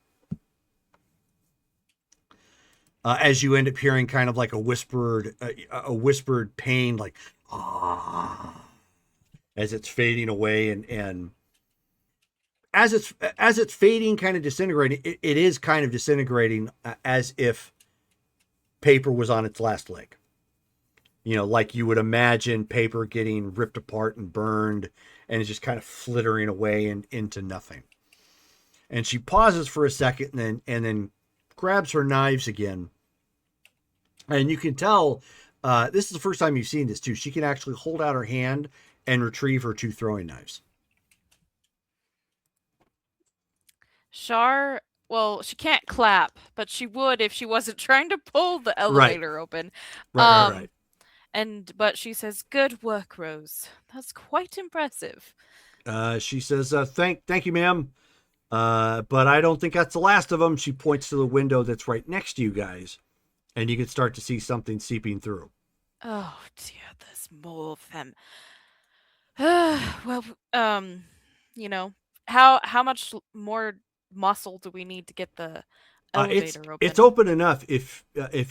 As you end up hearing kind of like a whispered pain, like as it's fading away, and as it's fading, kind of disintegrating, it is kind of disintegrating as if paper was on its last leg. Like you would imagine paper getting ripped apart and burned, and it's just kind of flittering away and into nothing. And she pauses for a second, and then grabs her knives again. And you can tell this is the first time you've seen this too. She can actually hold out her hand and retrieve her two throwing knives. Shar, well, she can't clap, but she would if she wasn't trying to pull the elevator open. Right. But she says, "Good work, Rose. That's quite impressive." She says, thank you, ma'am. But I don't think that's the last of them. She points to the window that's right next to you guys, and you can start to see something seeping through. Oh dear, there's more of them. Well, how much more muscle do we need to get the elevator open? It's open enough if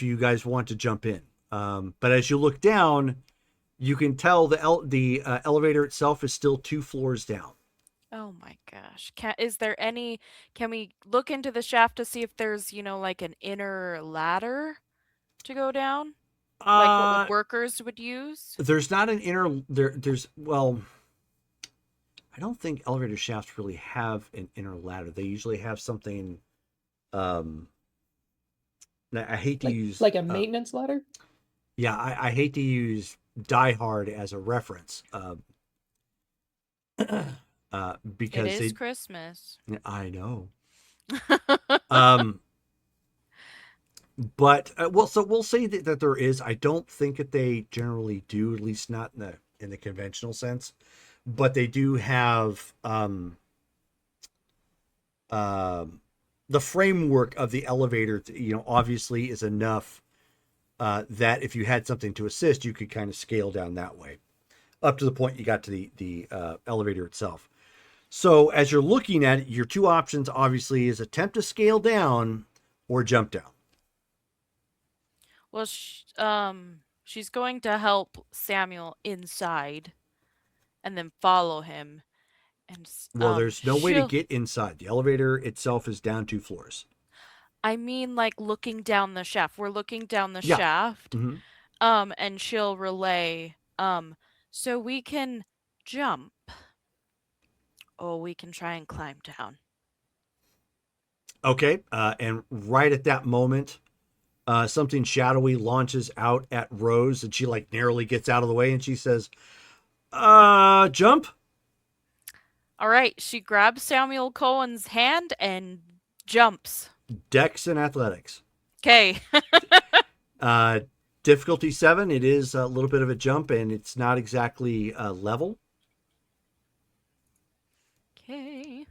you guys want to jump in. But as you look down, you can tell the elevator itself is still 2 floors down. Oh my gosh. Can we look into the shaft to see if there's, like an inner ladder to go down? Like what workers would use? There's not an inner well, I don't think elevator shafts really have an inner ladder. They usually have something I hate to use like a maintenance ladder. Yeah, I hate to use Die Hard as a reference. Because it is Christmas. I know. But so we'll say that there is. I don't think that they generally do, at least not in the conventional sense. But they do have the framework of the elevator. Obviously is enough that if you had something to assist, you could kind of scale down that way, up to the point you got to the elevator itself. So as you're looking at it, your two options obviously is attempt to scale down or jump down. Well, she's going to help Samuel inside, and then follow him. And well, there's no way to get inside. The elevator itself is down 2 floors. I mean, like looking down the shaft. We're looking down the shaft. Mm-hmm. And she'll relay. So we can jump, or we can try and climb down. Okay. And right at that moment, something shadowy launches out at Rose, and she like narrowly gets out of the way, and she says, jump. All right. She grabs Samuel Cohen's hand and jumps. Dex and athletics. Okay. Difficulty 7. It is a little bit of a jump, and it's not exactly level. Okay.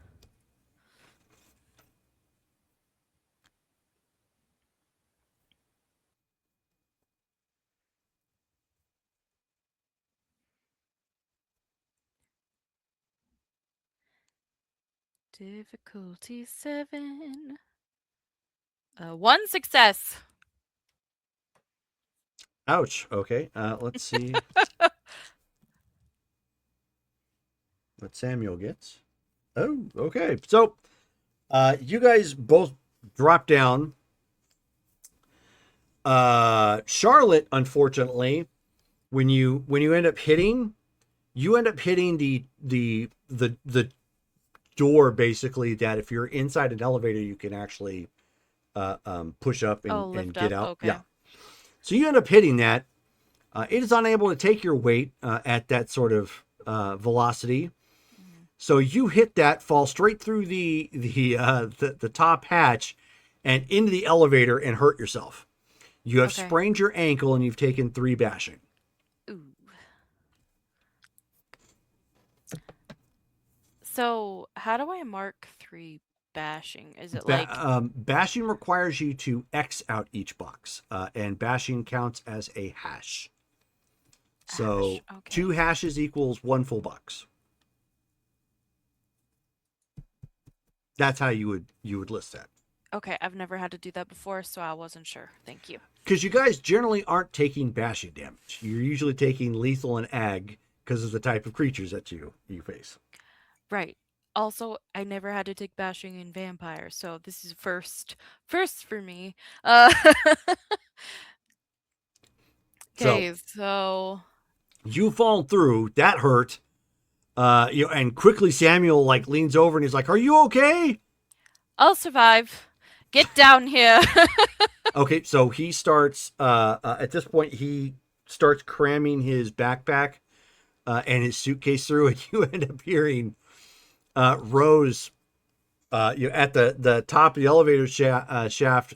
Difficulty 7. 1 success. Ouch. Okay. Let's see what Samuel gets. Oh, okay. So You guys both drop down. Charlotte, unfortunately, when you end up hitting, you end up hitting the door, basically, that if you're inside an elevator, you can actually push up and lift get up. out. Okay. Yeah. So you end up hitting that. It is unable to take your weight at that sort of velocity. So you hit that, fall straight through the top hatch and into the elevator and hurt yourself. You have Okay. sprained your ankle and you've taken 3 bashing. Ooh. So, how do I mark 3 bashing? Is it like Bashing requires you to X out each box, and bashing counts as a hash. So hash? Okay. 2 hashes equals 1 full box. That's how you would list that. Okay, I've never had to do that before, so I wasn't sure. Thank you. Because you guys generally aren't taking bashing damage. You're usually taking lethal and ag because of the type of creatures that you face. Right. Also, I never had to take bashing in vampire, so this is first for me. Okay, so You fall through. That hurt. And quickly Samuel leans over and he's like, "Are you okay?" I'll survive. Get down here. Okay, so he starts. At this point, he starts cramming his backpack and his suitcase through, and you end up hearing Rose. At the top of the elevator shaft.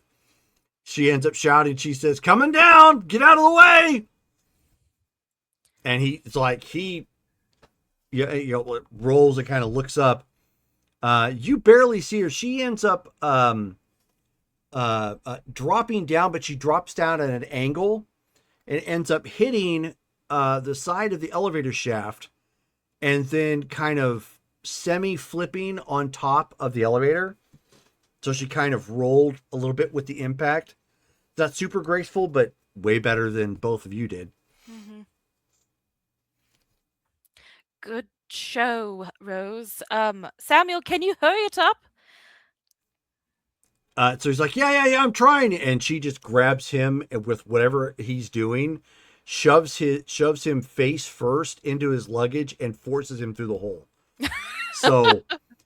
She ends up shouting. She says, "Coming down! Get out of the way!" And he rolls and kind of looks up. You barely see her. She ends up dropping down, but she drops down at an angle and ends up hitting the side of the elevator shaft and then kind of semi-flipping on top of the elevator. So she kind of rolled a little bit with the impact. Not super graceful, but way better than both of you did. Mm-hmm. Good show, Rose. Samuel, can you hurry it up? So he's like, yeah, I'm trying. And she just grabs him with whatever he's doing, shoves him face first into his luggage and forces him through the hole. So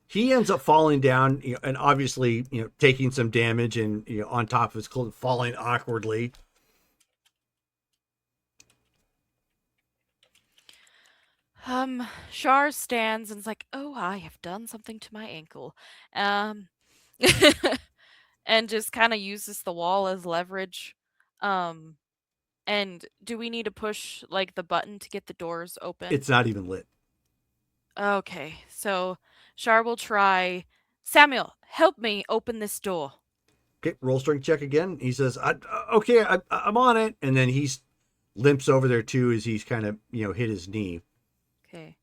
he ends up falling down, and obviously, taking some damage and, on top of his clothes, falling awkwardly. Shar stands and's like, "Oh, I have done something to my ankle." And just kind of uses the wall as leverage. And do we need to push the button to get the doors open? It's not even lit. Okay, so Shar will try. Samuel, help me open this door. Okay, roll strength check again. He says, "Okay, I'm on it," and then he limps over there too as he's kind of hit his knee. Okay.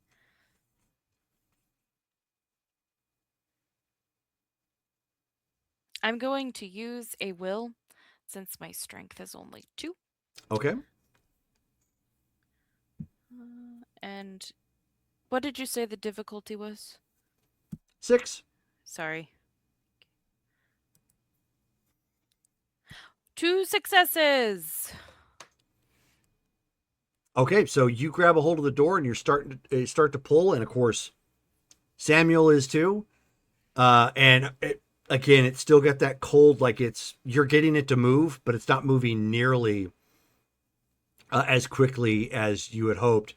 I'm going to use a will since my strength is only 2. Okay. And what did you say the difficulty was? 6. Sorry. 2 successes. Okay, so you grab a hold of the door and you're start to pull, and of course, Samuel is too. And again, it's still got that cold, you're getting it to move, but it's not moving nearly as quickly as you had hoped.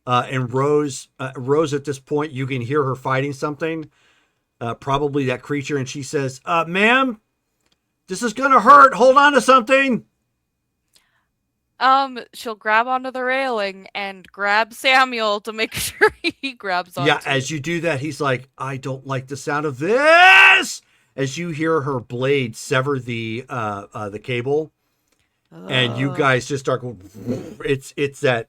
And Rose at this point, you can hear her fighting something, probably that creature, and she says, "Ma'am, this is gonna hurt. Hold on to something." She'll grab onto the railing and grab Samuel to make sure he grabs onto Yeah, as you do that, he's like, "I don't like the sound of this." As you hear her blade sever the cable, and you guys just start going. It's that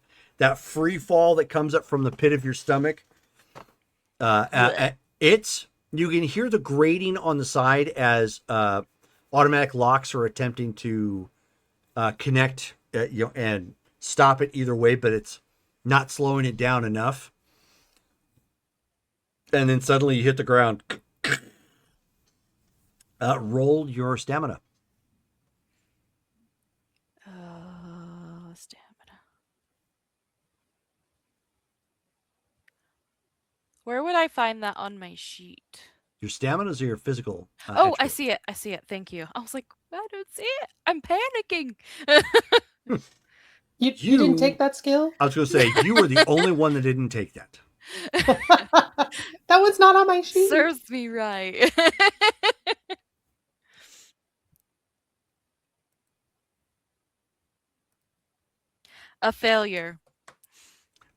free fall that comes up from the pit of your stomach. You can hear the grating on the side as automatic locks are attempting to connect, and stop it either way, but it's not slowing it down enough. And then suddenly you hit the ground. Roll your stamina. Stamina. Where would I find that on my sheet? Your stamina or your physical? Oh, I attribute? see it. I see it. Thank you. I was like, I don't see it. I'm panicking. You didn't take that skill? I was going to say, you were the only one that didn't take that. That was not on my sheet. Serves me right. A failure.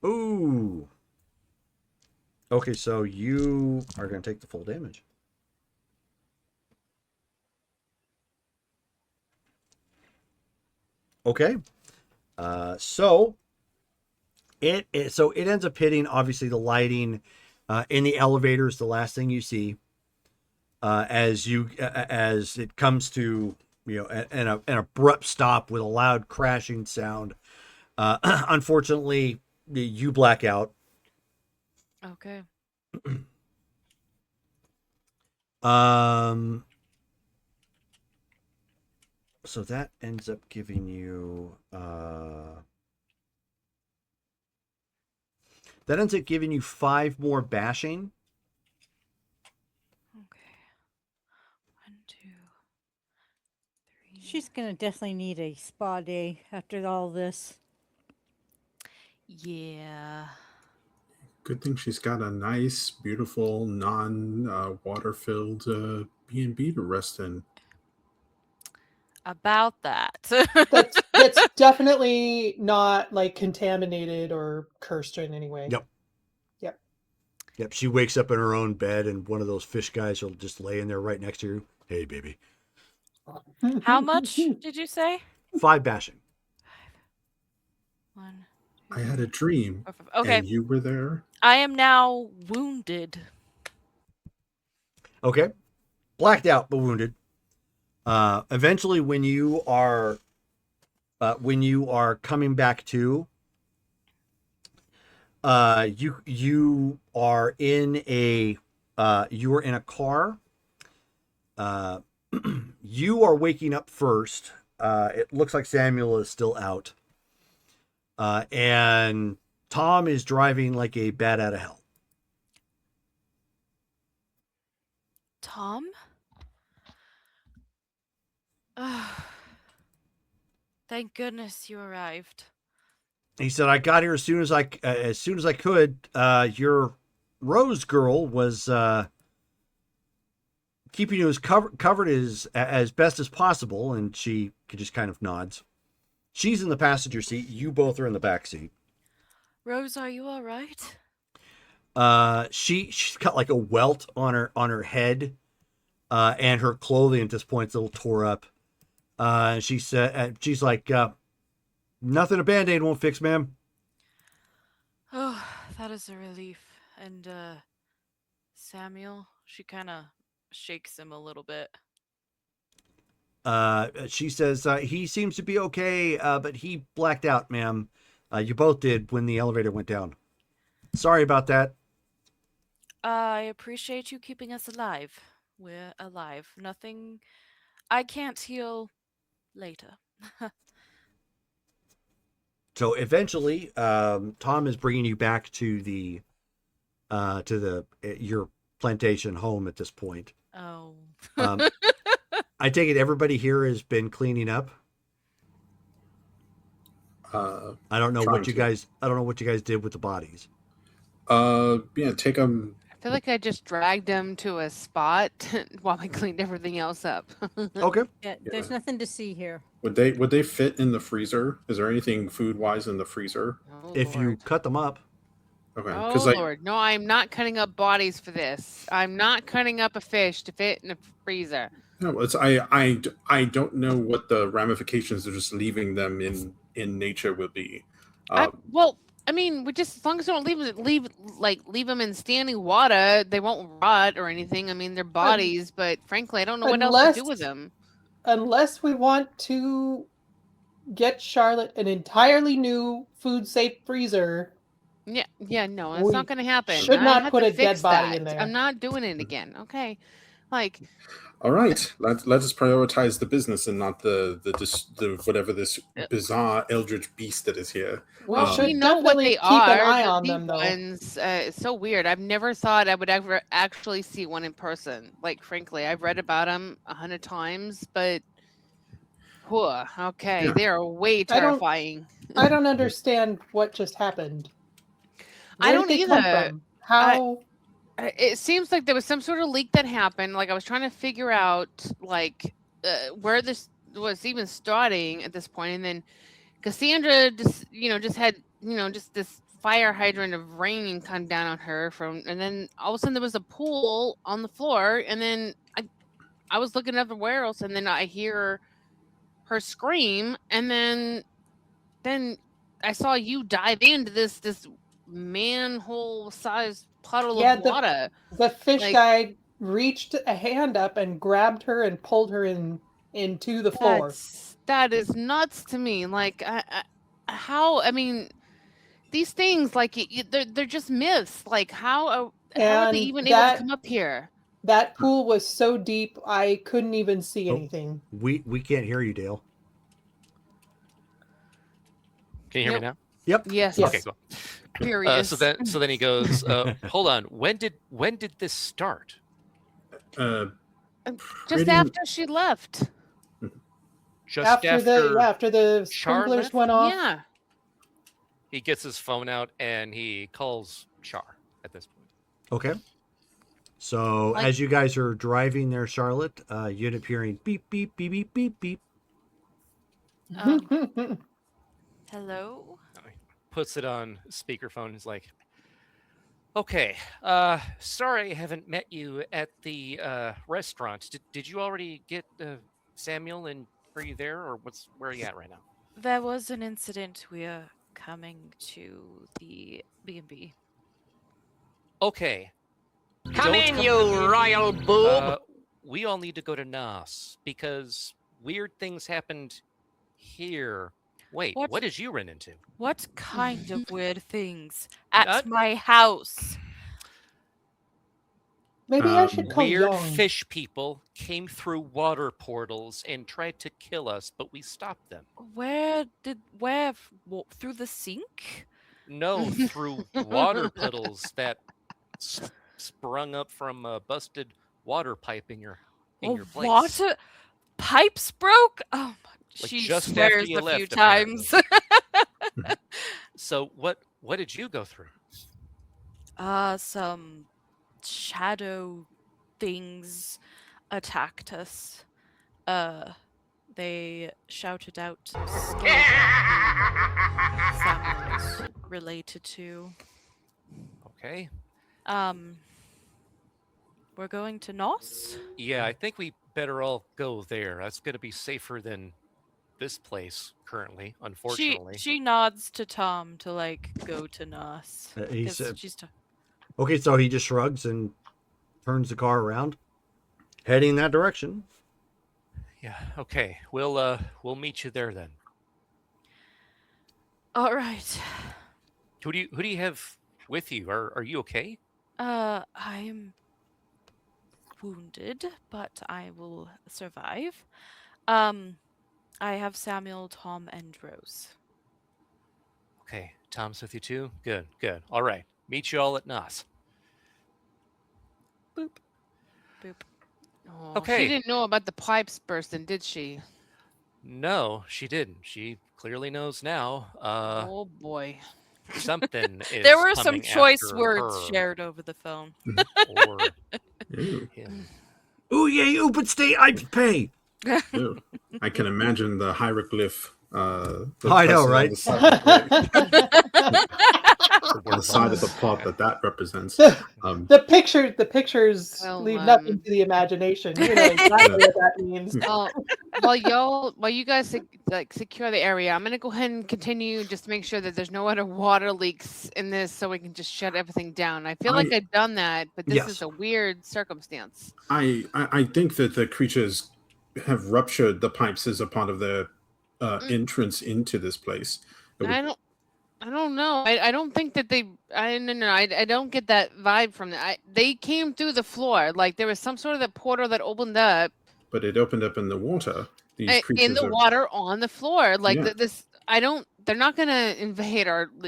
Ooh. Okay, so you are going to take the full damage. Okay. So it ends up hitting, obviously, the lighting in the elevator is the last thing you see as it comes to an abrupt stop with a loud crashing sound. Unfortunately, you black out. Okay. So that ends up giving you 5 more bashing. Okay. 1, 2, 3. She's gonna definitely need a spa day after all this. Yeah. Good thing she's got a nice, beautiful, non-water-filled B&B to rest in. About that. That's definitely not like contaminated or cursed in any way. Yep. Yep. Yep. She wakes up in her own bed, and one of those fish guys will just lay in there right next to you. Hey, baby. How much did you say? 5 bashing. 1, I had a dream, 4, 5. Okay. and you were there. I am now wounded. Okay. Blacked out, but wounded. Eventually, when you are coming back to, you are in a car. You are waking up first. It looks like Samuel is still out, and Tom is driving like a bat out of hell. Tom? Thank goodness you arrived. He said, "I got here as soon as I could. Your Rose girl was keeping you as covered as best as possible," and she just kind of nods. She's in the passenger seat. You both are in the back seat. Rose, are you all right? She's got like a welt on her head, and her clothing at this point is a little tore up. She said, she's like, "Nothing a Band-Aid won't fix, ma'am." Oh, that is a relief. And Samuel, she kind of shakes him a little bit. She says, "He seems to be okay, but he blacked out, ma'am. You both did when the elevator went down. Sorry about that." I appreciate you keeping us alive. We're alive. Nothing. I can't heal later. So eventually, Tom is bringing you back to your plantation home at this point. Oh. I take it everybody here has been cleaning up. I don't know what you guys did with the bodies. Take them. I feel like I just dragged them to a spot while I cleaned everything else up. Okay. Yeah, there's nothing to see here. Would they fit in the freezer? Is there anything food wise in the freezer? Oh, If you Lord. cut them up. Okay, Oh, because Lord. No, I'm not cutting up bodies for this. I'm not cutting up a fish to fit in a freezer. no, it's I don't know what the ramifications of just leaving them in nature will be. Well, I mean, we just as long as we don't leave them in standing water, they won't rot or anything. I mean, they're bodies, but frankly, I don't know what else to do with them. Unless we want to get Charlotte an entirely new food safe freezer. Yeah, no, it's not going to happen. Should I not had put to a dead fix body that. in there. I'm not doing it again. Okay. Like, All right, let us prioritize the business and not the whatever this bizarre eldritch beast that is here. We we should know what definitely they keep an are. eye The on big them, though. ones, it's so weird. I've never thought I would ever actually see one in person. Like, frankly, I've read about them 100 times, but whew, okay, Yeah. they are way terrifying. I don't understand what just happened. I Where don't did they come either. from? How? It seems like there was some sort of leak that happened. Like, I was trying to figure out like where this was even starting at this point, and then Cassandra just had just this fire hydrant of rain come down on her and then all of a sudden there was a pool on the floor, and then I was looking everywhere else, and then I hear her scream, and then I saw you dive into this manhole sized puddle Yeah, of water. the fish Like, guy reached a hand up and grabbed her and pulled her into the floor. that is nuts to me. Like, how? I mean, these things, like, they're just myths. Like, how are they And even able to come up here? that pool was so deep I couldn't even see anything. We can't hear you, Dale. Can you hear me now? Yep. Yes. Okay, cool. Furious. So then he goes, hold on. When did this start? Just pretty- after she left. Just After the Char sprinklers left? went off. Yeah. He gets his phone out and he calls Char at this point. Okay. So Like- as you guys are driving there, Charlotte, you end up hearing beep, beep, beep, beep, beep, beep. Hello? Puts it on speakerphone. He's like, okay, sorry I haven't met you at the restaurant. Did you already get Samuel, and are you there, or where are you at right now? There was an incident. We are coming to the B&B. Okay. Come Don't in, come you to the B&B. royal boob. We all need to go to Nas because weird things happened here. Wait, what did you run into? What kind of weird things? At Not- my house. Maybe I should call Weird Young. fish people came through water portals and tried to kill us, but we stopped them. Through the sink? No, through water puddles that sprung up from a busted water pipe in your place. Water pipes broke? Oh my! Like She just after swears you a few left, times. So what did you go through? Some shadow things attacked us. They shouted out some skills Samuel's related to. Okay. We're going to Nos? Yeah, I think we better all go there. That's going to be safer than this place currently, unfortunately. She nods to Tom to go to Nos. He 'cause said, she's okay, so he just shrugs and turns the car around, heading in that direction. Yeah, okay. We'll meet you there then. all right. Who do you have with you? Are you okay? I'm wounded, but I will survive. I have Samuel, Tom, and Rose. Okay, Tom's with you too? Good. All right. Meet you all at Nas. Boop. Boop. Oh, Okay. She didn't know about the pipes bursting, did she? No, she didn't. She clearly knows now. Oh boy. Something is There were some coming choice after words her, shared over the phone. or Ew. him. Ooh, yay, open state, I pay. Ew. I can imagine the hieroglyph. The I know, person right? On the side of the, The on the side of the word plot that represents. The pictures Well, leave nothing to the imagination. You know exactly what that means. While you guys secure the area, I'm gonna go ahead and continue just to make sure that there's no other water leaks in this, so we can just shut everything down. I feel like I've done that, but this Yes. is a weird circumstance. I think that the creatures have ruptured the pipes as a part of their entrance into this place. It would- I don't know. I don't think that they. I don't get that vibe from that. They came through the floor. Like there was some sort of the portal that opened up But it opened up in the water. These in creatures the are. water on the floor. Like Yeah. this, I don't. They're not gonna invade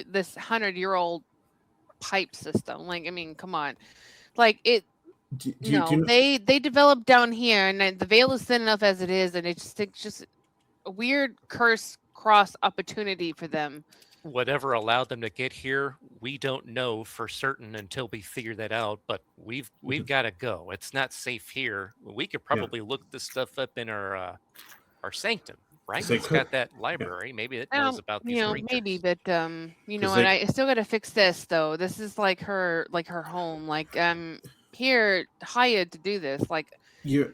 this 100-year-old pipe system. Like I mean, come on. Like it. Do No, you know, they developed down here, and the veil is thin enough as it is, and it's just a weird curse cross opportunity for them. Whatever allowed them to get here, we don't know for certain until we figure that out. But we've got to go. It's not safe here. We could probably look this stuff up in our sanctum, right? They It's could. got that library. Maybe it knows about these creatures. Maybe, but you know 'Cause what? they- I still gotta fix this though. This is like her home. Like here hired to do this. Like you're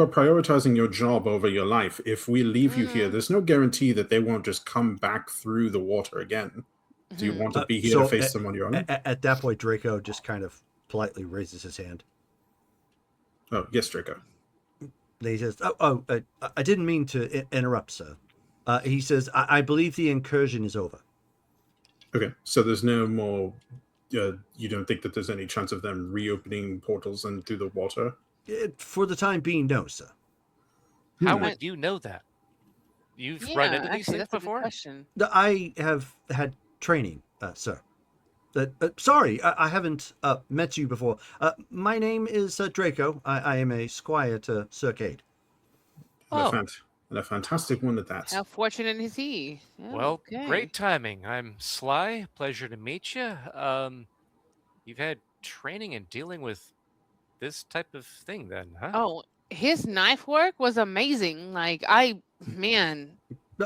prioritizing your job over your life. If we leave you here, there's no guarantee that they won't just come back through the water again. Do you want to be here to face them on your own? At that point, Draco just kind of politely raises his hand. Oh, yes, Draco. He says, I didn't mean to interrupt, sir. He says, I believe the incursion is over. Okay, so there's no more. You don't think that there's any chance of them reopening portals and through the water? For the time being, no, sir. How would you know that? You've run into these things that's a good before? question. I have had training, sir. Sorry, I haven't met you before. My name is Draco. I am a squire to Sir Cade. And a fantastic one at that. How fortunate is he? Yeah, Well, okay. great timing. I'm Sly. Pleasure to meet you. You've had training in dealing with this type of thing, then, huh? Oh, his knife work was amazing. Like man.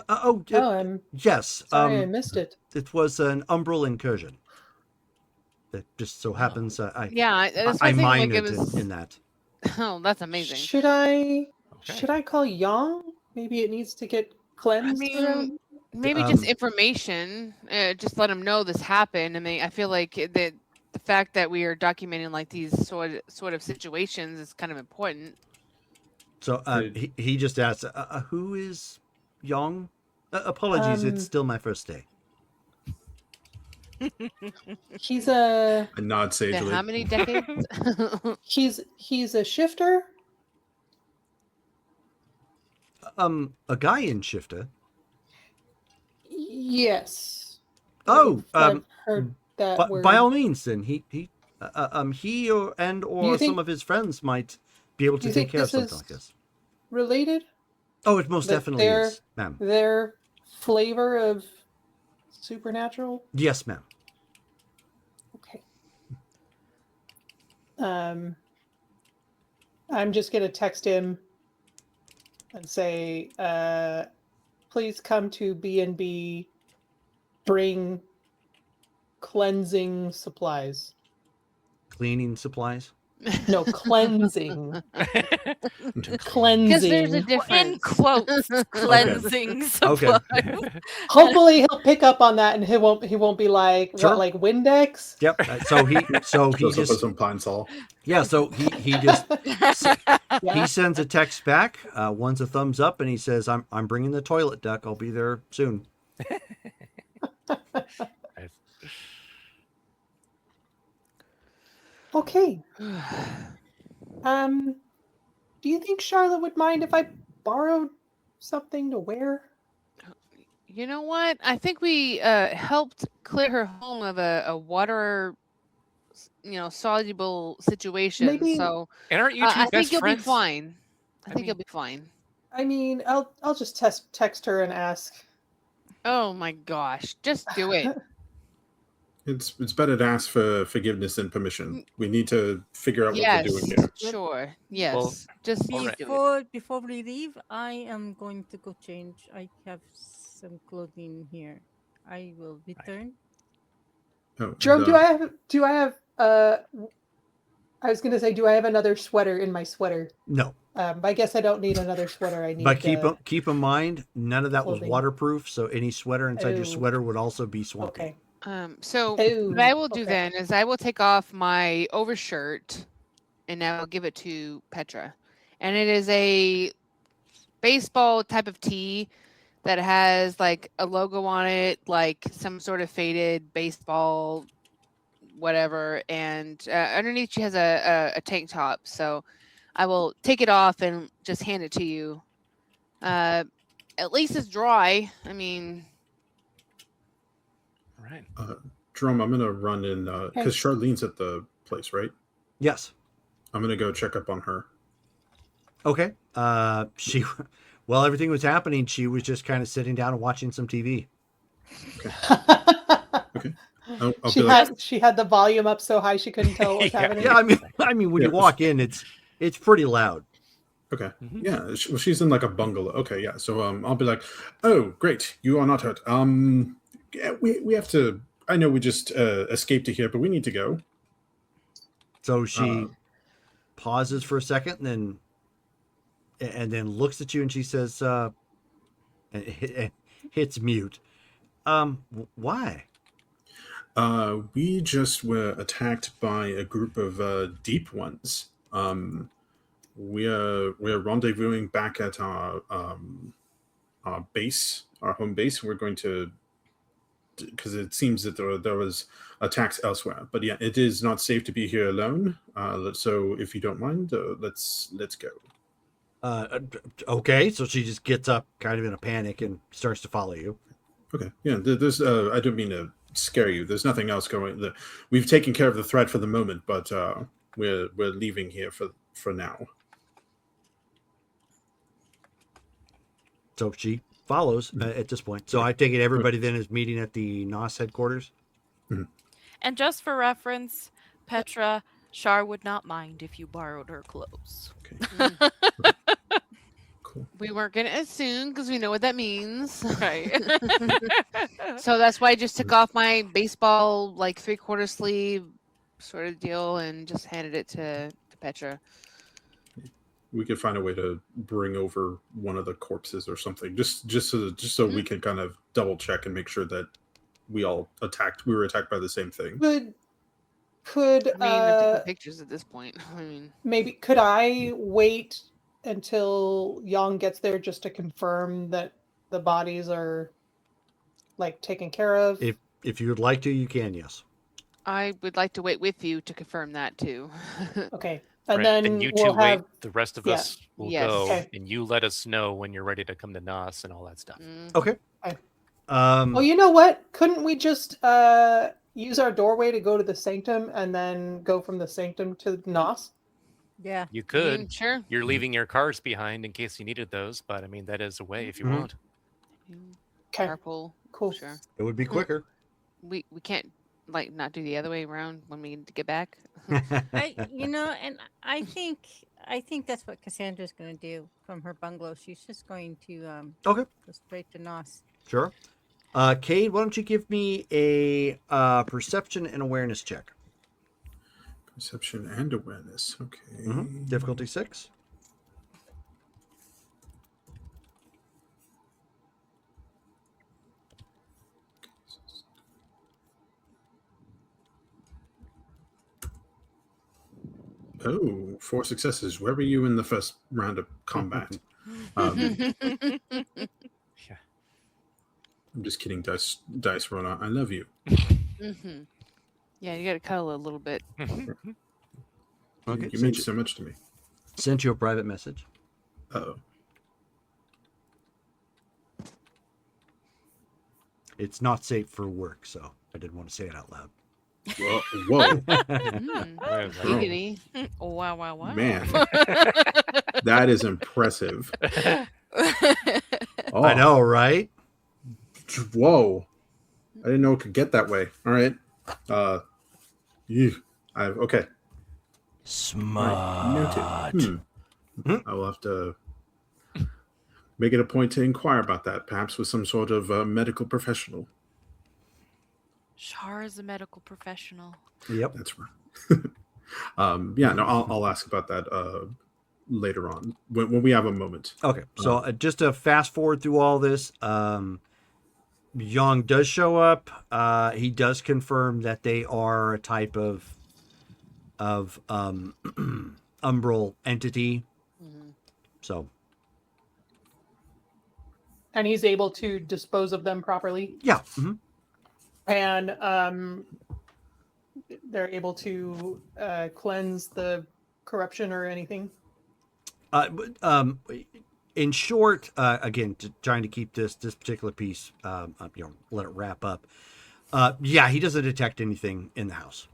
I'm Yes. sorry I missed it. It was an umbral incursion. It just so happens That's I why minored in that. Oh, that's amazing. Should I call Yang? Maybe it needs to get cleansed. Maybe just information. Just let him know this happened. I mean, I feel like the fact that we are documenting like these sort of situations is kind of important. So he just asks, who is Yang? Apologies, it's still my first day. He's a nod sagely. How many decades? he's a shifter. A guy in shifter. Yes. Oh, I've heard that word. by all means, then he or some of his friends might be able to take care of something like this. Related? Oh, it most definitely is, ma'am. Their flavor of supernatural? Yes, ma'am. Okay. I'm just gonna text him and say, please come to B&B, bring cleansing supplies. Cleaning supplies? No, cleansing. Cleansing. Because there's a difference. In quotes, cleansing supplies. Hopefully he'll pick up on that and he won't be like, Sure. what, like Windex? Yep. So he Put just some pine sol. yeah. So he just he sends a text back. One's a thumbs up, and he says, "I'm bringing the toilet duck. I'll be there soon." Okay. Do you think Charlotte would mind if I borrowed something to wear? You know what? I think we helped clear her home of a water, soluble situation. Maybe- So And aren't you two I think best you'll friends? be fine. I I think you'll mean- be fine. I mean, I'll just text her and ask. Oh my gosh! Just do it. It's better to ask for forgiveness than permission. We need to figure out what Yes, we're doing here. sure. Yes, Well, just all right. do it. Before we leave, I am going to go change. I have some clothing here. I will return. Oh, Jerome, and, do I have I was gonna say, do I have another sweater in my sweater? No, But I guess I don't need another sweater. I need. but keep in mind, none of that was clothing. waterproof. So any sweater inside your Oh. sweater would also be swampy. Okay. So Oh, what I will do okay. then is I will take off my overshirt and I will give it to Petra. And it is a baseball type of tee that has like a logo on it, like some sort of faded baseball whatever, and underneath she has a tank top. So I will take it off and just hand it to you. At least it's dry. I mean, All right. Jerome, I'm gonna run in because Charlene's at the place, right? Yes. I'm gonna go check up on her. Okay. She, while everything was happening, she was just kind of sitting down and watching some TV. Okay. I'll be like, She had the volume up so high she couldn't tell what was Yeah. happening. Yeah, I mean, when you Yeah. walk in, it's pretty loud. okay. Mhm. Yeah, well, she's in like a bungalow. Okay, yeah. So I'll be like, oh, great, you are not hurt. Yeah, we have to. I know we just escaped to here, but we need to go. So she Uh, pauses for a second and then looks at you and she says, and hits mute. Why? We just were attacked by a group of deep ones. We're rendezvousing back at our base, our home base. We're going to, because it seems that there was attacks elsewhere. But yeah, it is not safe to be here alone. So if you don't mind, let's go. Okay, so she just gets up kind of in a panic and starts to follow you. Okay. Yeah. There's. I don't mean to scare you. There's nothing else going. We've taken care of the threat for the moment, but we're leaving here for now. So she follows at this point. So I take it everybody then is meeting at the NOS headquarters. And just for reference, Petra, Char would not mind if you borrowed her clothes. Okay. Cool. We weren't gonna assume because we know what that means. Right. So that's why I just took off my baseball like 3/4 sleeve sort of deal and just handed it to Petra. We could find a way to bring over one of the corpses or something, just so we can kind of double check and make sure that we were attacked by the same thing. Could I mean, I'm taking pictures at this point. I mean, maybe could I wait until Yang gets there just to confirm that the bodies are like taken care of? If you would like to, you can. Yes. I would like to wait with you to confirm that too. Okay, and Right, then you two we'll have. wait. The rest of yeah. us will Yes. go, Okay. and you let us know when you're ready to come to Nos and all that stuff. Okay. Okay. Oh, you know what? Couldn't we just use our doorway to go to the sanctum and then go from the sanctum to Nos? Yeah. You I could. mean, sure. You're leaving your cars behind in case you needed those, but I mean that is a way if you Mhm. want. Okay, Carpool. cool. Sure. it would be quicker. We can't like not do the other way around when we need to get back. And I think that's what Cassandra's going to do from her bungalow. She's just going to Okay. go straight to Nos. Sure. Cade, why don't you give me a perception and awareness check? Perception and awareness. Okay. Difficulty 6. Oh, 4 successes. Where were you in the first round of combat? I'm just kidding, Dice Runner. I love you. Mm-hmm. Yeah, you got to cuddle a little bit. Okay. You mean so much to me. Sent you a private message. Uh-oh. It's not safe for work, so I didn't want to say it out loud. Whoa. Giggity. Wow, wow, wow. Man. That is impressive. Oh, I know, right? Whoa. I didn't know it could get that way. All right. Okay. Smart. Noted. I will have to make it a point to inquire about that, perhaps with some sort of medical professional. Char is a medical professional. Yep. That's right. I'll ask about that later on when we have a moment. Okay. So just to fast forward through all this, Young does show up. He does confirm that they are a type of umbral entity. So. And he's able to dispose of them properly. Yeah. And they're able to cleanse the corruption or anything? In short, again, trying to keep this particular piece, let it wrap up. Yeah, he doesn't detect anything in the house.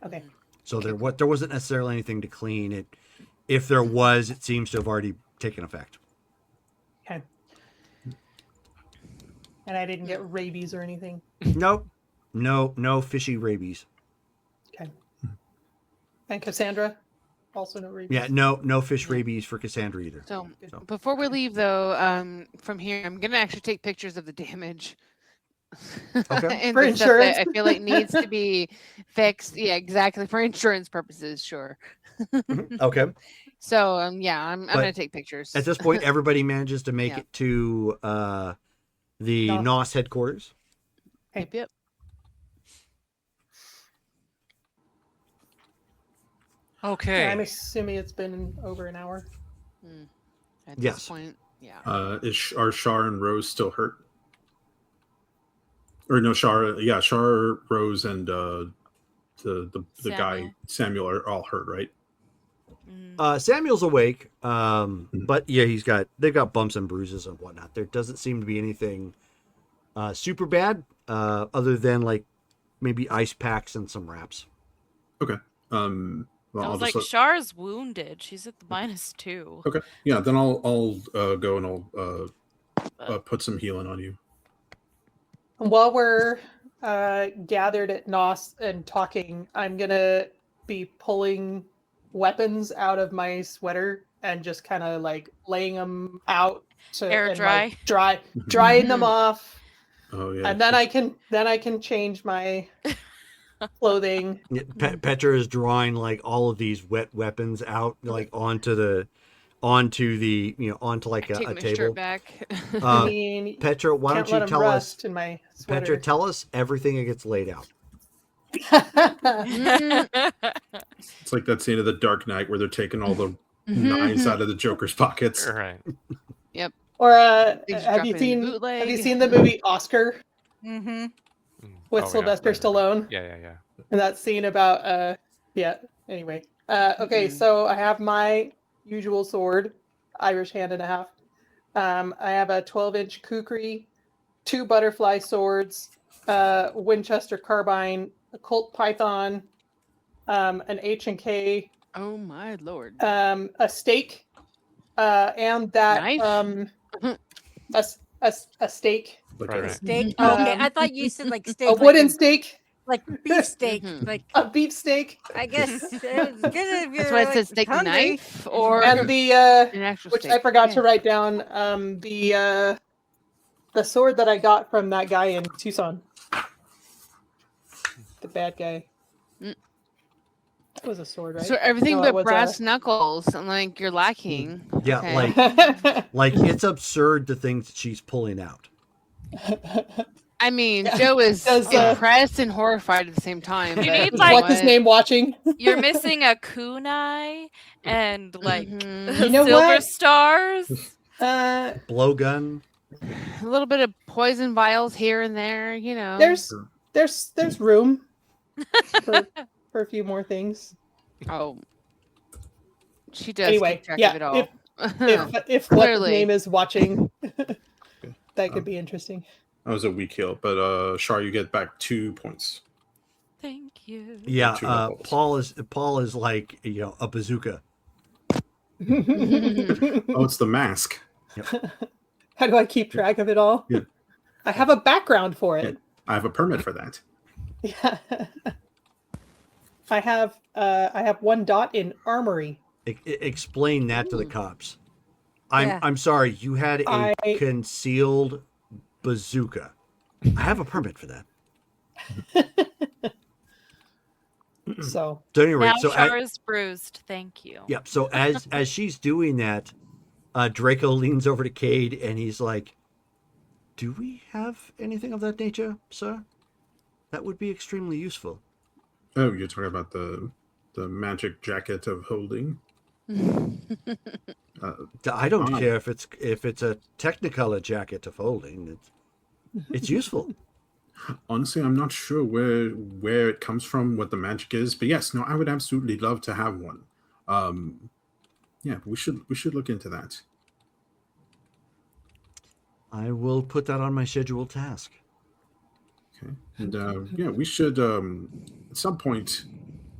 Okay. So there wasn't necessarily anything to clean it. If there was, it seems to have already taken effect. Okay. And I didn't get rabies or anything. Nope. No fishy rabies. Okay. And Cassandra, also no rabies. Yeah, no fish rabies for Cassandra either. So before we leave, though, from here, I'm gonna actually take pictures of the damage. Okay. And For the stuff that insurance. I feel like needs to be fixed. Yeah, exactly. For insurance purposes, sure. Okay. So yeah, I'm But gonna take pictures. At this point, everybody manages to make Yeah. it to the NOS headquarters. Yep. Okay. I'm assuming it's been over an hour. At Yes. this point, yeah. Are Shar and Rose still hurt? Or no, Shar. Yeah, Shar, Rose, and the guy Samuel are all hurt, right? Samuel's awake, but yeah, they've got bumps and bruises and whatnot. There doesn't seem to be anything super bad, other than like maybe ice packs and some wraps. Okay. I was like, Char's wounded. She's at the -2. Okay. Yeah. Then I'll go and I'll put some healing on you. While we're gathered at NOS and talking, I'm gonna be pulling weapons out of my sweater and just kind of like laying them out to Air dry. Like, drying them off. Oh yeah. And then I can change my clothing. Petra is drawing like all of these wet weapons out like onto like Take a my table. shirt back. I mean, Petra, why can't don't you let 'em tell us? rust in my sweater. Petra, tell us everything that gets laid out. It's like that scene of The Dark Knight where they're taking all the knives out of the Joker's pockets. Right. Yep. Or Things have you dropping seen bootleg. the movie Oscar Mm-hmm. with Oh, Sylvester yeah. Stallone? Yeah. And that scene about anyway. Okay, so I have my usual sword, Irish hand and a half. I have a 12-inch kukri, 2 butterfly swords, Winchester carbine, a Colt python, an H&K, Oh my lord. a stake, and that Knife? a stake, Like Steak. Um, Okay, I thought you said like steak. a wooden stake, like beef steak. Mhm. Like a beef steak, I guess it was good if That's you're why it like, says steak hungry. knife or and the an actual which steak. I forgot Yeah. to write down. The sword that I got from that guy in Tucson. The bad guy. Mm. That was a sword, right? So everything No, it but was brass knuckles, and like you're lacking. Yeah, Okay. like it's absurd the things that she's pulling out. I mean, Yeah. Joe is Does, impressed and horrified at the same time. You but need, you know like- What's his what? name watching? You're missing a kunai and like Mhm. You know silver what? stars. Blowgun. A little bit of poison vials here and there, you know. There's room for a few more things. Oh, she does Anyway, keep track yeah, of it all. If what's his Clearly. name is watching, that could be interesting. that was a weak heal, but Shar, you get back 2 points. Thank you. Yeah, 2 levels. Paul is like a bazooka. Oh, it's the mask. How do I keep track of it all? Yeah. I have a background for it. I have a permit for that. Yeah. I have 1 dot in armory. Explain that to the Ooh. cops. Yeah. I'm sorry, you had a concealed bazooka. I have a permit for that. So So anyway, Now so Char is bruised. Thank you. yeah, so as she's doing that, Draco leans over to Cade and he's like, "Do we have anything of that nature, sir? That would be extremely useful." Oh, you're talking about the magic jacket of holding. I don't Ah. care if it's a Technicolor jacket of holding. It's useful. Honestly, I'm not sure where it comes from, what the magic is, but yes, no, I would absolutely love to have one. Yeah, we should look into that. I will put that on my scheduled task. Okay, and yeah, we should at some point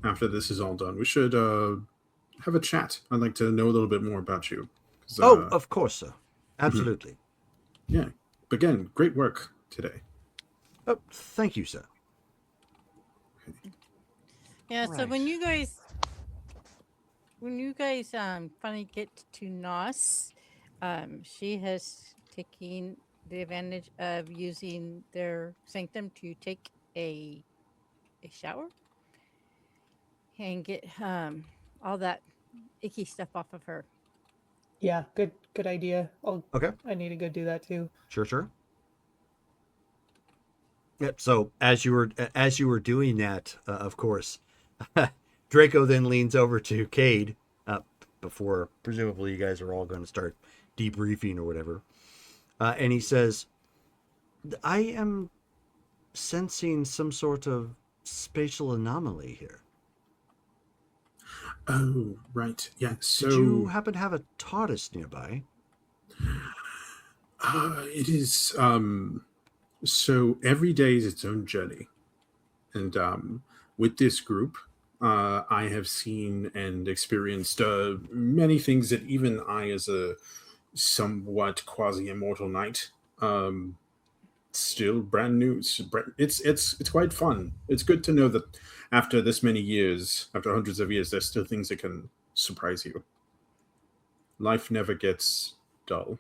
after this is all done, we should have a chat. I'd like to know a little bit more about you. 'Cause, Oh, of course, sir. Absolutely. yeah. But again, great work today. Oh, thank you, sir. Yeah, so when you guys finally get to Nos, she has taken the advantage of using their sanctum to take a shower and get all that icky stuff off of her. Yeah, good idea. Okay. I need to go do that too. Sure. Yep. So as you were doing that, of course, Draco then leans over to Cade, before presumably you guys are all going to start debriefing or whatever, and he says, "I am sensing some sort of spatial anomaly here. Oh, right. Yeah. So Did you happen to have a TARDIS nearby?" It is so every day is its own journey. And with this group, I have seen and experienced many things that even I, as a somewhat quasi-immortal knight, still brand new. It's quite fun. It's good to know that after this many years, after hundreds of years, there's still things that can surprise you. Life never gets dull.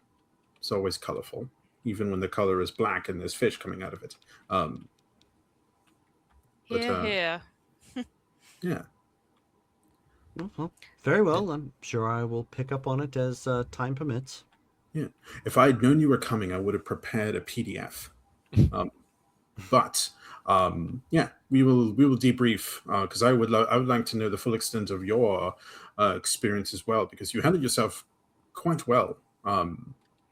It's always colorful, even when the color is black and there's fish coming out of it. Here. Yeah. Well, very well. I'm sure I will pick up on it as time permits. Yeah. If I had known you were coming, I would have prepared a PDF. But yeah, we will debrief because I would like to know the full extent of your experience as well, because you handled yourself quite well.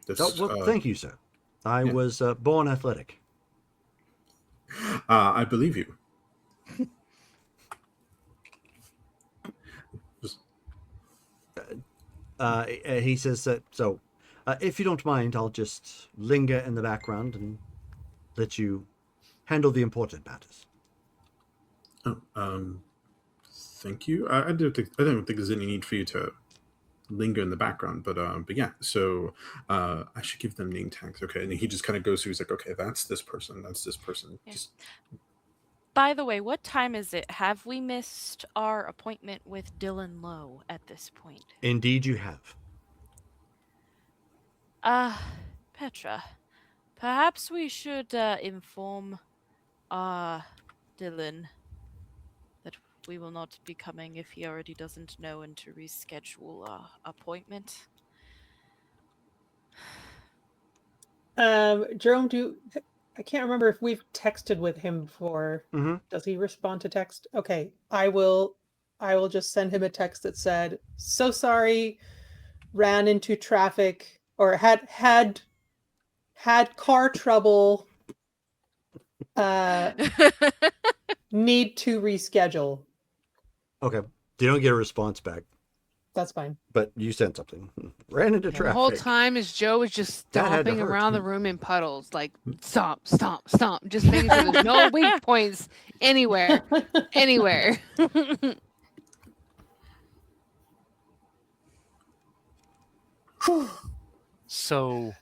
Thank you, sir. I was born athletic. I believe you. He says that, so if you don't mind, I'll just linger in the background and let you handle the important matters. Oh, thank you. I don't think there's any need for you to linger in the background, but yeah. So I should give them name tags, okay? And he just kind of goes through. He's like, okay, that's this person. That's this person. Yeah. Just... By the way, what time is it? Have we missed our appointment with Dylan Lowe at this point? Indeed, you have. Petra, perhaps we should inform Dylan that we will not be coming if he already doesn't know, and to reschedule our appointment. Jerome, I can't remember if we've texted with him before. Mm-hmm. Does he respond to text? Okay, I will just send him a text that said, "So sorry, ran into traffic or had car trouble. Need to reschedule." Okay. You don't get a response back, That's fine. but you sent something. Ran into The traffic. whole time as Joe was just That had to stomping hurt. around the room in puddles, like stomp, stomp, stomp, just making sure there's no weak points anywhere. So,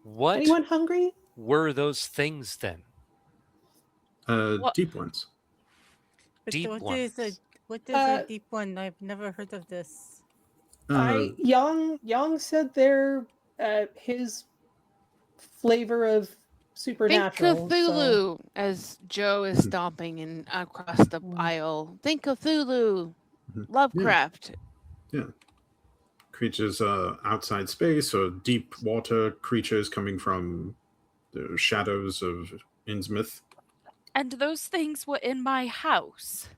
what Anyone hungry? were those things then? Deep ones. But Deep what ones. is a deep one? I've never heard of this. Young said they're his flavor of Think supernatural. Cthulhu as Joe is stomping across the aisle. Think Cthulhu. Lovecraft. Yeah. Creatures outside space, or deep water creatures coming from the shadows of Innsmouth. And those things were in my house.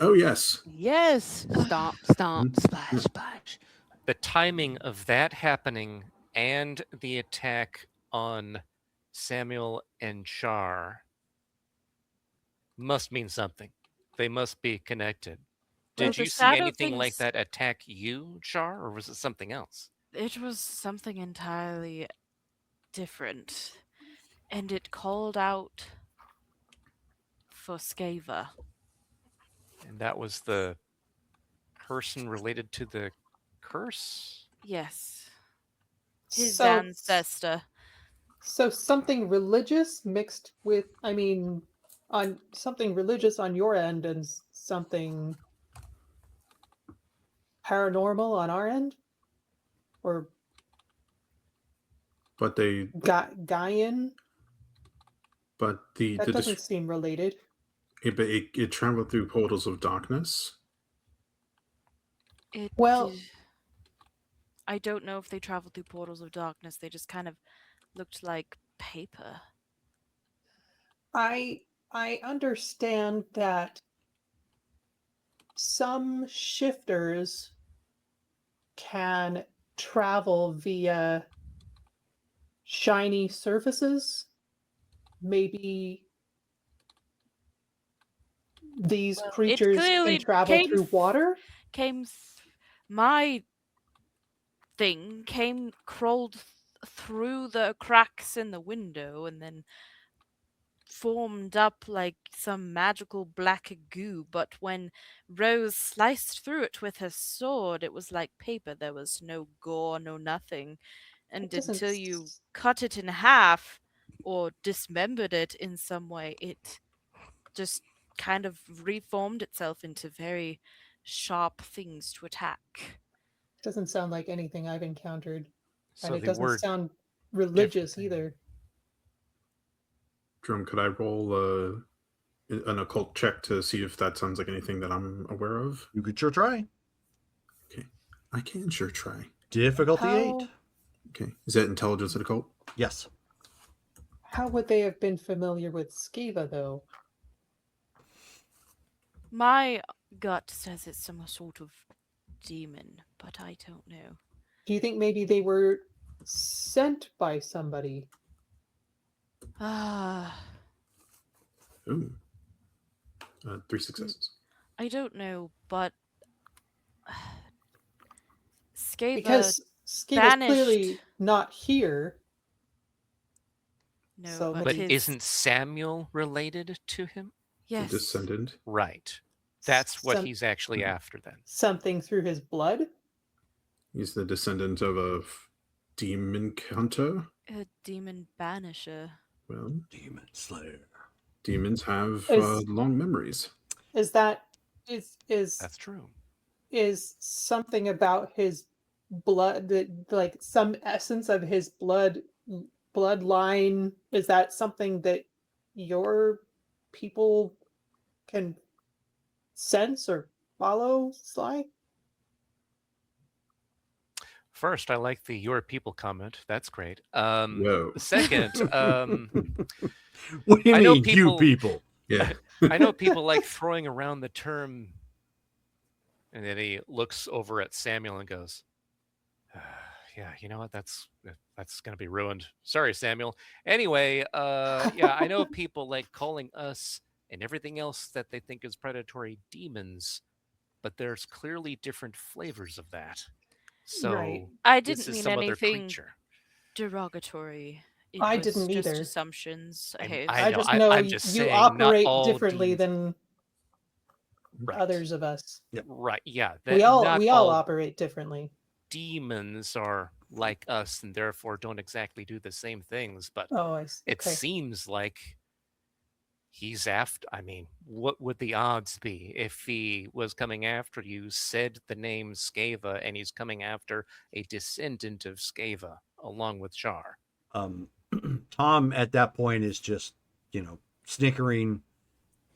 Oh, yes. Yes. Stomp, stomp, splash, splash. The timing of that happening and the attack on Samuel and Char must mean something. They must be connected. Well, Did the you see shadow anything like things- that attack you, Char, or was it something else? It was something entirely different. And it called out for Skava. And that was the person related to the curse? Yes. His So, ancestor. so something religious mixed with, I mean, on something religious on your end and something paranormal on our end, or But they, Gaian. but the That the doesn't seem related. it traveled through portals of darkness. It Well- did- I don't know if they traveled through portals of darkness. They just kind of looked like paper. I understand that some shifters can travel via shiny surfaces. Maybe these Well, it creatures clearly can travel came through water. My thing crawled through the cracks in the window and then formed up like some magical black goo, but when Rose sliced through it with her sword, it was like paper. There was no gore, no nothing. And doesn't until you cut it in half or dismembered it in some way, it just kind of reformed itself into very sharp things to attack. Doesn't sound like anything I've encountered. So And it they doesn't were sound religious different. either. Drum, could I roll an occult check to see if that sounds like anything that I'm aware of? You could sure try. I can sure try. Difficulty How- 8. Okay. Is that intelligence and occult? Yes. How would they have been familiar with Skiva, though? My gut says it's some sort of demon, but I don't know. Do you think maybe they were sent by somebody? Ah, Ooh. 3 successes. I don't know, but Skava Because Skiva's banished. clearly not here. No, So but, But his- isn't Samuel related to him? yes, The descendant. Right. That's what Some- he's actually after then. Something through his blood? He's the descendant of a demon hunter. a demon banisher. Well, Demon Slayer. demons have Is- long memories. Is that That's true. is something about his blood that, like, some essence of his bloodline, is that something that your people can sense or follow, Sly? First, I like the "your people" comment. That's great. Whoa. Second, What do you I know mean, you people? Yeah. I know people like throwing around the term, and then he looks over at Samuel and goes, "Yeah, you know what? That's going to be ruined. Sorry, Samuel. Anyway, yeah, I know people like calling us and everything else that they think is predatory demons, but there's clearly different flavors of that. So Right. I this didn't is mean some other anything creature. derogatory. It I was didn't just either. assumptions. I Hey, I I know, just I- know I'm just you saying, not operate all differently demons- than Right. others of us. Right. Yeah. We all not operate differently. demons are like us and therefore don't exactly do the same things, but Oh, it okay. seems like he's after. I mean, what would the odds be if he was coming after you, said the name Skava, and he's coming after a descendant of Skava along with Char? Tom at that point is just, snickering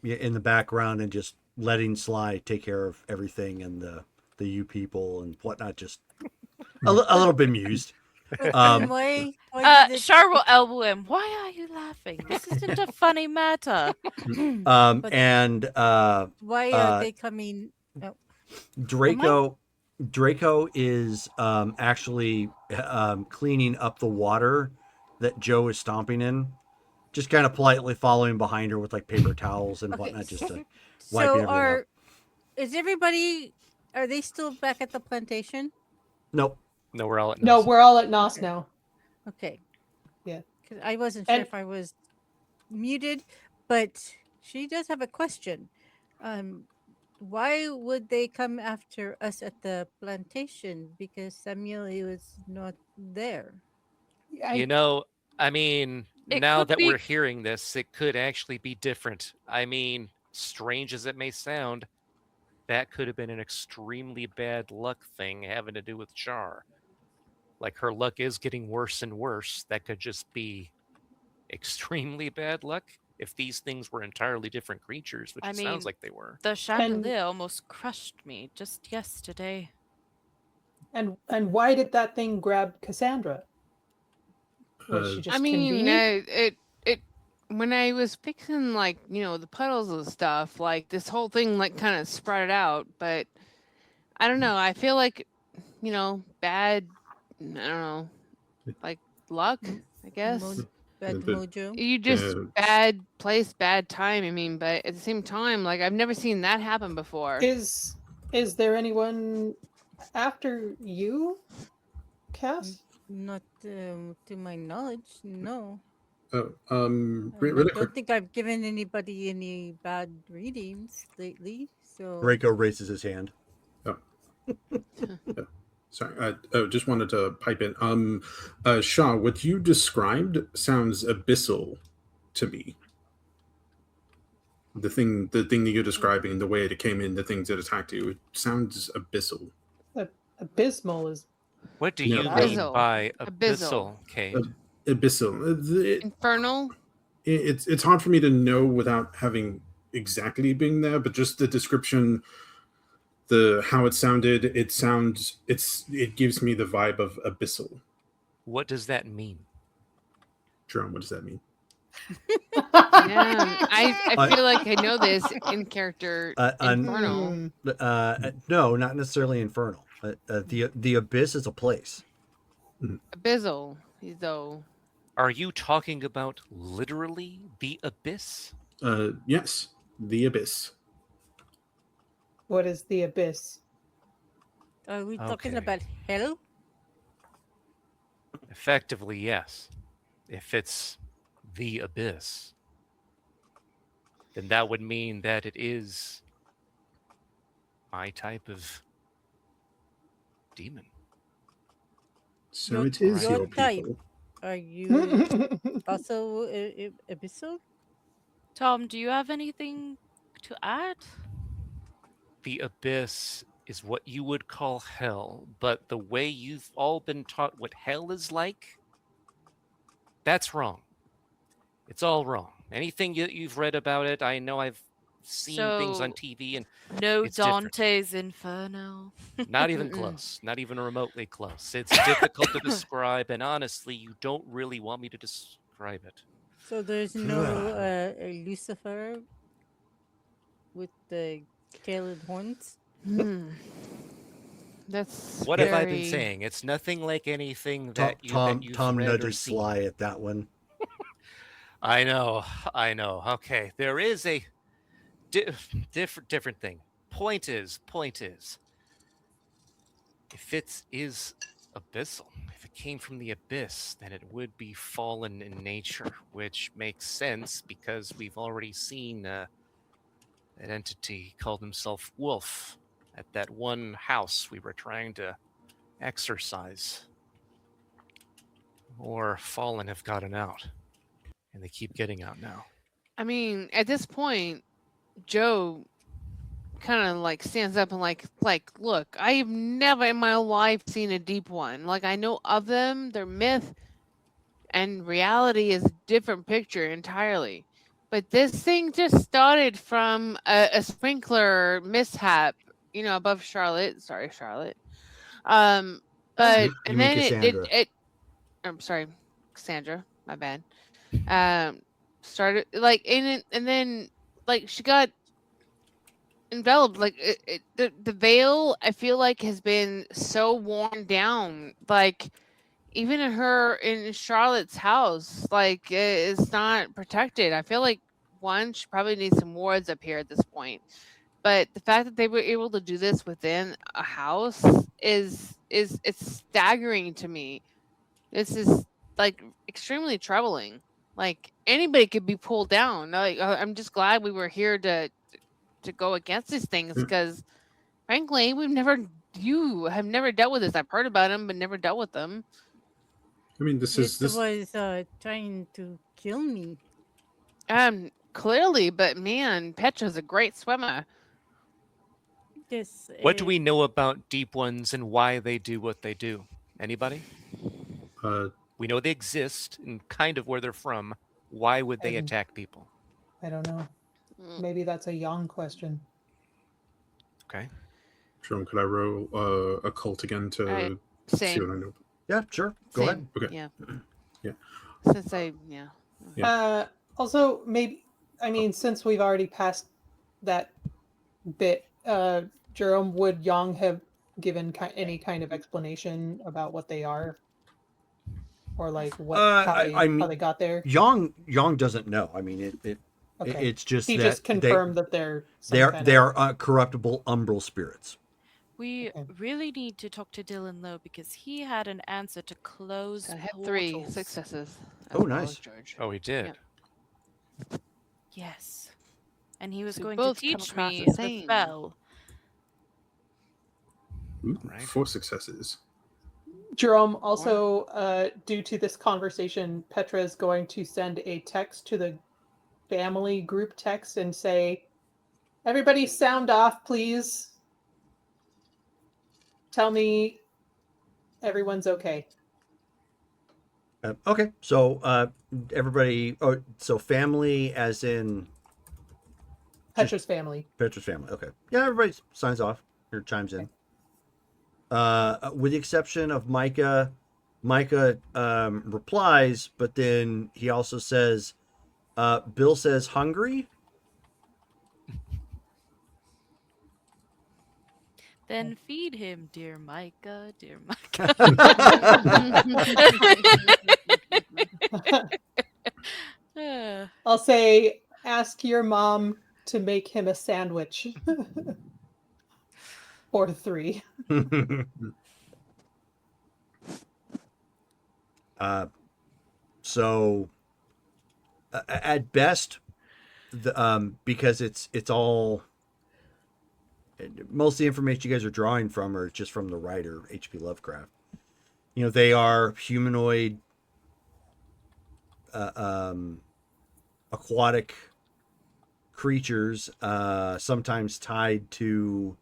in the background and just letting Sly take care of everything and the you people and whatnot. Just a little bemused. Why did it- Char will elbow him. Why are you laughing? This isn't a funny matter. But- And why are they coming? Draco is actually cleaning up the water that Joe is stomping in, just kind of politely following behind her with like paper towels and Okay, whatnot, just to so wiping everything are they still back at the plantation? Nope. No, we're all at No, Nos. we're all at Nos now. Okay. Yeah. Because I wasn't sure And- if I was muted, but she does have a question. Why would they come after us at the plantation? Because Samuel was not there. You know, I mean, It now could that be- we're hearing this, it could actually be different. I mean, strange as it may sound, that could have been an extremely bad luck thing having to do with Char. Like her luck is getting worse and worse. That could just be extremely bad luck if these things were entirely different creatures, which I it sounds mean, like they were. The chandelier almost crushed me just yesterday. And why did that thing grab Cassandra? Was she just I mean, convenient? it when I was fixing like the puddles and stuff, like this whole thing like kind of sprouted out, but I don't know. I feel like bad. I don't know, like luck. I guess Bad mojo. you just bad place, bad time. I mean, but at the same time, like I've never seen that happen before. Is there anyone after you, Cass? Not to my knowledge, no. Really I quick. don't think I've given anybody any bad readings lately. So Draco raises his hand. Oh. Yeah. Sorry, just wanted to pipe in. Shaw, what you described sounds abyssal to me. The thing that you're describing, the way it came in, the things that attacked you, it sounds abyssal. Abysmal is What do you mean Abyssal. by Abyssal. abyssal, Kate? Abyssal. Infernal. It's hard for me to know without having exactly being there, but just the description, how it sounded, it gives me the vibe of abyssal. What does that mean? Jerome, what does that mean? Yeah, I feel like I know this in character. Infernal. No, not necessarily infernal. The abyss is a place. Abyssal, though. Are you talking about literally the abyss? Yes, the abyss. What is the abyss? are we talking Okay. about hell? Effectively, yes. If it's the abyss, then that would mean that it is my type of demon. So it is your your type. people. Are you also abyssal? Tom, do you have anything to add? The abyss is what you would call hell, but the way you've all been taught what hell is like, that's wrong. It's all wrong. Anything you've read about it, I know I've seen things on So, TV, and No it's different. Dante's Inferno. Not even close. Not even remotely close. It's difficult to describe, and honestly, you don't really want me to describe it. So there's no Lucifer with the tail and horns? That's What very... have I been saying? It's nothing like anything that you've Tom read or nudges seen. Sly at that one. I know. Okay, there is a different thing. Point is, if it is abyssal, if it came from the abyss, then it would be fallen in nature, which makes sense because we've already seen an entity called himself Wolf at that one house we were trying to exorcise. Or fallen have gotten out, and they keep getting out now. I mean, at this point, Joe kind of like stands up and like, look, I've never in my life seen a deep one. Like, I know of them, they're myth, and reality is a different picture entirely. But this thing just started from a sprinkler mishap, above Charlotte. Sorry, Charlotte. But You and mean then Cassandra. I'm sorry, Cassandra. My bad. Started like and then like she got enveloped, like the veil I feel like has been so worn down, like even in Charlotte's house, like it's not protected. I feel like one, she probably needs some wards up here at this point. But the fact that they were able to do this within a house is it's staggering to me. This is like extremely troubling. Like anybody could be pulled down. Like I'm just glad we were here to go against these things because frankly, you have never dealt with this. I've heard about them, but never dealt with them. I mean, This was trying to kill me. Clearly, but man, Petra's a great swimmer. Yes. What do we know about deep ones and why they do what they do? Anybody? We know they exist and kind of where they're from. Why would they attack people? I don't know. Maybe that's a young question. Okay. Jerome, could I roll occult again to see what I know? Yeah, sure. Go ahead. Okay. Yeah. Yeah. Since Also, maybe, I mean, since we've already passed that bit, Jerome, would Yang have given any kind of explanation about what they are? Or like how they got there? Yang doesn't know. I mean, it's just he that just confirmed that they're corruptible umbral spirits. We really need to talk to Dylan though because he had an answer to close. I had 3 successes. Oh, nice. George. Oh, he did. Yeah. Yes, and he was So going both to teach come across me the the same. spell. Ooh, Right. 4 successes. Jerome, also, due to this conversation, Petra is going to send a text to the family group text and say, everybody sound off, please. Tell me everyone's okay. Okay, so everybody, so family as in Petra's family. Petra's family. Okay, yeah, everybody signs off or chimes in. With the exception of Micah. Micah replies, but then he also says, Bill says hungry. Then feed him, dear Micah, dear Micah. I'll say, ask your mom to make him a sandwich. Or 3. So at best, because it's all, most of the information you guys are drawing from are just from the writer H.P. Lovecraft. You know, they are humanoid, aquatic creatures, sometimes tied to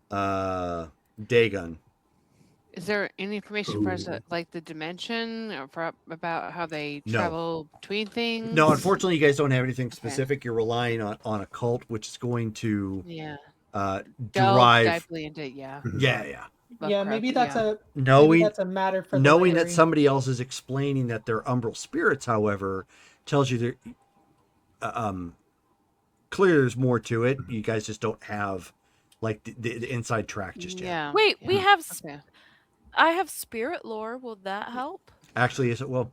Dagon. Is there any information for us, like the dimension, or about how they travel between things? No, unfortunately, you guys don't have anything specific. You're relying on a cult, which is going to derive into it. Yeah. Yeah, maybe that's a matter for knowing that somebody else is explaining that they're umbral spirits. However, tells you that clearly there's more to it. You guys just don't have like the inside track just yet. Wait, we have. I have spirit lore. Will that help? Actually, is it? Well,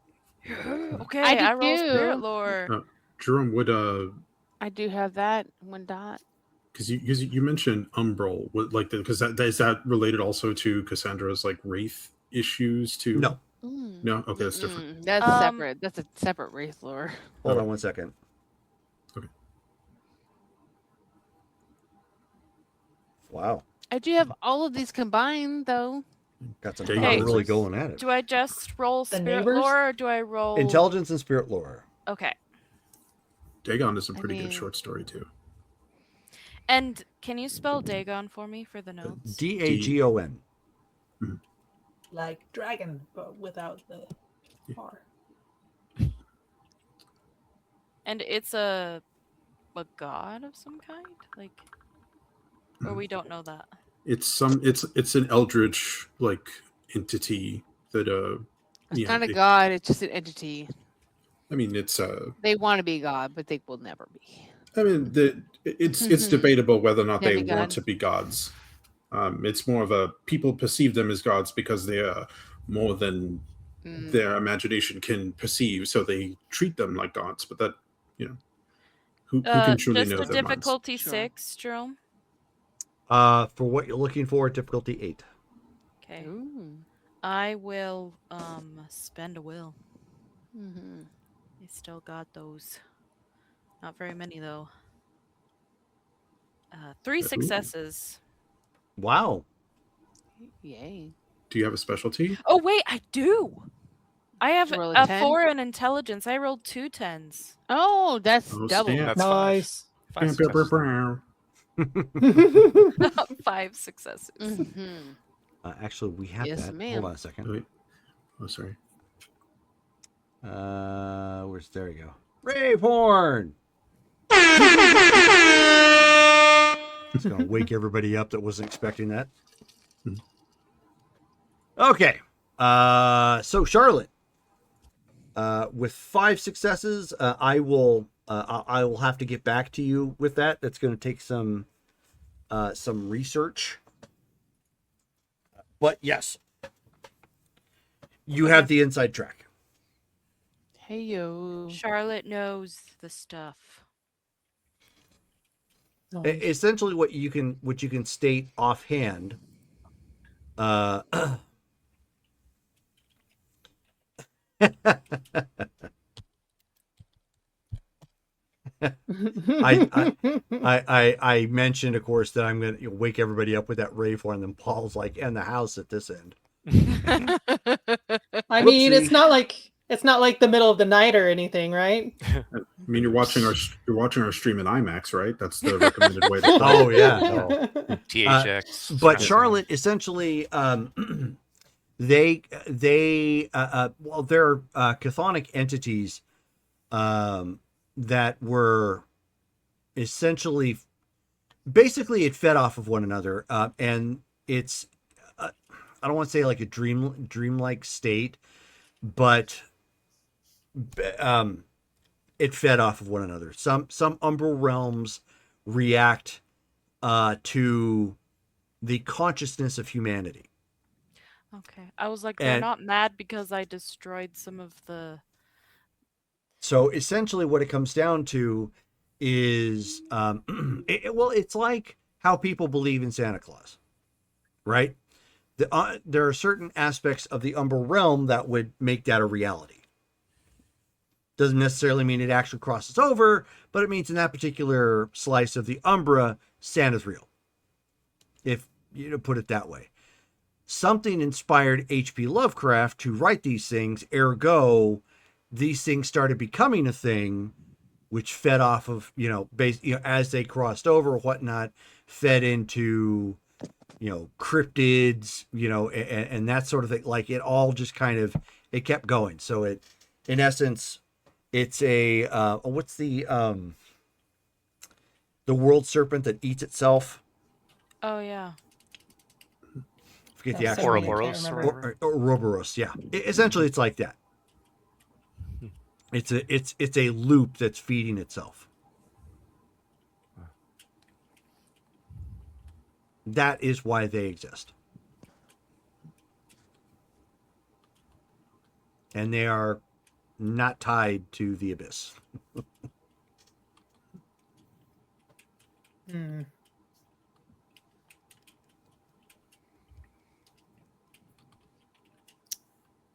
okay, I roll spirit lore. Jerome, would I do have that 1 dot. Because you mentioned umbral, because is that related also to Cassandra's like wraith issues too? No. No, okay, that's different. That's separate. That's a separate wraith lore. Hold on 1 second. Okay. Wow. I do have all of these combined though. Got some really going at it. Do I just roll spirit lore or do I roll intelligence and spirit lore? Okay. Dagon is a pretty good short story too. And can you spell Dagon for me for the notes? Dagon. Like dragon, but without the R. And it's a god of some kind, like, or we don't know that. It's an eldritch like entity that It's not a god. It's just an entity. I mean, it's they want to be god, but they will never be. I mean, it's debatable whether or not they want to be gods. It's more of a people perceive them as gods because they are more than their imagination can perceive, so they treat them like gods. But that, who can truly Just know a their minds? difficulty Sure. 6, Jerome. For what you're looking for, difficulty 8. Okay. Ooh. I will spend a will. Mm-hmm. I still got those. Not very many though. 3 Ooh. successes. Wow. Yay. Do you have a specialty? Oh wait, I do. I have Did you roll a a 10? 4 in intelligence. I rolled 2 10s. Oh, that's Oh, double. snap. That's Nice. five successes. 5 successes. Mm-hmm. Actually, we have Yes, that. ma'am. Hold on a second. Wait. Oh, sorry. There we go. Rave horn. It's gonna wake everybody up that wasn't expecting that. Okay. So Charlotte, with 5 successes, I will have to get back to you with that. That's going to take some research. But yes, you have the inside track. Hey yo. Charlotte knows the stuff. Essentially, what you can state offhand. I mentioned, of course, that I'm going to wake everybody up with that rave horn, and then Paul's like, and the house at this end. I mean, Whoopsie. it's not like the middle of the night or anything, right? I mean, you're watching our stream in IMAX, right? That's the recommended way to play. Oh yeah. No. THX. But Charlotte, essentially, they're chthonic entities that were essentially, basically, it fed off of one another, and it's I don't want to say like a dreamlike state, but it fed off of one another. Some umbral realms react to the consciousness of humanity. Okay. I was like, they're And- not mad because I destroyed some of the. So essentially, what it comes down to is, it's like how people believe in Santa Claus, right? There are certain aspects of the umbral realm that would make that a reality. Doesn't necessarily mean it actually crosses over, but it means in that particular slice of the Umbra, Santa's real. If you put it that way. Something inspired H.P. Lovecraft to write these things, ergo, these things started becoming a thing, which fed off of, as they crossed over or whatnot, fed into, cryptids, and that sort of thing. Like it all just kind of, it kept going. So it, in essence, it's a, what's the world serpent that eats itself? Oh yeah. Forget the That's actual so many, I name. can't Ouroboros or remember. whatever. Or Ouroboros, yeah. Essentially, it's like that. It's a loop that's feeding itself. That is why they exist. And they are not tied to the abyss. Hmm.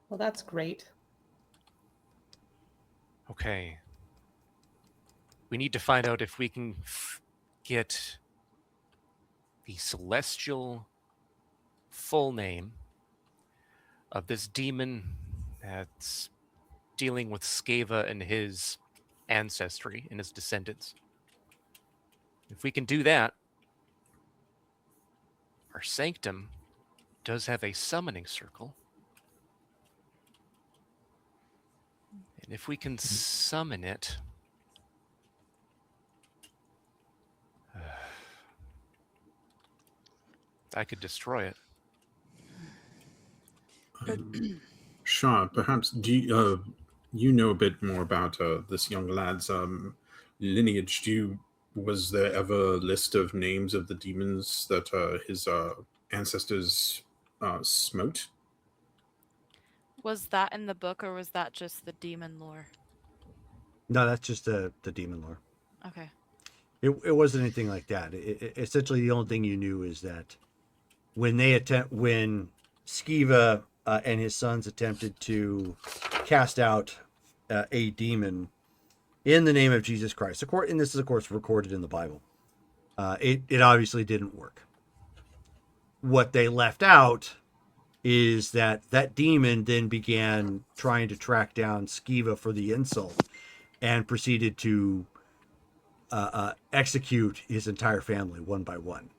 Well, that's great. Okay. We need to find out if we can get the celestial full name of this demon that's dealing with Skava and his ancestry and his descendants. If we can do that, our sanctum does have a summoning circle. And if we can summon it, I could destroy it. Sean, perhaps do you know a bit more about this young lad's lineage? Was there ever a list of names of the demons that his ancestors smote? Was that in the book, or was that just the demon lore? No, that's just the demon lore. Okay. It wasn't anything like that. Essentially, the only thing you knew is that when Skiva and his sons attempted to cast out a demon in the name of Jesus Christ, and this is of course recorded in the Bible, it obviously didn't work. What they left out is that demon then began trying to track down Skiva for the insult and proceeded to execute his entire family one by one.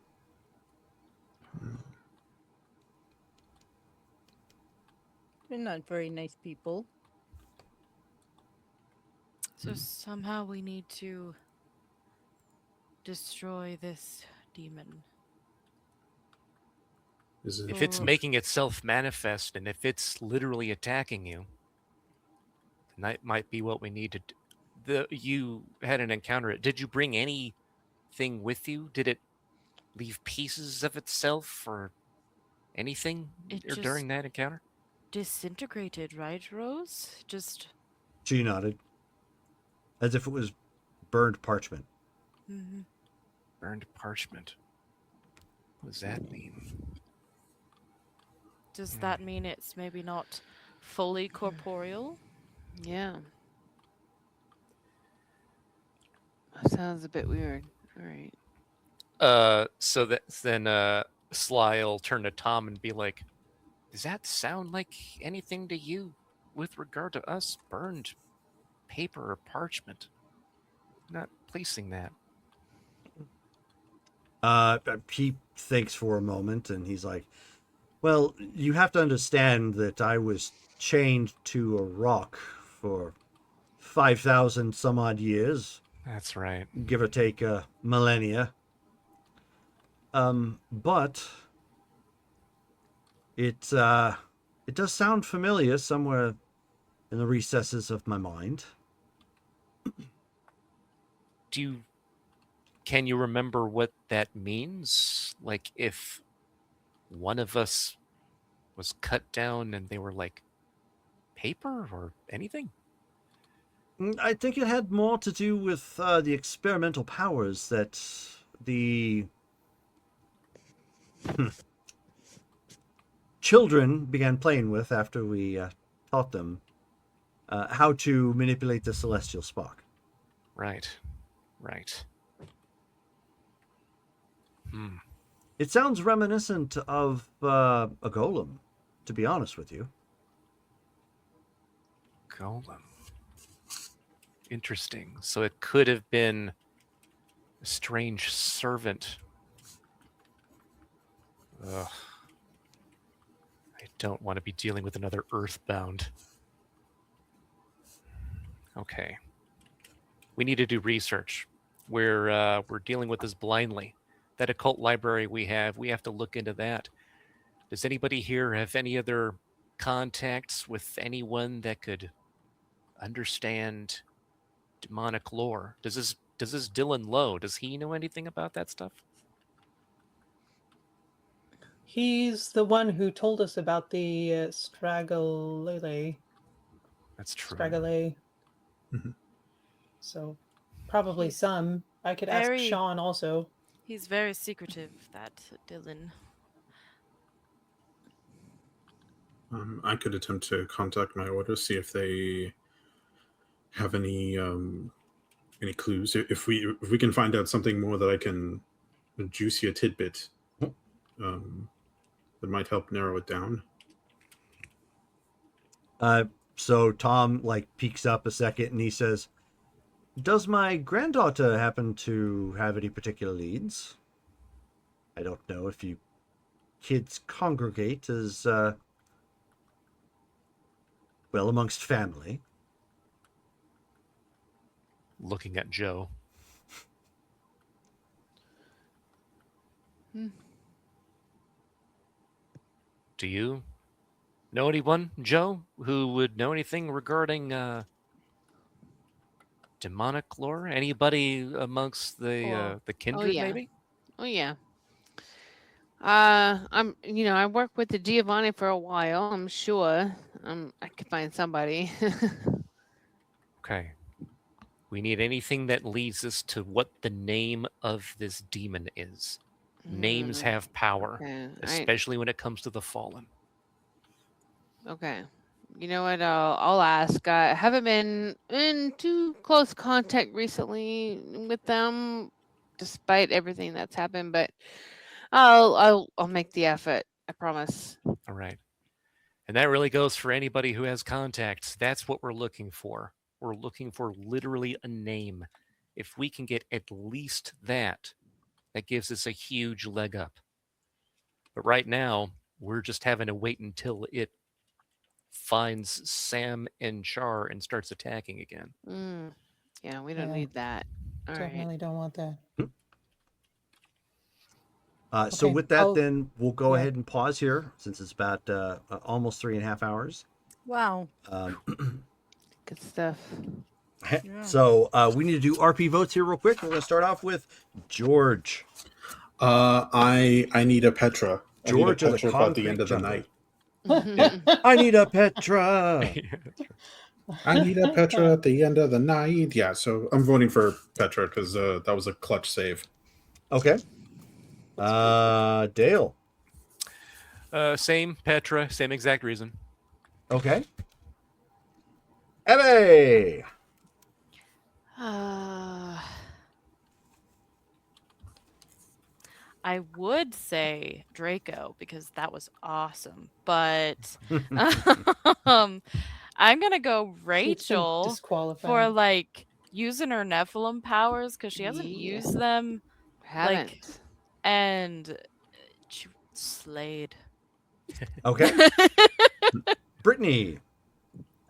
They're not very nice people. So somehow we need to destroy this demon. Is it? If it's making itself manifest and if it's literally attacking you, then that might be what we need to do. You had an encounter. Did you bring anything with you? Did it leave pieces of itself or anything It or just during that encounter? disintegrated, right, Rose? Just. She nodded, as if it was burned parchment. Mm-hmm. Burned parchment. What does that mean? Does that mean it's maybe not fully corporeal? Yeah. That sounds a bit weird. All right. So then Sly will turn to Tom and be like, does that sound like anything to you with regard to us? Burned paper or parchment? Not placing that. He thinks for a moment and he's like, well, you have to understand that I was chained to a rock for 5,000 some odd years, That's right. give or take a millennia. But it does sound familiar somewhere in the recesses of my mind. Can you remember what that means? Like if one of us was cut down and they were like paper or anything? I think it had more to do with the experimental powers that the children began playing with after we taught them how to manipulate the celestial spark. Right. It sounds reminiscent of a golem, to be honest with you. Golem. Interesting. So it could have been a strange servant. Ugh. I don't want to be dealing with another Earthbound. Okay. We need to do research. We're dealing with this blindly. That occult library we have to look into that. Does anybody here have any other contacts with anyone that could understand demonic lore? Does this Dylan Lowe, does he know anything about that stuff? He's the one who told us about the Stragolele. That's true. Stragole. Mhm. So probably He's some. I could ask very- Sean also. He's very secretive, that Dylan. I could attempt to contact my order, see if they have any clues. If we can find out something more that I can juicy a tidbit, that might help narrow it down. So Tom peeks up a second and he says, does my granddaughter happen to have any particular leads? I don't know if you kids congregate as well amongst family. Looking at Joe. Do you know anyone, Joe, who would know anything regarding demonic lore? Anybody amongst the kindred, yeah. maybe? Oh yeah. I worked with the Giovanni for a while. I'm sure I could find somebody. Okay. We need anything that leads us to what the name of this demon is. Names have power, Okay. especially when it comes to the fallen. Okay. You know what? I'll ask. I haven't been in too close contact recently with them, despite everything that's happened. But I'll make the effort. I promise. All right. And that really goes for anybody who has contacts. That's what we're looking for. We're looking for literally a name. If we can get at least that, that gives us a huge leg up. But right now, we're just having to wait until it finds Sam and Char and starts attacking again. Yeah, we don't Yeah. need that. All right. Definitely don't want that. So Okay, with that, I'll- then we'll go yeah. ahead and pause here since it's about almost 3.5 hours. Wow. Good stuff. Yeah. So we need to do RP votes here real quick. We're going to start off with George. I need a Petra. George I of need the a Petra at the Concrete end of the Jungle. night. I need a Petra. I need a Petra at the end of the night. Yeah, so I'm voting for Petra because that was a clutch save. Okay. Dale. Same Petra, same exact reason. Okay. Ebbe. I would say Draco because that was awesome, but I'm gonna go It's been Rachel for disqualified. like using her Nephilim powers because she hasn't Yeah. used them, Haven't. and she slayed. Okay. Brittany.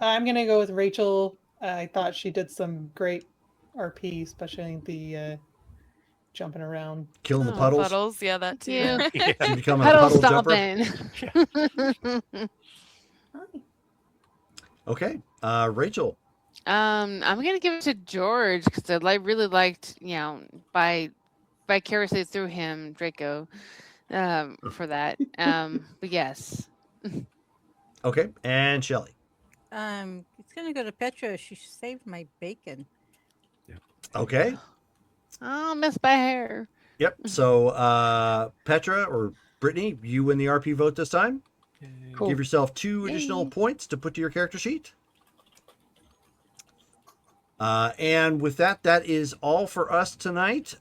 I'm gonna go with Rachel. I thought she did some great RP, especially the jumping around. Killing the Oh, puddles. Puddles, yeah, that too. Yeah. She's becoming a Puddle puddle jumper. stomping. Okay. Rachel. I'm gonna give it to George because I really liked, by vicariously through him, Draco, for that. But yes. Okay. And Shelly. It's gonna go to Petra. She saved my bacon. Okay. Oh, missed by hair. Yep. So Petra or Brittany, you win the RP vote this time. Cool. Give yourself 2 additional Yay. points to put to your character sheet. And with that, that is all for us tonight.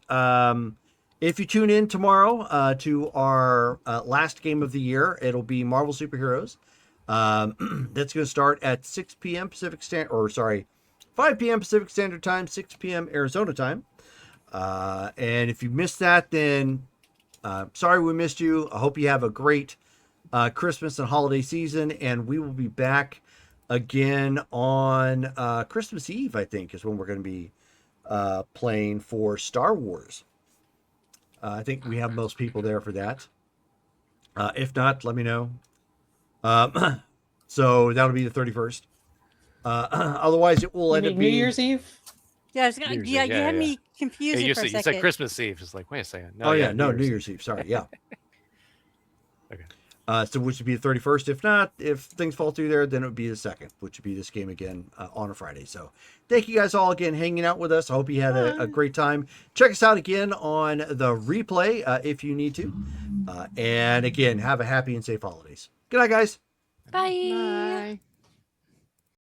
If you tune in tomorrow to our last game of the year, it'll be Marvel Superheroes. That's going to start at 6 p.m. Pacific Standard, 5 p.m. Pacific Standard Time, 6 p.m. Arizona time. And if you missed that, then sorry we missed you. I hope you have a great Christmas and holiday season, and we will be back again on Christmas Eve, I think, is when we're going to be playing for Star Wars. I think we have most people there for that. If not, let me know. So that'll be the 31st. Otherwise, it will You end up mean New being Year's Eve? Yeah, I was gonna. New Year's Yeah, Eve, you yeah, had yeah. me confused you for a said second. Christmas Eve. It's like, wait a second. No, Oh yeah, no, New New Year's Year's Eve. Sorry, yeah. Okay. So which would be the 31st. If not, if things fall through there, then it would be the 2nd, which would be this game again on a Friday. So thank you guys all again hanging out with us. I hope you had a great time. Check us out again on the replay if you need to. And again, have a happy and safe holidays. Good night, guys. Bye. Bye.